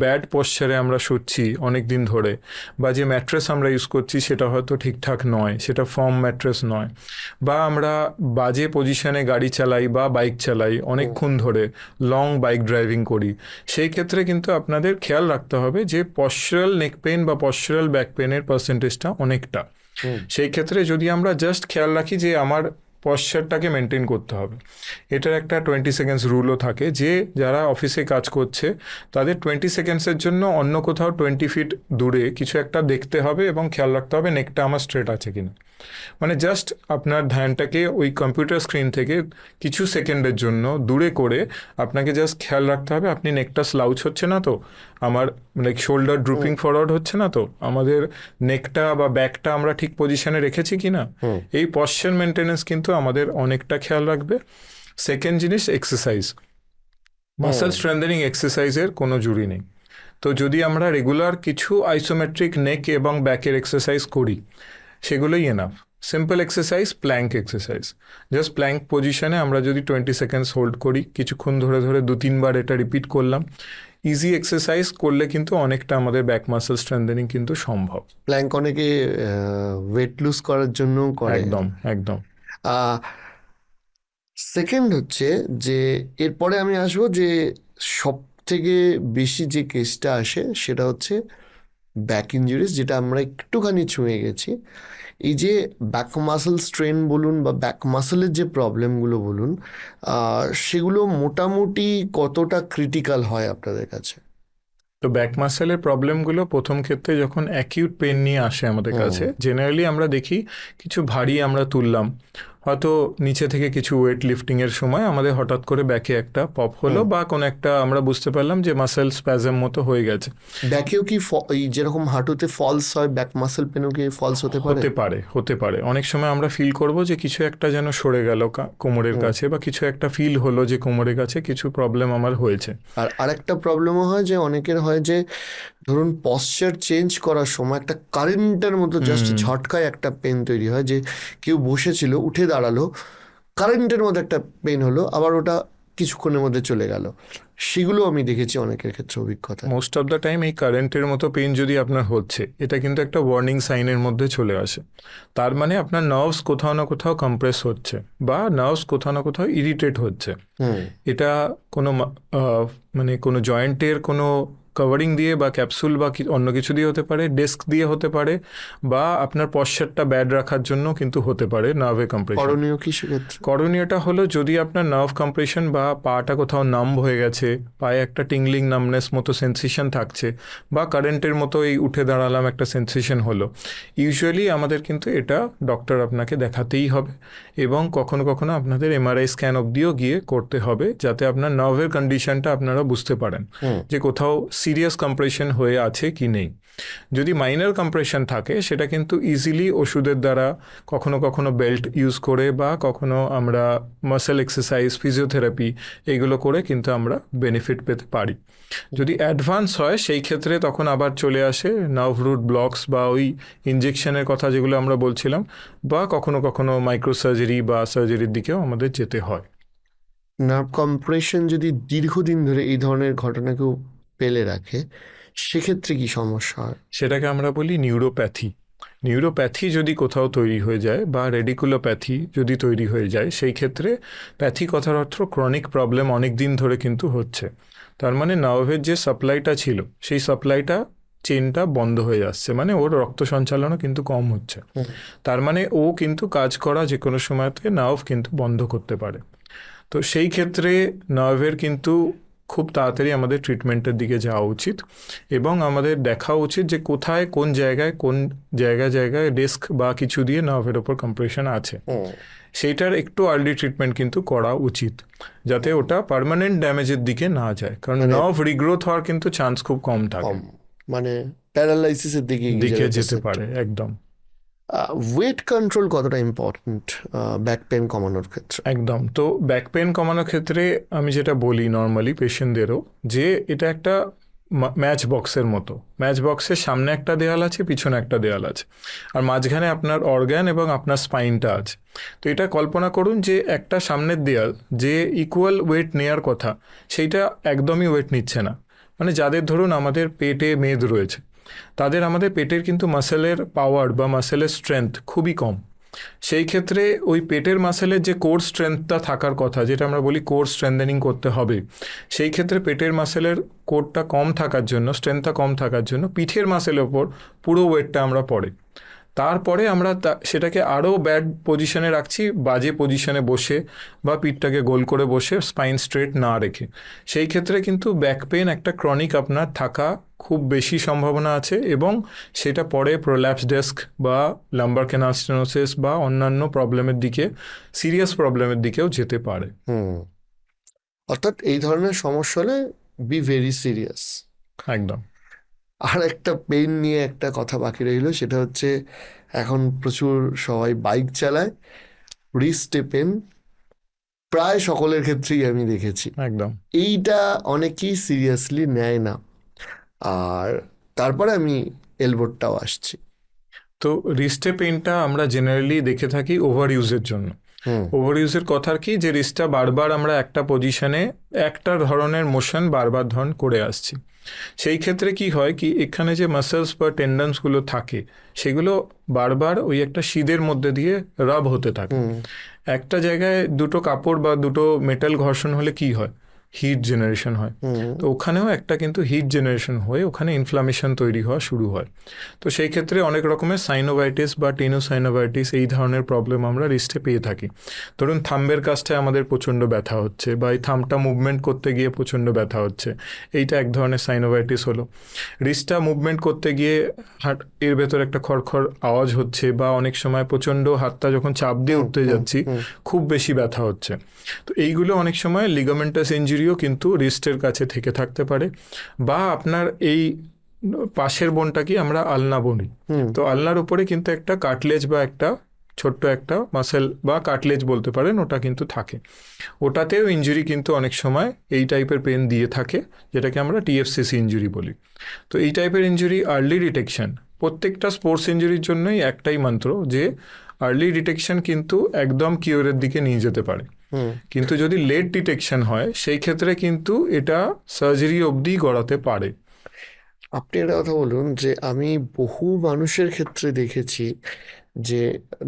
ব্যাড পশ্চারে আমরা শুচ্ছি অনেক দিন ধরে, বা যে ম্যাট্রেস আমরা ইউজ করছি সেটা হয়তো ঠিকঠাক নয়, সেটা ফর্ম ম্যাট্রেস নয়, বা আমরা বাজে পজিশনে গাড়ি চালাই বা বাইক চালাই অনেকক্ষণ ধরে, লং বাইক ড্রাইভিং করি, সেই ক্ষেত্রে কিন্তু আপনাদের খেয়াল রাখতে হবে যে পশ্চারাল নেক পেন বা পশ্চারাল ব্যাক পেনের পার্সেন্টেজটা অনেকটা। সেই ক্ষেত্রে যদি আমরা জাস্ট খেয়াল রাখি যে আমার পশ্চারটাকে মেনটেন করতে হবে, এটার একটা 20 সেকেন্ডস রুলও থাকে, যে যারা অফিসে কাজ করছে তাদের 20 সেকেন্ডসের জন্য অন্য কোথাও 20 ফিট দূরে কিছু একটা দেখতে হবে এবং খেয়াল রাখতে হবে নেকটা আমার স্ট্রেট আছে কিনা। মানে জাস্ট আপনার ধ্যানটাকে ওই কম্পিউটার স্ক্রিন থেকে কিছু সেকেন্ডের জন্য দূরে করে আপনাকে জাস্ট খেয়াল রাখতে হবে আপনি নেকটা স্লাউচ হচ্ছে না তো, আমার লাইক শোল্ডার ড্রুপিং ফরওয়ার্ড হচ্ছে না তো, আমাদের নেকটা বা ব্যাকটা আমরা ঠিক পজিশনে রেখেছি কিনা। এই পশ্চার মেনটেনেন্স কিন্তু আমাদের অনেকটা খেয়াল রাখবে। সেকেন্ড জিনিস এক্সারসাইজ, মাসেল স্ট্রেংথেনিং এক্সারসাইজের কোনো জুড়ি নেই। তো যদি আমরা রেগুলার কিছু আইসোমেট্রিক নেক এবং ব্যাকের এক্সারসাইজ করি, সেগুলোই enough. Simple exercise, plank exercise, just plank পজিশনে আমরা যদি 20 সেকেন্ডস হোল্ড করি, কিছুক্ষণ ধরে ধরে 2-3 বার এটা রিপিট করলাম, ইজি এক্সারসাইজ করলে কিন্তু অনেকটা আমাদের ব্যাক মাসেল স্ট্রেংথেনিং কিন্তু সম্ভব। প্ল্যাঙ্ক অনেকে ওয়েট লুজ করার জন্য করে। একদম একদম। সেকেন্ড হচ্ছে যে এরপরে আমি আসবো যে সব থেকে বেশি যে কেসটা আসে সেটা হচ্ছে ব্যাক ইঞ্জুরিজ, যেটা আমরা একটুখানি ছুঁয়ে গেছি। এই যে ব্যাক মাসেল স্ট্রেন বলুন বা ব্যাক মাসেলের যে প্রবলেমগুলো বলুন, সেগুলো মোটামুটি কতটা ক্রিটিক্যাল হয় আপনাদের কাছে? তো ব্যাক মাসেলের প্রবলেমগুলো প্রথম ক্ষেত্রে যখন অ্যাকিউট পেন নিয়ে আসে আমাদের কাছে, জেনারেলি আমরা দেখি কিছু ভারী আমরা তুললাম, হয়তো নিচে থেকে কিছু ওয়েট লিফটিংয়ের সময় আমাদের হঠাৎ করে ব্যাকে একটা পপ হলো, বা কোনো একটা আমরা বুঝতে পারলাম যে মাসেল স্প্যাজম মতো হয়ে গেছে। ব্যাকেও কি যেরকম হাঁটুতে ফলস হয়, ব্যাক মাসেল পেনও কি ফলস হতে পারে? হতে পারে। অনেক সময় আমরা ফিল করব যে কিছু একটা যেন সরে গেল কোমরের কাছে, বা কিছু একটা ফিল হলো যে কোমরের কাছে কিছু প্রবলেম আমার হয়েছে। আর আরেকটা প্রবলেমও হয় যে অনেকের হয় যে ধরুন পশ্চার চেঞ্জ করার সময় একটা কারেন্টের মতো জাস্ট ঝটকায় একটা পেন তৈরি হয়, যে কেউ বসেছিল উঠে দাঁড়ালো, কারেন্টের মধ্যে একটা পেন হলো, আবার ওটা কিছুক্ষণের মধ্যে চলে গেল। সেগুলো আমি দেখেছি অনেকের ক্ষেত্রে অভিজ্ঞতা। মোস্ট অফ দ্য টাইম এই কারেন্টের মতো পেন যদি আপনার হচ্ছে, এটা কিন্তু একটা ওয়ার্নিং সাইনের মধ্যে চলে আসে। তার মানে আপনার নার্ভস কোথাও না কোথাও কম্প্রেস হচ্ছে, বা নার্ভস কোথাও না কোথাও ইরিটেট হচ্ছে। এটা কোনো মানে কোনো জয়েন্টের কোনো কভারিং দিয়ে বা ক্যাপসুল বা অন্য কিছু দিয়ে হতে পারে, ডেস্ক দিয়ে হতে পারে, বা আপনার পশ্চারটা ব্যাড রাখার জন্য কিন্তু হতে পারে নার্ভে কম্প্রেশন। করণীয় কি সেক্ষেত্রে? করণীয়টা হলো, যদি আপনার নার্ভ কম্প্রেশন বা পাটা কোথাও নাম্ব হয়ে গেছে, পায়ে একটা টিংলিং নামনেস মতো সেন্সেশন থাকছে, বা কারেন্টের মতো এই উঠে দাঁড়ালাম একটা সেন্সেশন হলো, ইউজুয়ালি আমাদের কিন্তু এটা ডক্টর আপনাকে দেখাতেই হবে, এবং কখনো কখনো আপনাদের এমআরআই স্ক্যান অবধিও গিয়ে করতে হবে, যাতে আপনার নার্ভের কন্ডিশনটা আপনারা বুঝতে পারেন যে কোথাও সিরিয়াস কম্প্রেশন হয়ে আছে কি নেই। যদি মাইনর কম্প্রেশন থাকে, সেটা কিন্তু ইজিলি ওষুধের দ্বারা, কখনো কখনো বেল্ট ইউজ করে, বা কখনো আমরা মাসেল এক্সারসাইজ, ফিজিওথেরাপি এইগুলো করে কিন্তু আমরা বেনিফিট পেতে পারি। যদি অ্যাডভান্স হয়, সেই ক্ষেত্রে তখন আবার চলে আসে নার্ভ রুট ব্লকস বা ওই ইনজেকশনের কথা যেগুলো আমরা বলছিলাম, বা কখনো কখনো মাইক্রো সার্জারি বা সার্জারির দিকেও আমাদের যেতে হয়। নার্ভ কম্প্রেশন যদি দীর্ঘদিন ধরে এই ধরনের ঘটনাকেও পেলে রাখে, সেক্ষেত্রে কি সমস্যা হয়? সেটাকে আমরা বলি নিউরোপ্যাথি। নিউরোপ্যাথি যদি কোথাও তৈরি হয়ে যায়, বা রেডিকুলোপ্যাথি যদি তৈরি হয়ে যায়, সেই ক্ষেত্রে প্যাথি কথার অর্থ ক্রনিক প্রবলেম অনেক দিন ধরে কিন্তু হচ্ছে। তার মানে নার্ভের যে সাপ্লাইটা ছিল, সেই সাপ্লাইটা চেনটা বন্ধ হয়ে যাচ্ছে, মানে ওর রক্ত সঞ্চালনও কিন্তু কম হচ্ছে। তার মানে ও কিন্তু কাজ করা যে কোনো সময়তে নার্ভ কিন্তু বন্ধ করতে পারে। তো সেই ক্ষেত্রে নার্ভের কিন্তু খুব তাড়াতাড়ি আমাদের ট্রিটমেন্টের দিকে যাওয়া উচিত, এবং আমাদের দেখা উচিত যে কোথায় কোন জায়গায় ডেস্ক বা কিছু দিয়ে নার্ভের ওপর কম্প্রেশন আছে। সেইটার একটু আর্লি ট্রিটমেন্ট কিন্তু করা উচিত, যাতে ওটা পার্মানেন্ট ড্যামেজের দিকে না যায়, কারণ নার্ভ রিগ্রোথ হওয়ার কিন্তু চান্স খুব কম থাকে, মানে প্যারালাইসিসের দিকে যেতে পারে একদম। ওয়েট কন্ট্রোল কতটা ইম্পর্ট্যান্ট ব্যাক পেন কমানোর ক্ষেত্রে? একদম। তো ব্যাক পেন কমানোর ক্ষেত্রে আমি যেটা বলি নর্মালি পেশেন্টদেরও, যে এটা একটা ম্যাচ বক্সের মতো। ম্যাচ বক্সের সামনে একটা দেয়াল আছে, পিছনে একটা দেয়াল আছে, আর মাঝখানে আপনার অর্গ্যান এবং আপনার স্পাইনটা আছে। তো এটা কল্পনা করুন যে একটা সামনের দেয়াল যে ইকুয়াল ওয়েট নেওয়ার কথা, সেইটা একদমই ওয়েট নিচ্ছে না। মানে যাদের ধরুন আমাদের পেটে মেদ রয়েছে, তাদের আমাদের পেটের কিন্তু মাসেলের পাওয়ার বা মাসেলের স্ট্রেংথ খুবই কম। সেই ক্ষেত্রে ওই পেটের মাসেলের যে কোর স্ট্রেংথটা থাকার কথা, যেটা আমরা বলি কোর স্ট্রেংথেনিং করতে হবে, সেই ক্ষেত্রে পেটের মাসেলের কোরটা কম থাকার জন্য, স্ট্রেংথটা কম থাকার জন্য পিঠের মাসেলের ওপর পুরো ওয়েটটা আমরা পড়ে। তারপরে আমরা সেটাকে আরও ব্যাড পজিশনে রাখছি, বাজে পজিশনে বসে বা পিঠটাকে গোল করে বসে, স্পাইন স্ট্রেট না রেখে। সেই ক্ষেত্রে কিন্তু ব্যাক পেন একটা ক্রনিক আপনার থাকা খুব বেশি সম্ভাবনা আছে, এবং সেটা পরে প্রোল্যাপস ডেস্ক বা লাম্বার ক্যানাল স্টেনোসিস বা অন্যান্য প্রবলেমের দিকে, সিরিয়াস প্রবলেমের দিকেও যেতে পারে। অর্থাৎ এই ধরনের সমস্যা হলে বি ভেরি সিরিয়াস। একদম। আর একটা পেন নিয়ে একটা কথা বাকি রইল, সেটা হচ্ছে এখন প্রচুর সবাই বাইক চালায়, রিস্টে পেন প্রায় সকলের ক্ষেত্রেই আমি দেখেছি। একদম। এইটা অনেকেই সিরিয়াসলি নেয় না। আর তারপরে আমি এলবোটাও আসছি। তো রিস্টে পেনটা আমরা জেনারেলি দেখে থাকি ওভার ইউজের জন্য। ওভার ইউজের কথার কি, যে রিস্টটা বারবার আমরা একটা পজিশনে একটা ধরনের মোশন বারবার ধরন করে আসছি। সেই ক্ষেত্রে কি হয় কি, এখানে যে মাসেলস বা টেন্ডনসগুলো থাকে, সেগুলো বারবার ওই একটা শিদের মধ্যে দিয়ে রাব হতে থাকে। একটা জায়গায় দুটো কাপড় বা দুটো মেটাল ঘর্ষণ হলে কি হয়, হিট জেনারেশন হয়। তো ওখানেও একটা কিন্তু হিট জেনারেশন হয়ে ওখানে ইনফ্লামেশন তৈরি হওয়া শুরু হয়। তো সেই ক্ষেত্রে অনেক রকমের সাইনোভাইটিস বা টেনোসাইনোভাইটিস এই ধরনের প্রবলেম আমরা রিস্টে পেয়ে থাকি। ধরুন থাম্বের কাছটায় আমাদের প্রচণ্ড ব্যথা হচ্ছে, বা এই থাম্বটা মুভমেন্ট করতে গিয়ে প্রচণ্ড ব্যথা হচ্ছে, এইটা এক ধরনের সাইনোভাইটিস হলো। রিস্টটা মুভমেন্ট করতে গিয়ে এর ভেতর একটা খড়খড় আওয়াজ হচ্ছে, বা অনেক সময় প্রচণ্ড হাতটা যখন চাপ দিয়ে উঠতে যাচ্ছি খুব বেশি ব্যথা হচ্ছে। তো এইগুলো অনেক সময় লিগামেন্টাস ইনজুরিও কিন্তু রিস্টের কাছে থেকে থাকতে পারে। বা আপনার এই পাশের বোনটা কি আমরা আলনা বলি, তো আলনার উপরে কিন্তু একটা কাটলেজ বা একটা ছোট্ট একটা মাসেল বা কাটলেজ বলতে পারেন, ওটা কিন্তু থাকে। ওটাতেও ইনজুরি কিন্তু অনেক সময় এই টাইপের পেন দিয়ে থাকে, যেটাকে আমরা টিএফসিসি ইনজুরি বলি। তো এই টাইপের ইনজুরি আর্লি ডিটেকশন, প্রত্যেকটা স্পোর্টস ইনজুরির জন্যই একটাই মন্ত্র, যে আর্লি ডিটেকশন কিন্তু একদম কিওরের দিকে নিয়ে যেতে পারে। কিন্তু যদি লেট ডিটেকশন হয়, সেই ক্ষেত্রে কিন্তু এটা সার্জারি অবধি গড়াতে পারে। আপনি একটা কথা বলুন, যে আমি বহু মানুষের ক্ষেত্রে দেখেছি যে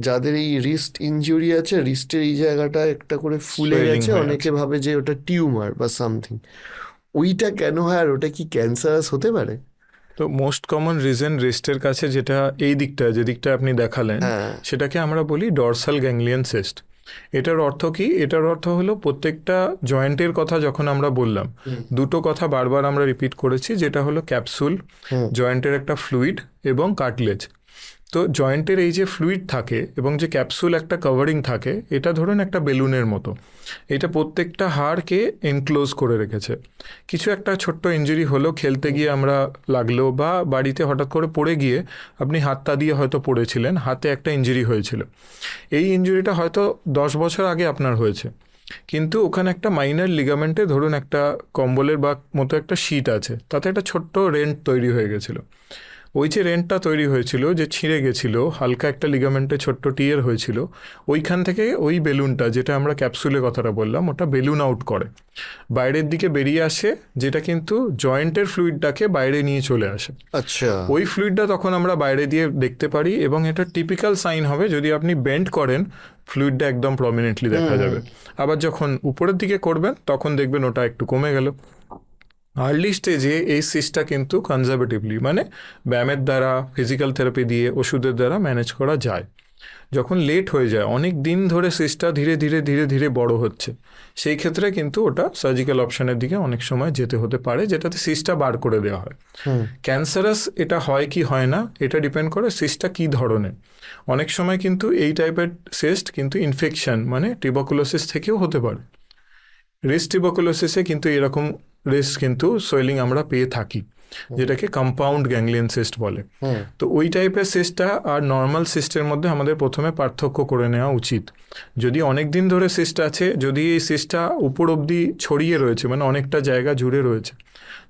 যাদের এই রিস্ট ইনজুরি আছে, রিস্টের এই জায়গাটা একটা করে ফুলে Swelling গেছে, হয়ে অনেকে ভাবে যে ওটা টিউমার বা সামথিং। ওইটা কেন হয় আর ওটা কি ক্যান্সারাস হতে পারে? তো মোস্ট কমন রিজন রেস্টের কাছে যেটা এই দিকটা যে দিকটা আপনি দেখালেন হ্যাঁ। সেটাকে আমরা বলি ডরসাল গ্যাংলিয়ন সিস্ট। এটার অর্থ কি? এটার অর্থ হলো প্রত্যেকটা জয়েন্টের কথা যখন আমরা বললাম, দুটো কথা বারবার আমরা রিপিট করেছি, যেটা হলো ক্যাপসুল, জয়েন্টের একটা ফ্লুইড, এবং কার্টিলেজ। তো জয়েন্টের এই যে ফ্লুইড থাকে এবং যে ক্যাপসুল একটা কভারিং থাকে, এটা ধরুন একটা বেলুনের মতো, এটা প্রত্যেকটা হাড়কে এনক্লোজ করে রেখেছে। কিছু একটা ছোট্ট ইনজুরি হলো, খেলতে গিয়ে আমরা লাগলো, বা বাড়িতে হঠাৎ করে পড়ে গিয়ে আপনি হাতটা দিয়ে হয়তো পড়েছিলেন, হাতে একটা ইনজুরি হয়েছিল, এই ইনজুরিটা হয়তো 10 বছর আগে আপনার হয়েছে, কিন্তু ওখানে একটা মাইনার লিগামেন্টে ধরুন একটা কম্বলের বা মতো একটা শিট আছে, তাতে একটা ছোট্ট রেন্ট তৈরি হয়ে গেছিলো। ওই যে রেন্টটা তৈরি হয়েছিল, যে ছিঁড়ে গেছিল, হালকা একটা লিগামেন্টে ছোট্ট টিয়ার হয়েছিল, ওইখান থেকে ওই বেলুনটা, যেটা আমরা ক্যাপসুলের কথাটা বললাম, ওটা বেলুন আউট করে বাইরের দিকে বেরিয়ে আসে, যেটা কিন্তু জয়েন্টের ফ্লুইডটাকে বাইরে নিয়ে চলে আসে। আচ্ছা। ওই ফ্লুইডটা তখন আমরা বাইরে দিয়ে দেখতে পারি, এবং এটা টিপিক্যাল সাইন হবে যদি আপনি বেন্ড করেন, ফ্লুইডটা একদম প্রমিনেন্টলি দেখা যাবে। আবার যখন উপরের দিকে করবেন তখন দেখবেন ওটা একটু কমে গেল। আর্লি স্টেজে এই সিস্টটা কিন্তু কনজারভেটিভলি, মানে ব্যায়ামের দ্বারা, ফিজিক্যাল থেরাপি দিয়ে, ওষুধের দ্বারা ম্যানেজ করা যায়। যখন লেট হয়ে যায়, অনেক দিন ধরে সিস্টটা ধীরে ধীরে ধীরে ধীরে বড় হচ্ছে, সেই ক্ষেত্রে কিন্তু ওটা সার্জিক্যাল অপশনের দিকে অনেক সময় যেতে হতে পারে, যেটাতে সিস্টটা বার করে দেওয়া হয়। ক্যান্সারাস এটা হয় কি হয় না, এটা ডিপেন্ড করে সিস্টটা কী ধরনের। অনেক সময় কিন্তু এই টাইপের সিস্ট কিন্তু ইনফেকশন, মানে টিউবারকুলোসিস থেকেও হতে পারে। রেস্ট টিউবারকুলোসিসে কিন্তু এরকম রেস্ট কিন্তু সোয়েলিং আমরা পেয়ে থাকি, যেটাকে কম্পাউন্ড গ্যাংলিয়ন সিস্ট বলে। তো ওই টাইপের সিস্টটা আর নর্মাল সিস্টের মধ্যে আমাদের প্রথমে পার্থক্য করে নেওয়া উচিত। যদি অনেক দিন ধরে সিস্ট আছে, যদি এই সিস্টটা উপর অবধি ছড়িয়ে রয়েছে, মানে অনেকটা জায়গা জুড়ে রয়েছে,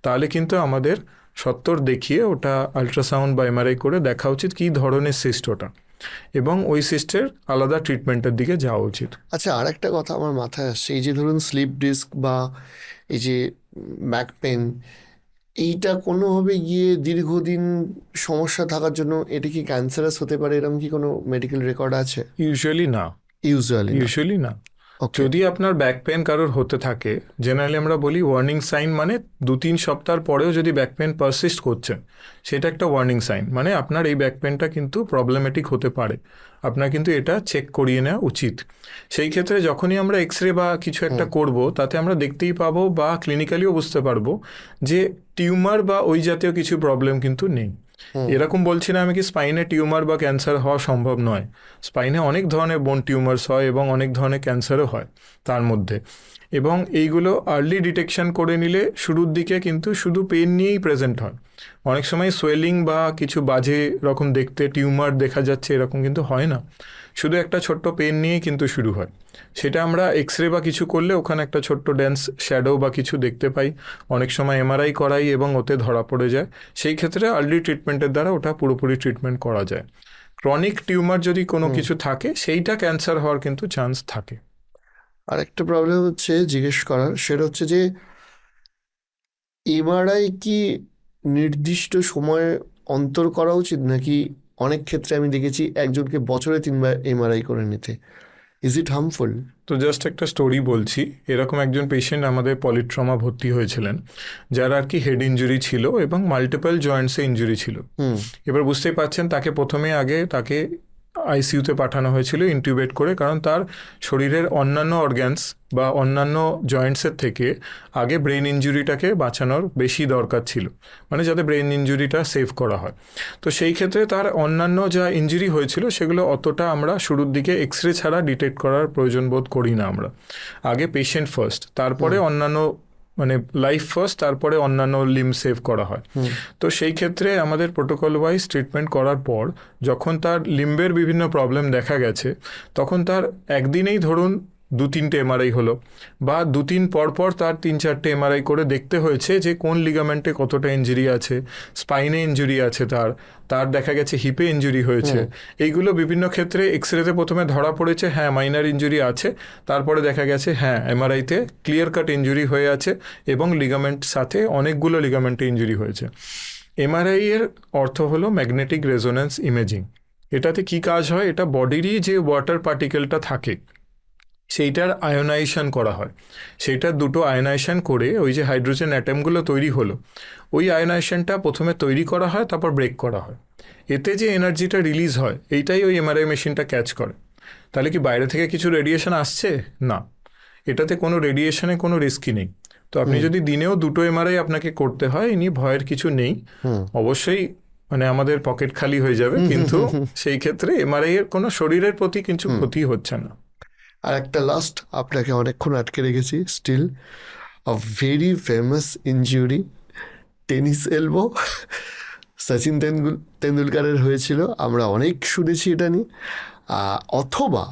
তাহলে কিন্তু আমাদের সত্বর দেখিয়ে ওটা আলট্রাসাউন্ড বা এমআরআই করে দেখা উচিত কী ধরনের সিস্ট ওটা, এবং ওই সিস্টের আলাদা ট্রিটমেন্টের দিকে যাওয়া উচিত। আচ্ছা, আর একটা কথা আমার মাথায় আসছে, এই যে ধরুন স্লিপ ডিস্ক বা এই যে ব্যাক পেন, এইটা কোনোভাবে গিয়ে দীর্ঘদিন সমস্যা থাকার জন্য এটা কি ক্যান্সারাস হতে পারে, এরকম কি কোনো মেডিকেল রেকর্ড আছে? ইউজুয়ালি না। ইউজুয়ালি না। যদি আপনার ব্যাক পেন কারোর হতে থাকে, জেনারেলি আমরা বলি ওয়ার্নিং সাইন, মানে 2-3 সপ্তাহ পরেও যদি ব্যাক পেন পারসিস্ট করছে, সেটা একটা ওয়ার্নিং সাইন, মানে আপনার এই ব্যাক পেনটা কিন্তু প্রবলেমেটিক হতে পারে, আপনার কিন্তু এটা চেক করিয়ে নেওয়া উচিত। সেই ক্ষেত্রে যখনই আমরা এক্সরে বা কিছু একটা করব, তাতে আমরা দেখতেই পাবো বা ক্লিনিক্যালিও বুঝতে পারবো যে টিউমার বা ওই জাতীয় কিছু প্রবলেম কিন্তু নেই। এরকম বলছি না আমি কি স্পাইনে টিউমার বা ক্যান্সার হওয়া সম্ভব নয়, স্পাইনে অনেক ধরনের বোন টিউমার্স হয় এবং অনেক ধরনের ক্যান্সারও হয় তার মধ্যে, এবং এইগুলো আর্লি ডিটেকশন করে নিলে শুরুর দিকে কিন্তু শুধু পেন নিয়েই প্রেজেন্ট হয়। অনেক সময় সোয়েলিং বা কিছু বাজে রকম দেখতে টিউমার দেখা যাচ্ছে এরকম কিন্তু হয় না, শুধু একটা ছোট্ট পেন নিয়েই কিন্তু শুরু হয়। সেটা আমরা এক্সরে বা কিছু করলে ওখানে একটা ছোট্ট ডেন্স শ্যাডো বা কিছু দেখতে পাই, অনেক সময় এমআরআই করাই এবং ওতে ধরা পড়ে যায়। সেই ক্ষেত্রে আর্লি ট্রিটমেন্টের দ্বারা ওটা পুরোপুরি ট্রিটমেন্ট করা যায়। ক্রনিক টিউমার যদি কোনো কিছু থাকে, সেইটা ক্যান্সার হওয়ার কিন্তু চান্স থাকে। আর একটা প্রবলেম হচ্ছে জিজ্ঞেস করার, সেটা হচ্ছে যে এমআরআই কি নির্দিষ্ট সময়ে অন্তর করা উচিত, নাকি অনেক ক্ষেত্রে আমি দেখেছি একজনকে বছরে 3বার এমআরআই করে নিতে? Is it harmful? তো জাস্ট একটা স্টোরি বলছি, এরকম একজন পেশেন্ট আমাদের পলিট্রমা ভর্তি হয়েছিলেন, যার আর কি হেড ইঞ্জুরি ছিল এবং মাল্টিপল জয়েন্টসে ইঞ্জুরি ছিল। এবার বুঝতেই পারছেন, তাকে প্রথমে আগে তাকে আইসিইউতে পাঠানো হয়েছিল ইনটিউবেট করে, কারণ তার শরীরের অন্যান্য অর্গ্যানস বা অন্যান্য জয়েন্টসের থেকে আগে ব্রেন ইঞ্জুরিটাকে বাঁচানোর বেশি দরকার ছিল, মানে যাতে ব্রেন ইঞ্জুরিটা সেভ করা হয়। তো সেই ক্ষেত্রে তার অন্যান্য যা ইঞ্জুরি হয়েছিল সেগুলো অতটা আমরা শুরুর দিকে এক্সরে ছাড়া ডিটেক্ট করার প্রয়োজন বোধ করি না আমরা। আগে পেশেন্ট ফার্স্ট, তারপরে অন্যান্য, মানে লাইফ ফার্স্ট, তারপরে অন্যান্য লিম সেভ করা হয়। তো সেই ক্ষেত্রে আমাদের প্রোটোকল ওয়াইজ ট্রিটমেন্ট করার পর যখন তার লিম্বের বিভিন্ন প্রবলেম দেখা গেছে, তখন তার একদিনেই ধরুন 2-3টে এমআরআই হলো, বা 2-3 পর তার 3-4টে এমআরআই করে দেখতে হয়েছে যে কোন লিগামেন্টে কতটা ইঞ্জুরি আছে, স্পাইনে ইঞ্জুরি আছে, তার দেখা গেছে হিপে ইঞ্জুরি হয়েছে। এইগুলো বিভিন্ন ক্ষেত্রে এক্সরেতে প্রথমে ধরা পড়েছে হ্যাঁ মাইনার ইঞ্জুরি আছে, তারপরে দেখা গেছে হ্যাঁ এমআরআইতে ক্লিয়ার কাট ইঞ্জুরি হয়ে আছে এবং লিগামেন্ট সাথে অনেকগুলো লিগামেন্টে ইঞ্জুরি হয়েছে। এমআরআই এর অর্থ হলো ম্যাগনেটিক রেজোন্যান্স ইমেজিং। এটাতে কি কাজ হয়, এটা বডিরই যে ওয়াটার পার্টিকেলটা থাকে সেইটার আয়োনাইজেশন করা হয়। সেইটার দুটো আয়োনাইজেশন করে ওই যে হাইড্রোজেন অ্যাটমগুলো তৈরি হলো, ওই আয়োনাইজেশনটা প্রথমে তৈরি করা হয়, তারপর ব্রেক করা হয়। এতে যে এনার্জিটা রিলিজ হয় এইটাই ওই এমআরআই মেশিনটা ক্যাচ করে। তাহলে কি বাইরে থেকে কিছু রেডিয়েশন আসছে? না, এটাতে কোনো রেডিয়েশনে কোনো রিস্কই নেই। তো আপনি যদি দিনেও 2টো এমআরআই আপনাকে করতে হয়, ইনি ভয়ের কিছু নেই। অবশ্যই মানে আমাদের পকেট খালি হয়ে যাবে, কিন্তু সেই ক্ষেত্রে এমআরআই এর কোনো শরীরের প্রতি কিছু ক্ষতি হচ্ছে না। আর একটা লাস্ট, আপনাকে অনেকক্ষণ আটকে রেখেছি, still a very famous injury, tennis elbow. Sachin তেন্ডুলকারের হয়েছিল, আমরা অনেক শুনেছি এটা নিয়ে। অথবা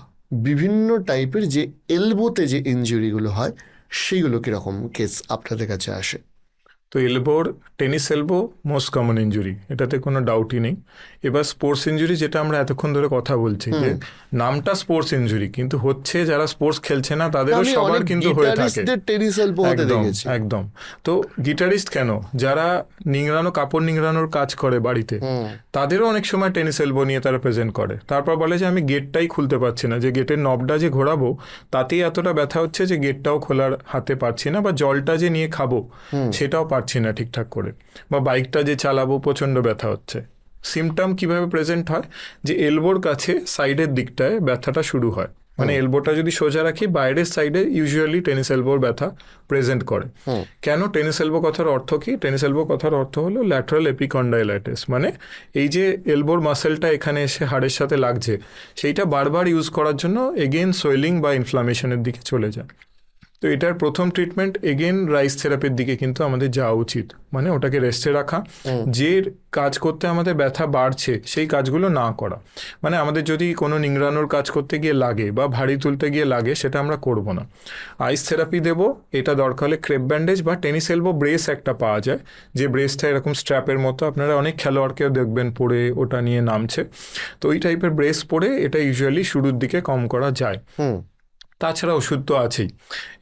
বিভিন্ন টাইপের যে এলবোতে যে ইনজুরিগুলো হয় সেইগুলো কীরকম কেস আপনাদের কাছে আসে? তো এলবোর, tennis elbow most common injury, এটাতে কোনো ডাউটই নেই। এবার স্পোর্টস ইঞ্জুরি, যেটা আমরা এতক্ষণ ধরে কথা বলছি, যে নামটা স্পোর্টস ইঞ্জুরি, কিন্তু হচ্ছে যারা স্পোর্টস খেলছে না তাদেরও সবার কিন্তু হয়ে থাকে। টেনিস এলবো হতে একদম দেখেছি। একদম। তো গিটারিস্ট কেন, যারা নিংড়ানো কাপড় নিংড়ানোর কাজ করে বাড়িতে, তাদেরও অনেক সময় টেনিস এলবো নিয়ে তারা প্রেজেন্ট করে। তারপর বলে যে আমি গেটটাই খুলতে পারছি না, যে গেটের নবটা যে ঘোরাবো তাতেই এতটা ব্যথা হচ্ছে যে গেটটাও খোলার হাতে পারছি না, বা জলটা যে নিয়ে খাবো সেটাও পারছি না ঠিকঠাক করে, বা বাইকটা যে চালাবো প্রচণ্ড ব্যথা হচ্ছে। সিমটম কিভাবে প্রেজেন্ট হয়, যে এলবোর কাছে সাইডের দিকটায় ব্যথাটা শুরু হয়। মানে এলবোটা যদি সোজা রাখি, বাইরের সাইডে ইউজুয়ালি টেনিস এলবোর ব্যথা প্রেজেন্ট করে। কেন টেনিস এলবো কথার অর্থ কি? টেনিস এলবো কথার অর্থ হলো ল্যাটারাল এপিকন্ডাইলাইটিস, মানে এই যে এলবোর মাসেলটা এখানে এসে হাড়ের সাথে লাগছে, সেইটা বারবার ইউজ করার জন্য এগেন সোয়েলিং বা ইনফ্লামেশনের দিকে চলে যায়। তো এটার প্রথম ট্রিটমেন্ট এগেন রাইস থেরাপির দিকে কিন্তু আমাদের যাওয়া উচিত, মানে ওটাকে রেস্টে রাখা, যে কাজ করতে আমাদের ব্যথা বাড়ছে সেই কাজগুলো না করা। মানে আমাদের যদি কোনো নিংড়ানোর কাজ করতে গিয়ে লাগে বা ভারী তুলতে গিয়ে লাগে, সেটা আমরা করব না। আইস থেরাপি দেব, এটা দরকার হলে ক্রেপ ব্যান্ডেজ বা টেনিস এলবো ব্রেস একটা পাওয়া যায়, যে ব্রেসটা এরকম স্ট্র্যাপের মতো, আপনারা অনেক খেলোয়াড়কেও দেখবেন পরে ওটা নিয়ে নামছে। তো ওই টাইপের ব্রেস পরে এটা ইউজুয়ালি শুরুর দিকে কম করা যায়। তাছাড়া ওষুধ তো আছেই।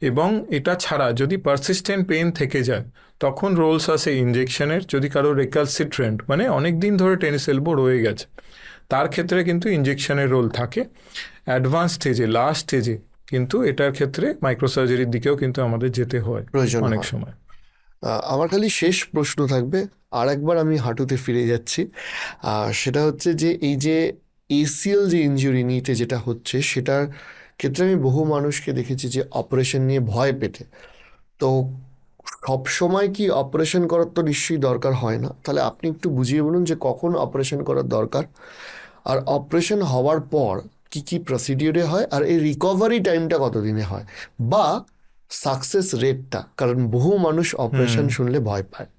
এবং এটা ছাড়া যদি পারসিস্টেন্ট পেন থেকে যায়, তখন রোলস আছে ইনজেকশনের। যদি কারো রেকালসিট্রেন্ট, মানে অনেক দিন ধরে টেনিস এলবো রয়ে গেছে, তার ক্ষেত্রে কিন্তু ইনজেকশনের রোল থাকে। অ্যাডভান্স স্টেজে, লাস্ট স্টেজে কিন্তু এটার ক্ষেত্রে মাইক্রোসার্জারির দিকেও কিন্তু আমাদের যেতে হয় অনেক সময়। আমার খালি শেষ প্রশ্ন থাকবে, আর একবার আমি হাঁটুতে ফিরে যাচ্ছি। সেটা হচ্ছে যে এই যে এসিএল যে ইনজুরি নিতে যেটা হচ্ছে, সেটার ক্ষেত্রে আমি বহু মানুষকে দেখেছি যে অপারেশন নিয়ে ভয় পেতে। তো সব সময় কি অপারেশন করার তো নিশ্চয়ই দরকার হয় না, তাহলে আপনি একটু বুঝিয়ে বলুন যে কখন অপারেশন করার দরকার, আর অপারেশন হওয়ার পর কি কি প্রসিডিওরে হয়, আর এই রিকভারি টাইমটা কতদিনে হয়, বা সাকসেস রেটটা, কারণ বহু মানুষ অপারেশন শুনলে ভয় পায়।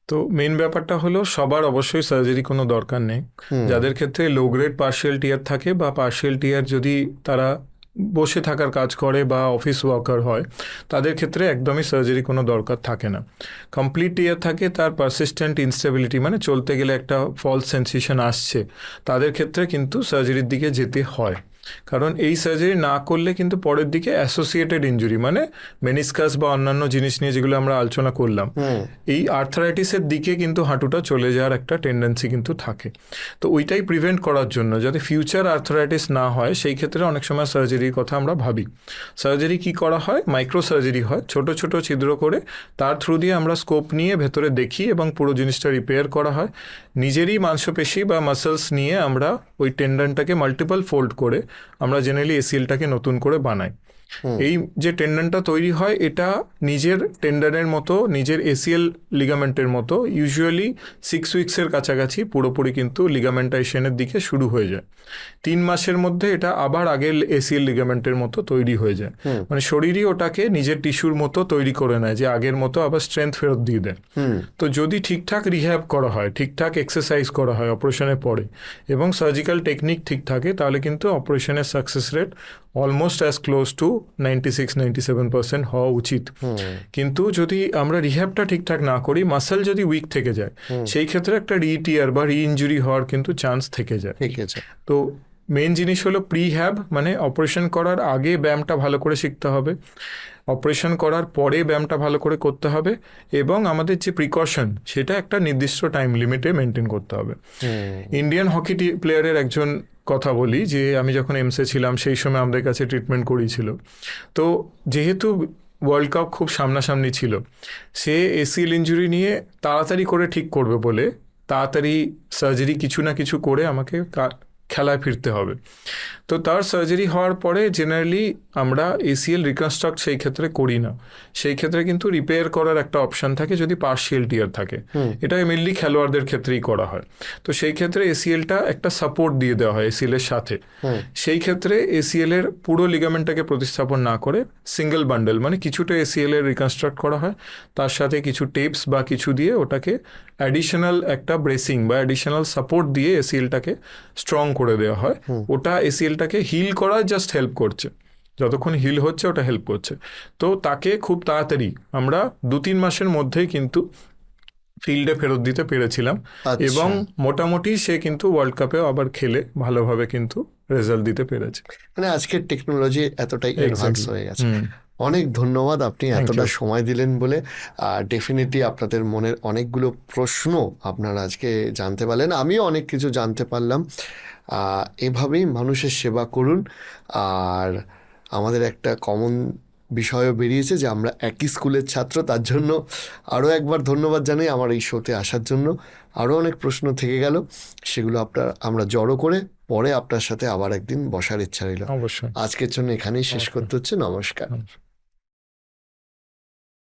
তো মেন ব্যাপারটা হলো, সবার অবশ্যই সার্জারি কোনো দরকার নেই। যাদের ক্ষেত্রে লো গ্রেড পার্শিয়াল টিয়ার থাকে, বা পার্শিয়াল টিয়ার যদি তারা বসে থাকার কাজ করে বা অফিস ওয়ার্কার হয়, তাদের ক্ষেত্রে একদমই সার্জারি কোনো দরকার থাকে না। কমপ্লিট টিয়ার থাকে, তার পারসিস্টেন্ট ইনস্টেবিলিটি, মানে চলতে গেলে একটা ফলস সেন্সেশন আসছে, তাদের ক্ষেত্রে কিন্তু সার্জারির দিকে যেতে হয়। কারণ এই সার্জারি না করলে কিন্তু পরের দিকে অ্যাসোসিয়েটেড ইনজুরি, মানে মেনিসকাস বা অন্যান্য জিনিস নিয়ে যেগুলো আমরা আলোচনা করলাম, এই আর্থারাইটিসের দিকে কিন্তু হাঁটুটা চলে যাওয়ার একটা টেন্ডেন্সি কিন্তু থাকে। তো ওইটাই প্রিভেন্ট করার জন্য, যাতে ফিউচার আর্থারাইটিস না হয়, সেই ক্ষেত্রে অনেক সময় সার্জারির কথা আমরা ভাবি। সার্জারি কি করা হয়? মাইক্রো সার্জারি হয়, ছোট ছোট ছিদ্র করে তার থ্রু দিয়ে আমরা স্কোপ নিয়ে ভেতরে দেখি এবং পুরো জিনিসটা রিপেয়ার করা হয়। নিজেরই মাংসপেশি বা মাসেলস নিয়ে আমরা ওই টেন্ডনটাকে মাল্টিপল ফোল্ড করে আমরা জেনারেলি এসিএলটাকে নতুন করে বানাই। এই যে টেন্ডনটা তৈরি হয়, এটা নিজের টেন্ডনের মতো, নিজের এসিএল লিগামেন্টের মতো ইউজুয়ালি 6 উইক্সের কাছাকাছি পুরোপুরি কিন্তু লিগামেন্টাইশনের দিকে শুরু হয়ে যায়। 3 মাসের মধ্যে এটা আবার আগের এসিএল লিগামেন্টের মতো তৈরি হয়ে যায়। মানে শরীরই ওটাকে নিজের টিস্যুর মতো তৈরি করে নেয়, যে আগের মতো আবার স্ট্রেংথ ফেরত দিয়ে দেয়। তো যদি ঠিকঠাক রিহ্যাব করা হয়, ঠিকঠাক এক্সারসাইজ করা হয় অপারেশনের পরে, এবং সার্জিক্যাল টেকনিক ঠিক থাকে, তাহলে কিন্তু অপারেশনের success rate almost as close two 96-97% হওয়া উচিত। কিন্তু যদি আমরা রিহ্যাবটা ঠিকঠাক না করি, মাসেল যদি উইক থেকে যায়, সেই ক্ষেত্রে একটা রিটিয়ার বা রি ইঞ্জুরি হওয়ার কিন্তু চান্স থেকে যায়। তো মেন জিনিস হলো প্রিহ্যাব, মানে অপারেশন করার আগে ব্যায়ামটা ভালো করে শিখতে হবে, অপারেশন করার পরে ব্যায়ামটা ভালো করে করতে হবে, এবং আমাদের যে প্রিকশন সেটা একটা নির্দিষ্ট টাইম লিমিটে মেনটেন করতে হবে। ইন্ডিয়ান হকি প্লেয়ারের একজন কথা বলি যে আমি যখন এমসে ছিলাম সেই সময় আমাদের কাছে ট্রিটমেন্ট করিয়েছিল। তো যেহেতু ওয়ার্ল্ড কাপ খুব সামনাসামনি ছিল, সে এসিএল ইনজুরি নিয়ে তাড়াতাড়ি করে ঠিক করবে বলে তাড়াতাড়ি সার্জারি কিছু না কিছু করে আমাকে খেলায় ফিরতে হবে। তো তার সার্জারি হওয়ার পরে জেনারেলি আমরা এসিএল রিকনস্ট্রাক্ট সেই ক্ষেত্রে করি না, সেই ক্ষেত্রে কিন্তু রিপেয়ার করার একটা অপশন থাকে যদি পার্শিয়াল টিয়ার থাকে। এটা মেনলি খেলোয়াড়দের ক্ষেত্রেই করা হয়। তো সেই ক্ষেত্রে এসিএলটা একটা সাপোর্ট দিয়ে দেওয়া হয় এসিএল এর সাথে। সেই ক্ষেত্রে এসিএল এর পুরো লিগামেন্টটাকে প্রতিস্থাপন না করে সিঙ্গেল বান্ডেল মানে কিছুটা এসিএল এর রিকনস্ট্রাক্ট করা হয়, তার সাথে কিছু টেপস বা কিছু দিয়ে ওটাকে অ্যাডিশনাল একটা ব্রেসিং বা অ্যাডিশনাল সাপোর্ট দিয়ে এসিএলটাকে স্ট্রং করে দেওয়া হয়। ওটা এসিএলটাকে হিল করার জাস্ট হেল্প করছে, যতক্ষণ হিল হচ্ছে ওটা হেল্প করছে। তো তাকে খুব তাড়াতাড়ি আমরা 2-3 মাসের মধ্যেই কিন্তু ফিল্ডে ফেরত দিতে পেরেছিলাম, এবং মোটামুটি সে কিন্তু ওয়ার্ল্ড কাপেও আবার খেলে ভালোভাবে কিন্তু রেজাল্ট দিতে পেরেছে। মানে আজকের টেকনোলজি এতটাই অ্যাডভান্স হয়ে গেছে। অনেক ধন্যবাদ আপনি এতটা সময় দিলেন বলে। ডেফিনেটলি আপনাদের মনের অনেকগুলো প্রশ্ন আপনারা আজকে জানতে পারলেন, আমিও অনেক কিছু জানতে পারলাম। এভাবেই মানুষের সেবা করুন। আর আমাদের একটা কমন বিষয়ও বেরিয়েছে যে আমরা একই স্কুলের ছাত্র, তার জন্য আরও একবার ধন্যবাদ জানাই আমার এই শোতে আসার জন্য। আরও অনেক প্রশ্ন থেকে গেল, সেগুলো আমরা জড়ো করে পরে আপনার সাথে আবার একদিন বসার ইচ্ছা রইল। অবশ্যই। আজকের জন্য এখানেই শেষ করতে হচ্ছে। নমস্কার।